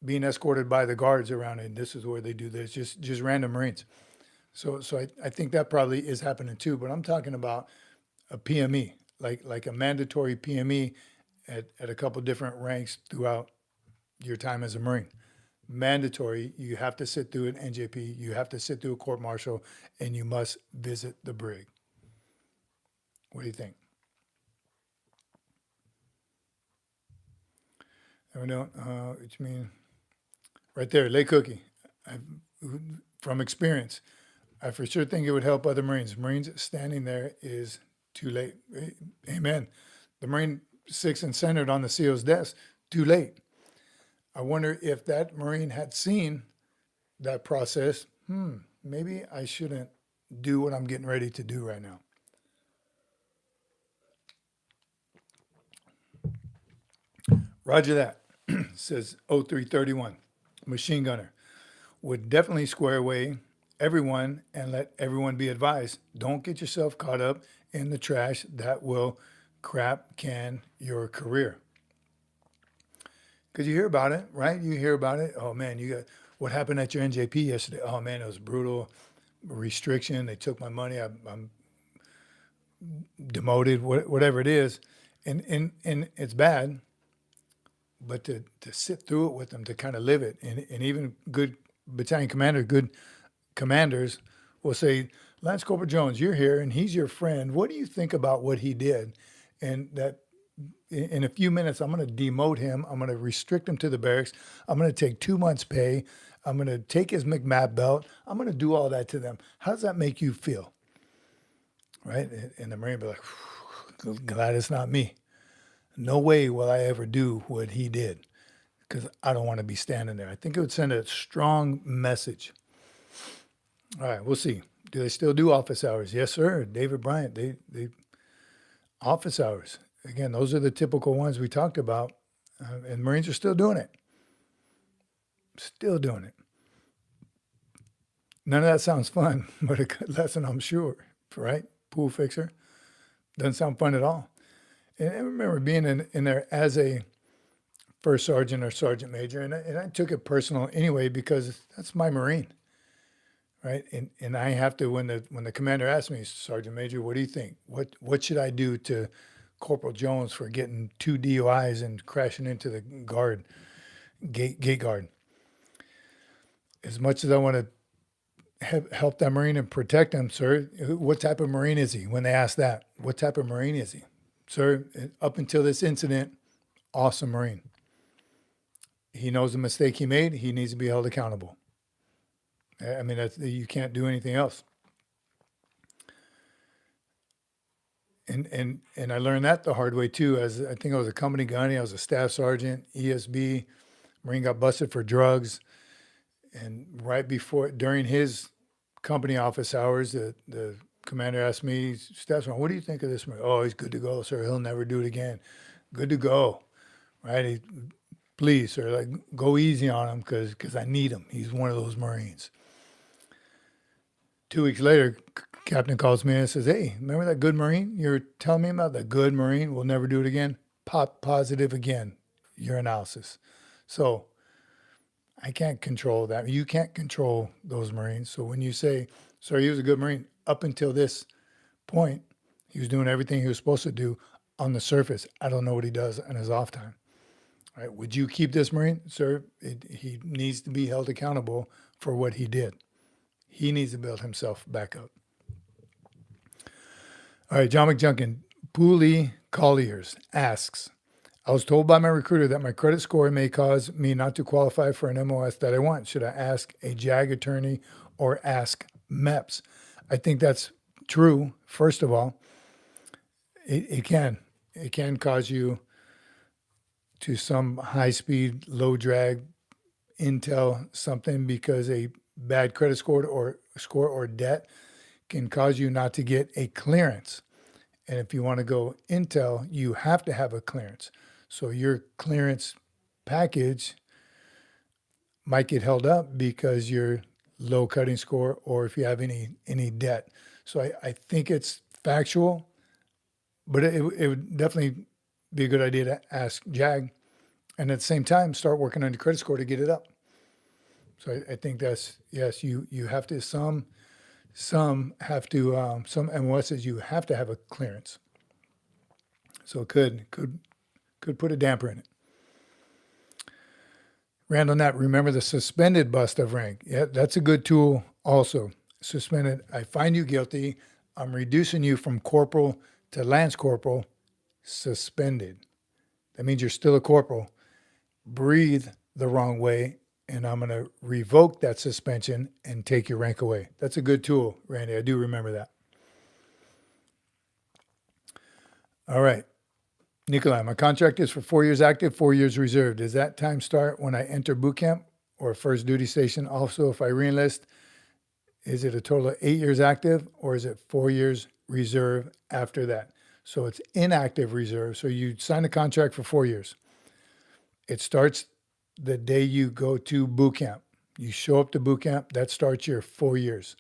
being escorted by the guards around it. And this is where they do this, just random Marines. So I think that probably is happening too. But I'm talking about a PME, like a mandatory PME at a couple different ranks throughout your time as a Marine. Mandatory, you have to sit through an NJP, you have to sit through a court martial, and you must visit the brig. What do you think? I don't, what you mean? Right there, lay cookie. From experience, I for sure think it would help other Marines. Marines standing there is too late. Amen. The Marine six and centered on the CO's desk, too late. I wonder if that Marine had seen that process. Maybe I shouldn't do what I'm getting ready to do right now. Roger that, says 0331. Machine gunner. Would definitely square away everyone and let everyone be advised. Don't get yourself caught up in the trash that will crap can your career. Because you hear about it, right? You hear about it. Oh man, you got what happened at your NJP yesterday. Oh man, it was brutal. Restriction. They took my money. I'm demoted. Whatever it is, and it's bad. But to sit through it with them, to kind of live it, and even good battalion commander, good commanders will say, Lance Corporal Jones, you're here, and he's your friend. What do you think about what he did? And that in a few minutes, I'm going to demote him. I'm going to restrict him to the barracks. I'm going to take 2 months' pay. I'm going to take his McMap belt. I'm going to do all that to them. How does that make you feel? Right? And the Marine will be like, glad it's not me. No way will I ever do what he did, because I don't want to be standing there. I think it would send a strong message. All right, we'll see. Do they still do office hours? Yes, sir. David Bryant, they office hours. Again, those are the typical ones we talked about, and Marines are still doing it. Still doing it. None of that sounds fun, but a good lesson, I'm sure, right? Pool fixer. Doesn't sound fun at all. And I remember being in there as a first sergeant or sergeant major, and I took it personal anyway, because that's my Marine, right? And I have to, when the commander asked me, Sergeant Major, what do you think? What should I do to Corporal Jones for getting 2 DUIs and crashing into the gate guard? As much as I want to help that Marine and protect him, sir, what type of Marine is he? When they ask that, what type of Marine is he? Sir, up until this incident, awesome Marine. He knows the mistake he made. He needs to be held accountable. I mean, you can't do anything else. And I learned that the hard way too. As I think I was a company gunny, I was a staff sergeant, ESB, Marine got busted for drugs. And right before, during his company office hours, the commander asked me, Staff Sergeant, what do you think of this Marine? Oh, he's good to go, sir. He'll never do it again. Good to go. Right? Please, sir, like go easy on him because I need him. He's one of those Marines. 2 weeks later, Captain calls me and says, hey, remember that good Marine? You're telling me about that good Marine? We'll never do it again. Pop positive again, your analysis. So I can't control that. You can't control those Marines. So when you say, sir, he was a good Marine, up until this point, he was doing everything he was supposed to do on the surface. I don't know what he does on his off time. All right, would you keep this Marine? Sir, he needs to be held accountable for what he did. He needs to build himself back up. All right, John McJunkin, Poolee Colliers asks, I was told by my recruiter that my credit score may cause me not to qualify for an MOS that I want. Should I ask a JAG attorney or ask MEPS? I think that's true. First of all, it can cause you to some high-speed, low-drag intel something because a bad credit score or debt can cause you not to get a clearance. And if you want to go intel, you have to have a clearance. So your clearance package might get held up because you're low cutting score or if you have any debt. So I think it's factual, but it would definitely be a good idea to ask JAG and at the same time start working on your credit score to get it up. So I think that's, yes, you have to, some have to, some MOSs, you have to have a clearance. So it could put a damper in it. Randall Knapp, remember the suspended bust of rank. Yeah, that's a good tool also. Suspended, I find you guilty. I'm reducing you from corporal to lance corporal, suspended. That means you're still a corporal. Breathe the wrong way, and I'm going to revoke that suspension and take your rank away. That's a good tool, Randy. I do remember that. All right. Nikolai, my contract is for 4 years active, 4 years reserved. Does that time start when I enter boot camp or first duty station? Also, if I reenlist, is it a total of 8 years active or is it 4 years reserve after that? So it's inactive reserve. So you sign a contract for 4 years. It starts the day you go to boot camp. You show up to boot camp, that starts your 4 years.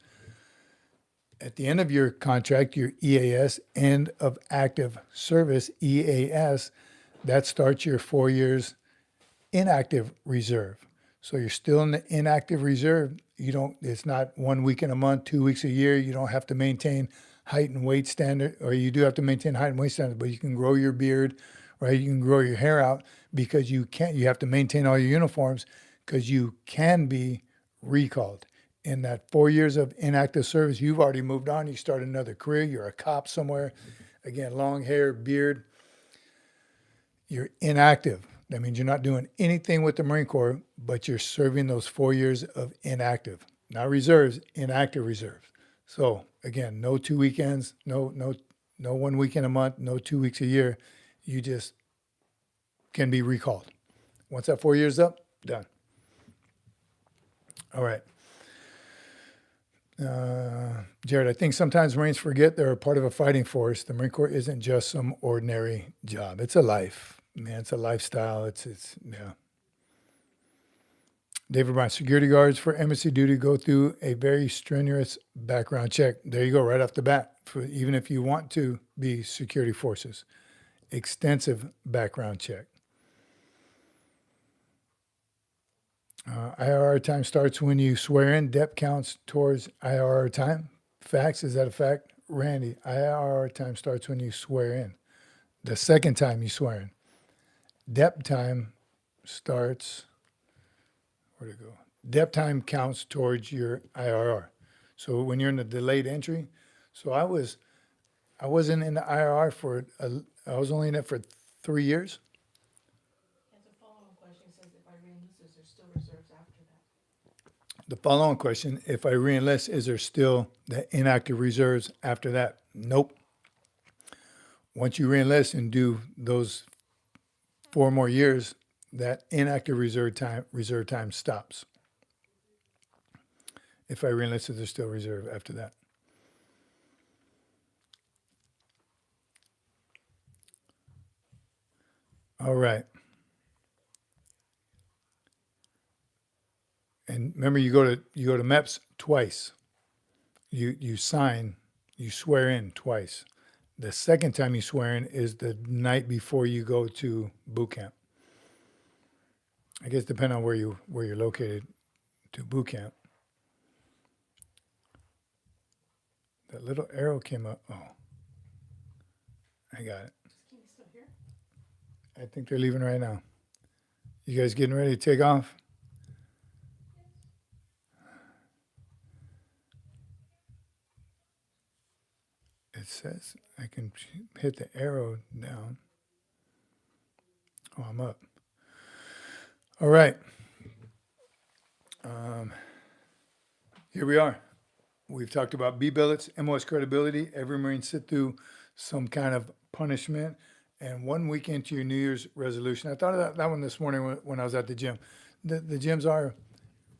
At the end of your contract, your EAS, end of active service, EAS, that starts your 4 years inactive reserve. So you're still in the inactive reserve. It's not 1 week in a month, 2 weeks a year. You don't have to maintain height and weight standard, or you do have to maintain height and weight standards, but you can grow your beard, right? You can grow your hair out because you have to maintain all your uniforms because you can be recalled. In that 4 years of inactive service, you've already moved on. You start another career. You're a cop somewhere. Again, long hair, beard. You're inactive. That means you're not doing anything with the Marine Corps, but you're serving those 4 years of inactive, not reserves, inactive reserves. So again, no 2 weekends, no 1 weekend a month, no 2 weeks a year. You just can be recalled. Once that 4 years up, done. All right. Jared, I think sometimes Marines forget they're a part of a fighting force. The Marine Corps isn't just some ordinary job. It's a life, man. It's a lifestyle. It's yeah. David Brown, security guards for embassy duty go through a very strenuous background check. There you go, right off the bat. Even if you want to be security forces, extensive background check. IRR time starts when you swear in. DEP counts towards IRR time. Facts, is that a fact? Randy, IRR time starts when you swear in. The second time you swear in. DEP time starts, where'd it go? DEP time counts towards your IRR. So when you're in the delayed entry, so I wasn't in the IRR I was only in it for 3 years. And the follow-up question says if I reenlist, is there still reserves after that? The following question, if I reenlist, is there still the inactive reserves after that? Nope. once you reenlist and do those 4 more years, that inactive reserve time stops. If I reenlisted, there's still reserve after that. All right. And remember, you go to MEPS twice. You sign, you swear in twice. The second time you swear in is the night before you go to boot camp. I guess depending on where you're located to boot camp. That little arrow came up. Oh, I got it. Is Kenny still here? I think they're leaving right now. You guys getting ready to take off? It says I can hit the arrow down. Oh, I'm up. All right. Here we are. We've talked about B-Billets, MOS credibility. Every Marine sit through some kind of punishment. And 1 week into your New Year's resolution, I thought of that one this morning when I was at the gym. The gyms are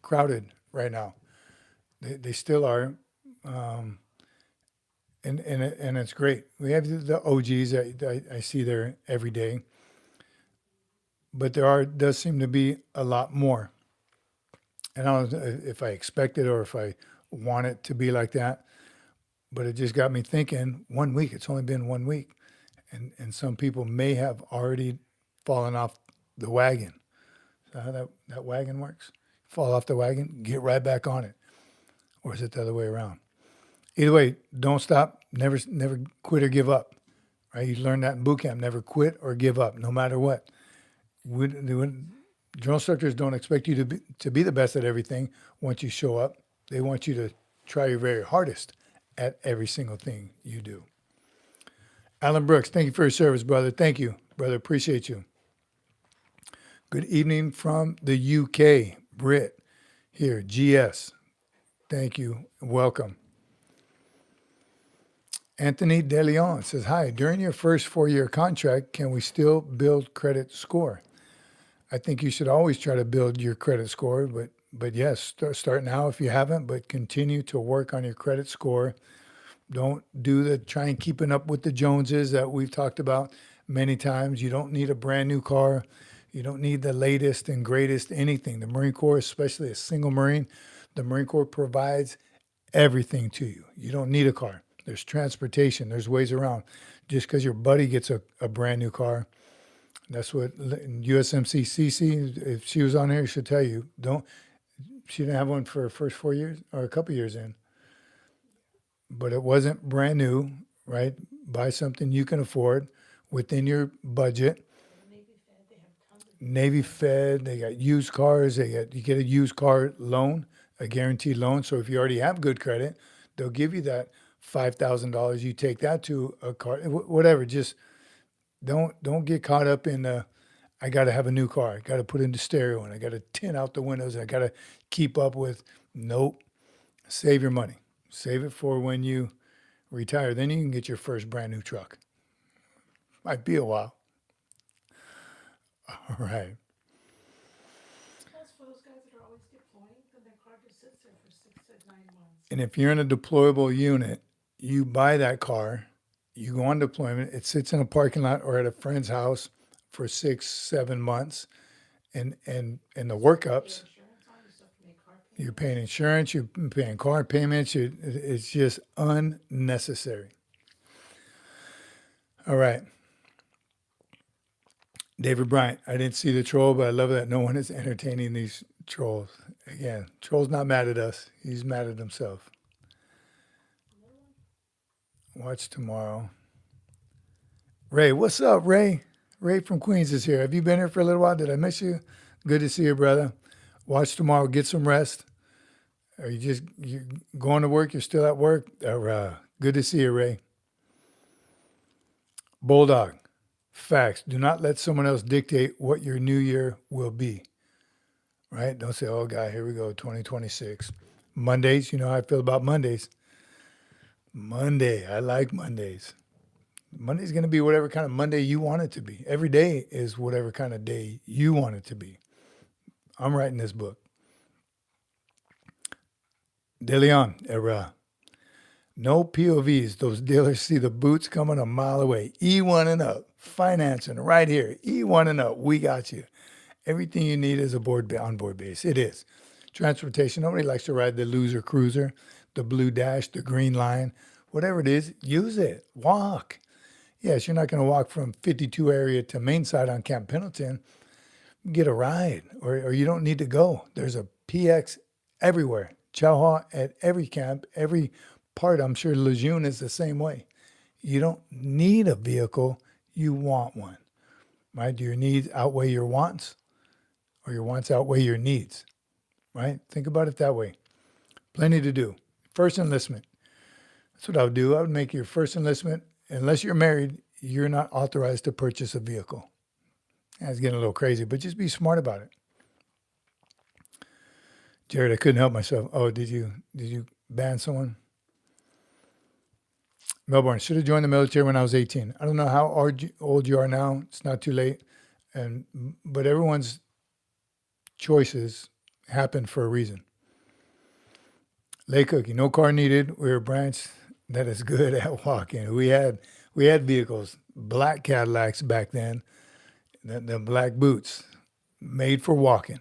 crowded right now. They still are. And it's great. We have the OGs that I see there every day. But does seem to be a lot more. And I don't know if I expect it or if I want it to be like that. But it just got me thinking, 1 week, it's only been 1 week. And some people may have already fallen off the wagon. So how that wagon works? Fall off the wagon, get right back on it. Or is it the other way around? Either way, don't stop. Never quit or give up. Right? You learned that in boot camp. Never quit or give up, no matter what. Drill instructors don't expect you to be the best at everything once you show up. They want you to try your very hardest at every single thing you do. Alan Brooks, thank you for your service, brother. Thank you, brother. Appreciate you. Good evening from the UK. Brit here, GS. Thank you. Welcome. Anthony De Leon says, hi, during your first 4-year contract, can we still build credit score? I think you should always try to build your credit score, but yes, start now if you haven't, but continue to work on your credit score. Don't try and keeping up with the Joneses that we've talked about many times. You don't need a brand new car. You don't need the latest and greatest anything. The Marine Corps, especially a single Marine, the Marine Corps provides everything to you. You don't need a car. There's transportation. There's ways around. Just because your buddy gets a brand new car, that's what USMC Cece, if she was on here, she'll tell you, she didn't have one for her first 4 years or a couple years in. But it wasn't brand new, right? Buy something you can afford within your budget. Navy Fed, they got used cars. You get a used car loan, a guaranteed loan. So if you already have good credit, they'll give you that $5,000. You take that to a car, whatever. Just don't get caught up in I got to have a new car. I got to put in the stereo and I got to tint out the windows. I got to keep up with. Nope. Save your money. Save it for when you retire. Then you can get your first brand new truck. Might be a while. All right. Plus, for those guys that are always deploying, then their car just sits there for 6 to 9 months. And if you're in a deployable unit, you buy that car, you go on deployment, it sits in a parking lot or at a friend's house for 6-7 months, and the workups, you're paying insurance, you're paying car payments, it's just unnecessary. All right. David Bryant, I didn't see the troll, but I love that no one is entertaining these trolls. Again, troll's not mad at us. He's mad at himself. Watch tomorrow. Ray, what's up, Ray? Ray from Queens is here. Have you been here for a little while? Did I miss you? Good to see you, brother. Watch tomorrow. Get some rest. Are you going to work? You're still at work? Good to see you, Ray. Bulldog. Facts. Do not let someone else dictate what your new year will be. Right? Don't say, oh, God, here we go, 2026. Mondays, you know how I feel about Mondays. Monday. I like Mondays. Monday's going to be whatever kind of Monday you want it to be. Every day is whatever kind of day you want it to be. I'm writing this book. De Leon, era. No POVs. Those dealers see the boots coming a mile away. E1 and up. Financing right here. E1 and up. We got you. Everything you need is a onboard base. It is. Transportation. Nobody likes to ride the loser cruiser, the blue dash, the green line. Whatever it is, use it. Walk. Yes, you're not going to walk from 52 area to Main Side on Camp Pendleton. Get a ride, or you don't need to go. There's a PX everywhere. Chowha at every camp, every part. I'm sure Lejeune is the same way. You don't need a vehicle. You want one, right? Do your needs outweigh your wants, or your wants outweigh your needs, right? Think about it that way. Plenty to do. First enlistment. That's what I would do. I would make your first enlistment. Unless you're married, you're not authorized to purchase a vehicle. That's getting a little crazy, but just be smart about it. Jared, I couldn't help myself. Oh, did you ban someone? Melbourne, should have joined the military when I was 18. I don't know how old you are now. It's not too late. But everyone's choices happen for a reason. Lay Cookie, no car needed. We're a branch that is good at walking. We had vehicles, black Cadillacs back then, the black boots, made for walking.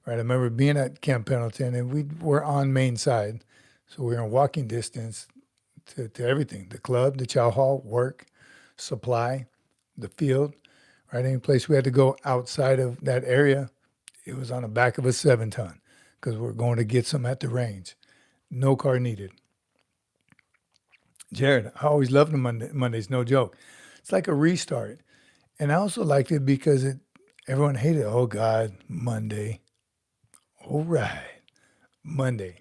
Right, I remember being at Camp Pendleton, and we were on Main Side, so we were in walking distance to everything: the club, the chow hall, work, supply, the field. Right, any place we had to go outside of that area, it was on the back of a 7-ton because we're going to get some at the range. No car needed. Jared, I always loved the Mondays, no joke. It's like a restart. And I also liked it because everyone hated it. Oh, God, Monday. All right, Monday.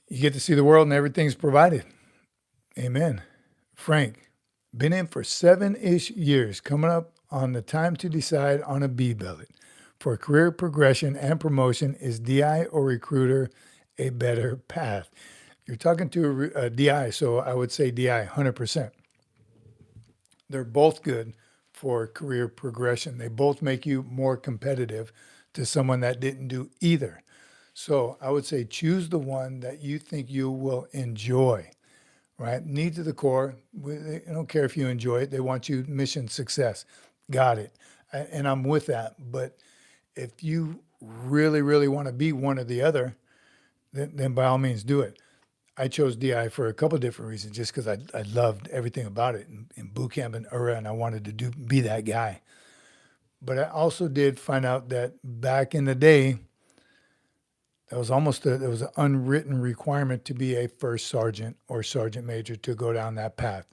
You get to see the world and everything's provided. Amen. Frank, been in for 7-ish years, coming up on the time to decide on a B-Billet. For career progression and promotion, is DI or recruiter a better path? You're talking to a DI, so I would say DI 100%. They're both good for career progression. They both make you more competitive to someone that didn't do either. So I would say choose the one that you think you will enjoy, right? Needs of the Corps, they don't care if you enjoy it. They want you mission success. Got it. And I'm with that. But if you really, really want to be one or the other, then by all means do it. I chose DI for a couple of different reasons, just because I loved everything about it in boot camp and URAH, and I wanted to be that guy. But I also did find out that back in the day, there was an unwritten requirement to be a first sergeant or sergeant major to go down that path.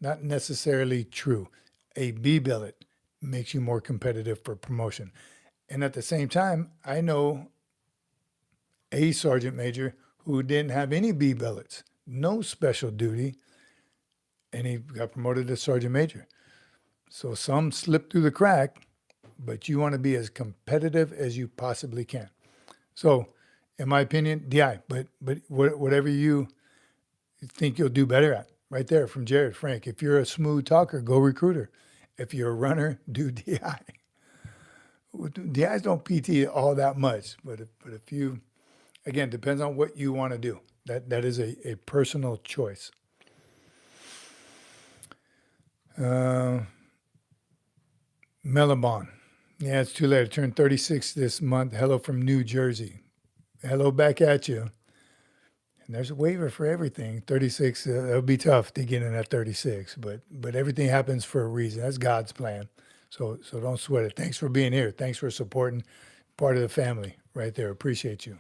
Not necessarily true. A B-Billet makes you more competitive for promotion. And at the same time, I know a sergeant major who didn't have any B-Billets, no special duty, and he got promoted to sergeant major. So some slip through the crack, but you want to be as competitive as you possibly can. So, in my opinion, DI, but whatever you think you'll do better at, right there from Jared, Frank. If you're a smooth talker, go recruiter. If you're a runner, do DI. DIs don't PT all that much, but if you, again, depends on what you want to do. That is a personal choice. Mellabon. Yeah, it's too late. I turned 36 this month. Hello from New Jersey. Hello back at you. And there's a waiver for everything. 36, it'll be tough to get in at 36, but everything happens for a reason. That's God's plan. So don't sweat it. Thanks for being here. Thanks for supporting part of the family right there. Appreciate you.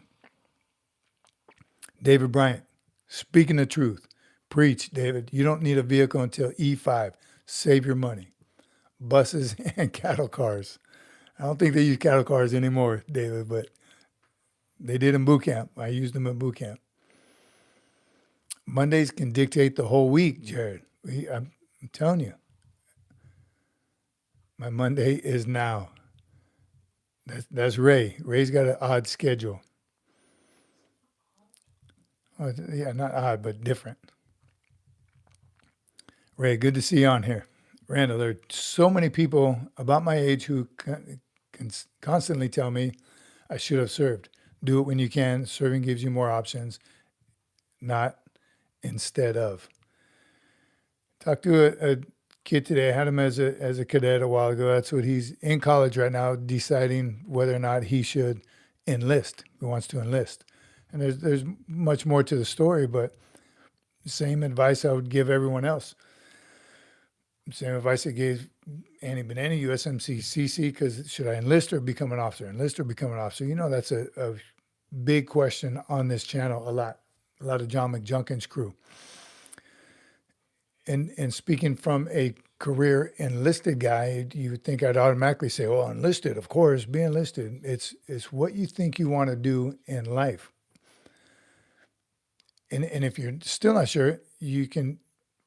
David Bryant, speaking the truth. Preach, David. You don't need a vehicle until E5. Save your money. Buses and cattle cars. I don't think they use cattle cars anymore, David, but they did in boot camp. I used them in boot camp. Mondays can dictate the whole week, Jared. I'm telling you. My Monday is now. That's Ray. Ray's got an odd schedule. Oh, yeah, not odd, but different. Ray, good to see you on here. Randall, there are so many people about my age who constantly tell me I should have served. Do it when you can. Serving gives you more options, not instead of. Talked to a kid today. I had him as a cadet a while ago. That's what he's in college right now, deciding whether or not he should enlist. He wants to enlist. And there's much more to the story, but same advice I would give everyone else. Same advice I gave Annie Benani, USMC Cece, because should I enlist or become an officer? Enlist or become an officer? You know, that's a big question on this channel a lot of John McJunkin's crew. And speaking from a career enlisted guy, you would think I'd automatically say, well, enlisted, of course, be enlisted. It's what you think you want to do in life. And if you're still not sure, you can,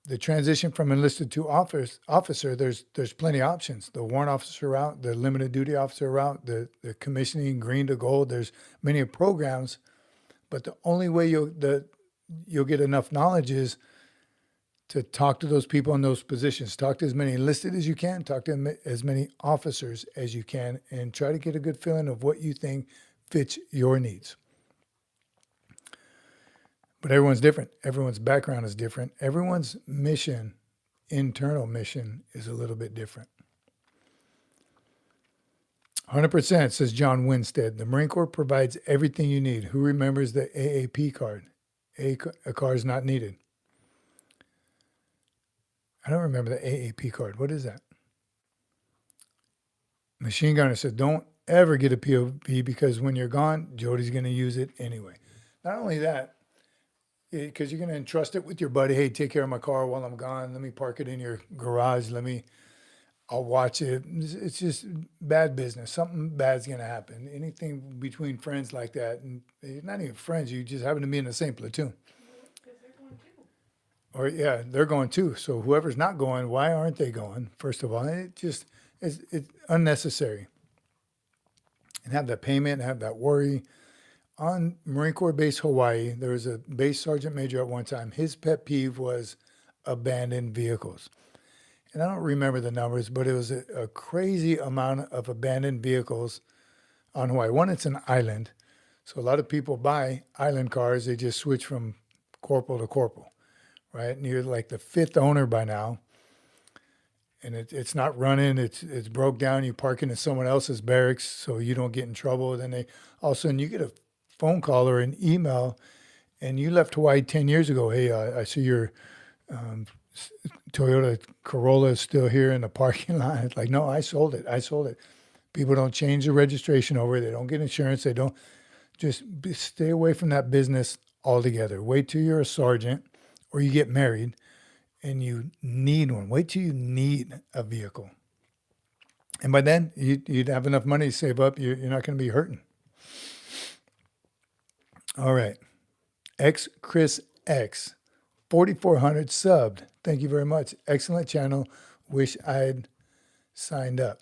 the transition from enlisted to officer, there's plenty of options. The warrant officer route, the limited duty officer route, the commissioning, green to gold, there's many programs, but the only way you'll get enough knowledge is to talk to those people in those positions. Talk to as many enlisted as you can, talk to as many officers as you can, and try to get a good feeling of what you think fits your needs. But everyone's different. Everyone's background is different. Everyone's mission, internal mission, is a little bit different. 100%, says John Winstead. The Marine Corps provides everything you need. Who remembers the AAP card? A card is not needed. I don't remember the AAP card. What is that? Machine Gunner said, don't ever get a POV because when you're gone, Jody's going to use it anyway. Not only that, because you're going to entrust it with your buddy. Hey, take care of my car while I'm gone. Let me park it in your garage. I'll watch it. It's just bad business. Something bad's going to happen. Anything between friends like that, and not even friends, you just happen to be in the same platoon. Because they're going too. Or yeah, they're going too. So whoever's not going, why aren't they going? First of all, it's unnecessary. And have that payment, have that worry. On Marine Corps Base Hawaii, there was a base sergeant major at one time. His pet peeve was abandoned vehicles. And I don't remember the numbers, but it was a crazy amount of abandoned vehicles on Hawaii. One, it's an island. So a lot of people buy island cars. They just switch from corporal to corporal, right? And you're like the fifth owner by now. And it's not running. It's broke down. You park it in someone else's barracks so you don't get in trouble. Then all of a sudden you get a phone call or an email, and you left Hawaii 10 years ago. Hey, I see your Toyota Corolla is still here in the parking lot. It's like, no, I sold it. People don't change the registration over. They don't get insurance. They don't. Just stay away from that business altogether. Wait till you're a sergeant or you get married and you need one. Wait till you need a vehicle. And by then, you'd have enough money to save up. You're not going to be hurting. All right. Chris X, 4,400 subbed. Thank you very much. Excellent channel. Wish I'd signed up.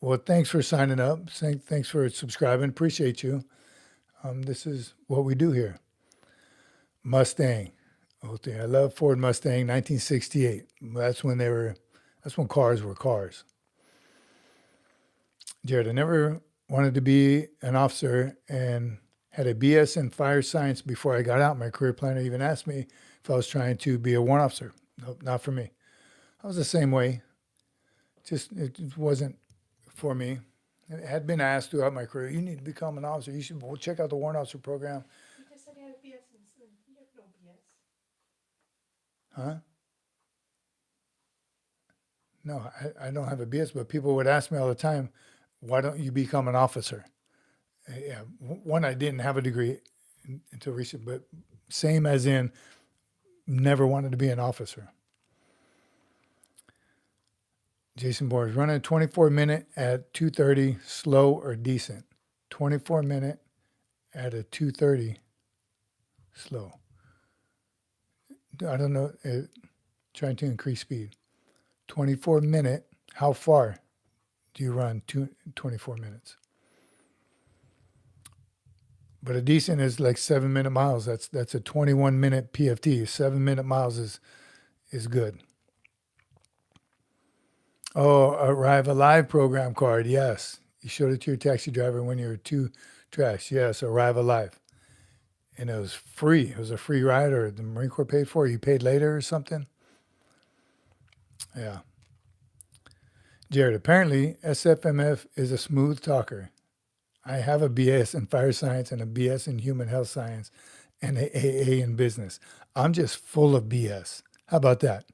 Well, thanks for signing up. Thanks for subscribing. Appreciate you. This is what we do here. Mustang. Okay, I love Ford Mustang, 1968. That's when cars were cars. Jared, I never wanted to be an officer and had a BS in fire science before I got out. My career planner even asked me if I was trying to be a warrant officer. Nope, not for me. I was the same way. It wasn't for me. I had been asked throughout my career, you need to become an officer. You should check out the warrant officer program. You just said you had a BS and you have no BS. Huh? No, I don't have a BS, but people would ask me all the time, why don't you become an officer? Yeah, one, I didn't have a degree until recent, but same as in never wanted to be an officer. Jason Boers, running a 24-minute at 2:30, slow or decent? 24-minute at a 2:30, slow. I don't know, trying to increase speed. 24-minute, how far do you run 24 minutes? But a decent is like 7-minute miles. That's a 21-minute PFT. 7-minute miles is good. Oh, Arrive Alive program card. Yes. You showed it to your taxi driver when you were two tracks. Yes, Arrive Alive. And it was free. It was a free ride, or the Marine Corps paid for it. You paid later or something. Yeah. Jared, apparently SFMF is a smooth talker. I have a BS in fire science and a BS in human health science and a AA in business. I'm just full of BS. How about that?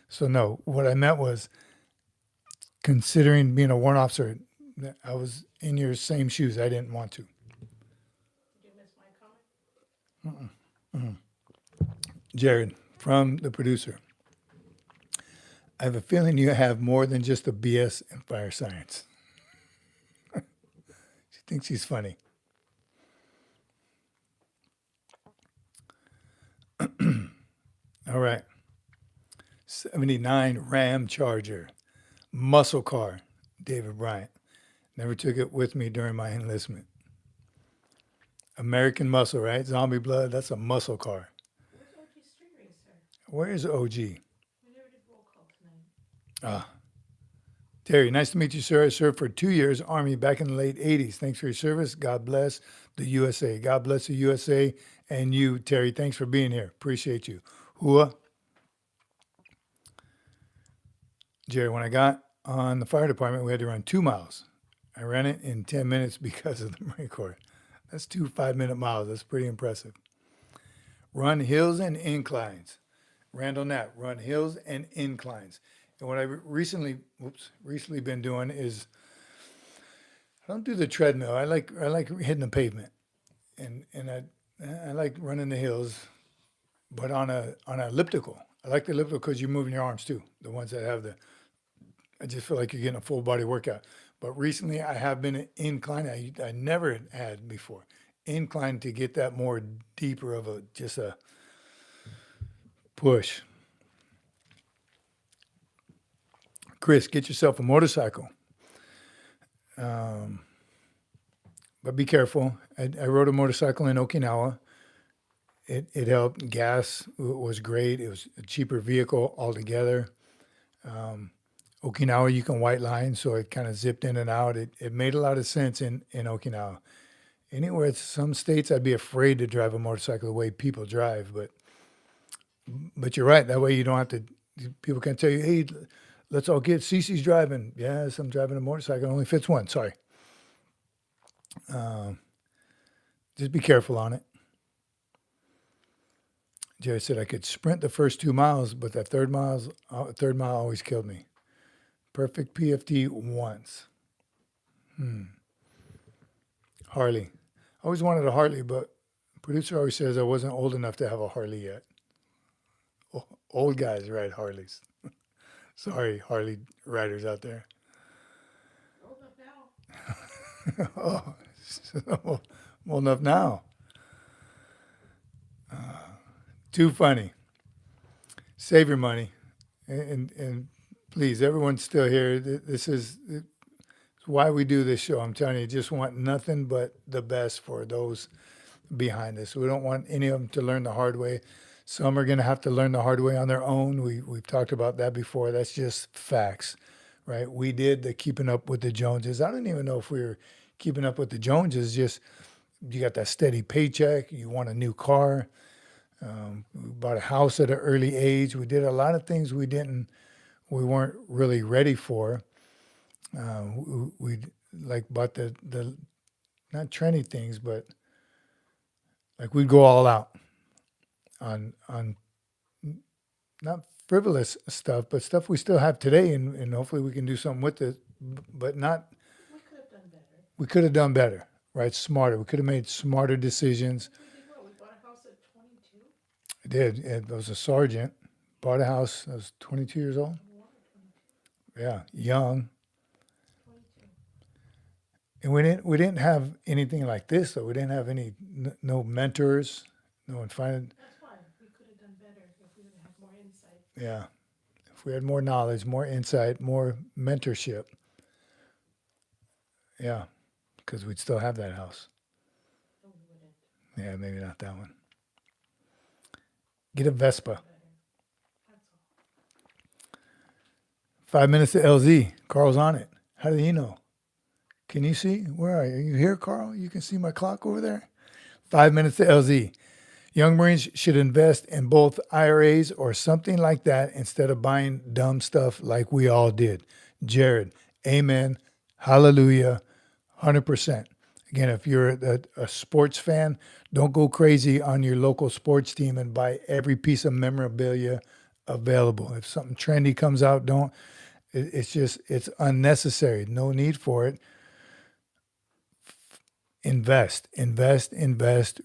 So no, what I meant was considering being a warrant officer, I was in your same shoes. I didn't want to. Did you miss my comment? Jared, from the producer, I have a feeling you have more than just a BS in fire science. She thinks she's funny. All right. 79 Ram Charger, muscle car, David Bryant. Never took it with me during my enlistment. American muscle, right? Zombie blood, that's a muscle car. Where's OG Street Racer? Where is OG? We never did roll call tonight. Terry, nice to meet you, sir. I served for 2 years, Army, back in the late 80s. Thanks for your service. God bless the USA. God bless the USA and you, Terry. Thanks for being here. Appreciate you. Hua. Jerry, when I got on the fire department, we had to run 2 miles. I ran it in 10 minutes because of the Marine Corps. That's 2 5-minute miles. That's pretty impressive. Run hills and inclines. Randall Knapp, run hills and inclines. And what I recently been doing is I don't do the treadmill. I like hitting the pavement, and I like running the hills, but on an elliptical. I like the elliptical because you're moving your arms too. The ones that have the, I just feel like you're getting a full body workout. But recently I have been inclined. I never had before. Inclined to get that more deeper of a just a push. Chris, get yourself a motorcycle. But be careful. I rode a motorcycle in Okinawa. It helped. Gas was great. It was a cheaper vehicle altogether. Okinawa, you can white line, so it kind of zipped in and out. It made a lot of sense in Okinawa. Anywhere, some states, I'd be afraid to drive a motorcycle the way people drive. But you're right. That way you don't have to. People can tell you, hey, let's all get Cece's driving. Yes, I'm driving a motorcycle. It only fits one. Sorry. Just be careful on it. Jerry said I could sprint the first 2 miles, but that third mile always killed me. Perfect PFD once. Harley. I always wanted a Harley, but the producer always says I wasn't old enough to have a Harley yet. Old guys ride Harleys. Sorry, Harley riders out there. Rolled up now. Oh, I'm old enough now. Too funny. Save your money, and please, everyone's still here. This is why we do this show. I'm telling you, just want nothing but the best for those behind us. We don't want any of them to learn the hard way. Some are going to have to learn the hard way on their own. We've talked about that before. That's just facts, right? We did the keeping up with the Joneses. I don't even know if we were keeping up with the Joneses. Just you got that steady paycheck. You want a new car. We bought a house at an early age. We did a lot of things we weren't really ready for. We like bought the not trendy things, but like we'd go all out on not frivolous stuff, but stuff we still have today, and hopefully we can do something with it. But not. We could have done better. We could have done better, right? Smarter. We could have made smarter decisions. We did what? We bought a house at 22? I did. I was a sergeant. Bought a house. I was 22 years old. 21 or 22? Yeah, young. 22. And we didn't have anything like this, though. We didn't have no mentors, no one finding. That's why we could have done better if we would have had more insight. Yeah, if we had more knowledge, more insight, more mentorship. Yeah, because we'd still have that house. No, we wouldn't. Yeah, maybe not that one. Get a Vespa. Better. That's all. 5 minutes to LZ. Carl's on it. How did he know? Can you see? Where are you? Are you here, Carl? You can see my clock over there? 5 minutes to LZ. Young Marines should invest in both IRAs or something like that instead of buying dumb stuff like we all did. Jared, amen, hallelujah, 100%. Again, if you're a sports fan, don't go crazy on your local sports team and buy every piece of memorabilia available. If something trendy comes out, don't. It's unnecessary. No need for it. Invest,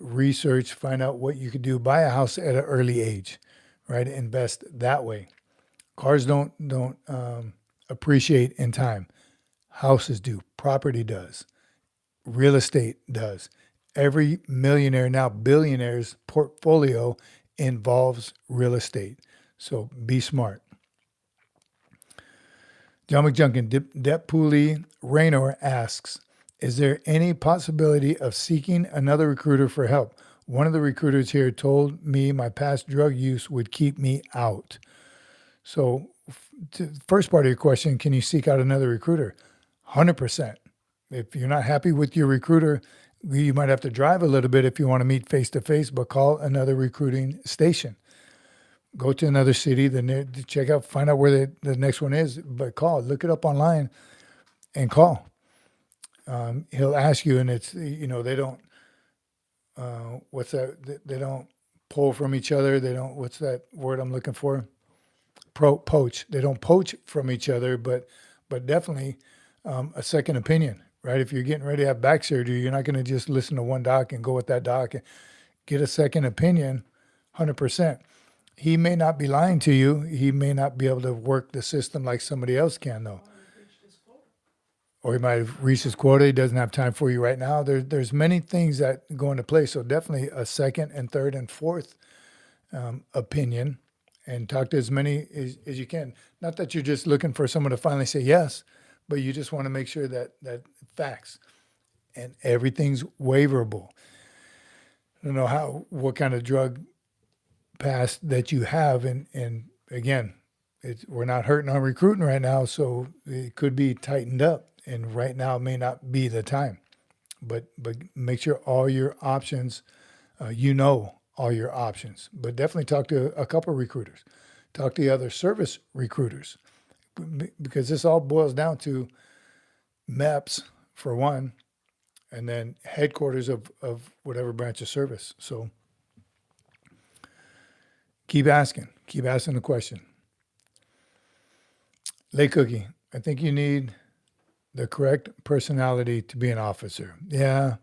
research, find out what you could do. Buy a house at an early age, right? Invest that way. Cars don't appreciate in time. Houses do. Property does. Real estate does. Every millionaire, now billionaire's portfolio involves real estate. So be smart. John McJunkin, Depp Poolee Raynor asks, is there any possibility of seeking another recruiter for help? One of the recruiters here told me my past drug use would keep me out. So, to the first part of your question, can you seek out another recruiter? 100%. If you're not happy with your recruiter, you might have to drive a little bit if you want to meet face to face, but call another recruiting station. Go to another city, then check out, find out where the next one is, but call, look it up online and call. He'll ask you, and it's, they don't, what's that? They don't pull from each other. They don't, what's that word I'm looking for? Poach. They don't poach from each other, but definitely a second opinion, right? If you're getting ready to have back surgery, you're not going to just listen to one doc and go with that doc. Get a second opinion, 100%. He may not be lying to you. He may not be able to work the system like somebody else can, though. Or he might have reached his quota. He doesn't have time for you right now. There's many things that go into play. So definitely a second and third and fourth opinion, and talk to as many as you can. Not that you're just looking for someone to finally say yes, but you just want to make sure that facts and everything's waiverable. I don't know what kind of drug past that you have, and again, we're not hurting on recruiting right now, so it could be tightened up. And right now may not be the time, but make sure all your options, all your options. But definitely talk to a couple of recruiters. Talk to the other service recruiters, because this all boils down to MEPS for one, and then headquarters of whatever branch of service. So keep asking the question. Lay Cookie, I think you need the correct personality to be an officer. Yeah,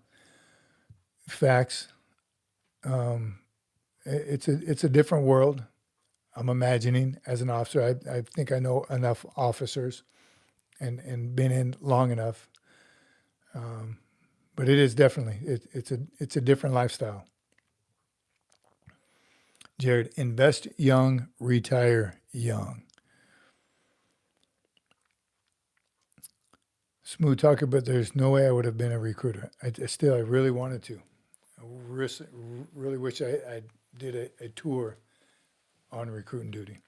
facts. It's a different world. I'm imagining as an officer. I think I know enough officers, and been in long enough. But it is definitely it's a different lifestyle. Jared, invest young, retire young. Smooth talker, but there's no way I would have been a recruiter. I really wanted to. I really wish I did a tour on recruiting duty.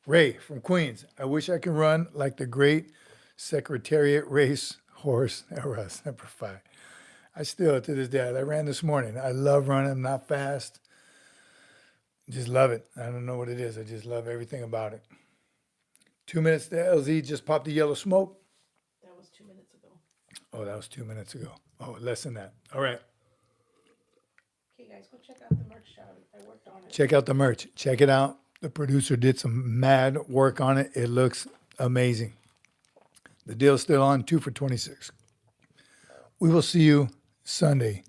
Ray from Queens, I wish I could run like the great Secretariat race horse era, Semper Fi. I still, to this day, I ran this morning. I love running. I'm not fast. Just love it. I don't know what it is. I just love everything about it. 2 minutes to LZ, just popped the yellow smoke. That was 2 minutes ago. Oh, that was 2 minutes ago. Oh, less than that. All right. Okay, guys, go check out the merch shop. I worked on it. Check out the merch. Check it out. The producer did some mad work on it. It looks amazing. The deal's still on, 2 for $26. We will see you Sunday.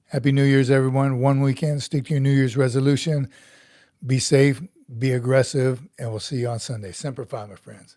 Happy New Year's, everyone. One weekend. Stick to your New Year's resolution. Be safe, be aggressive, and we'll see you on Sunday. Semper Fi, my friends.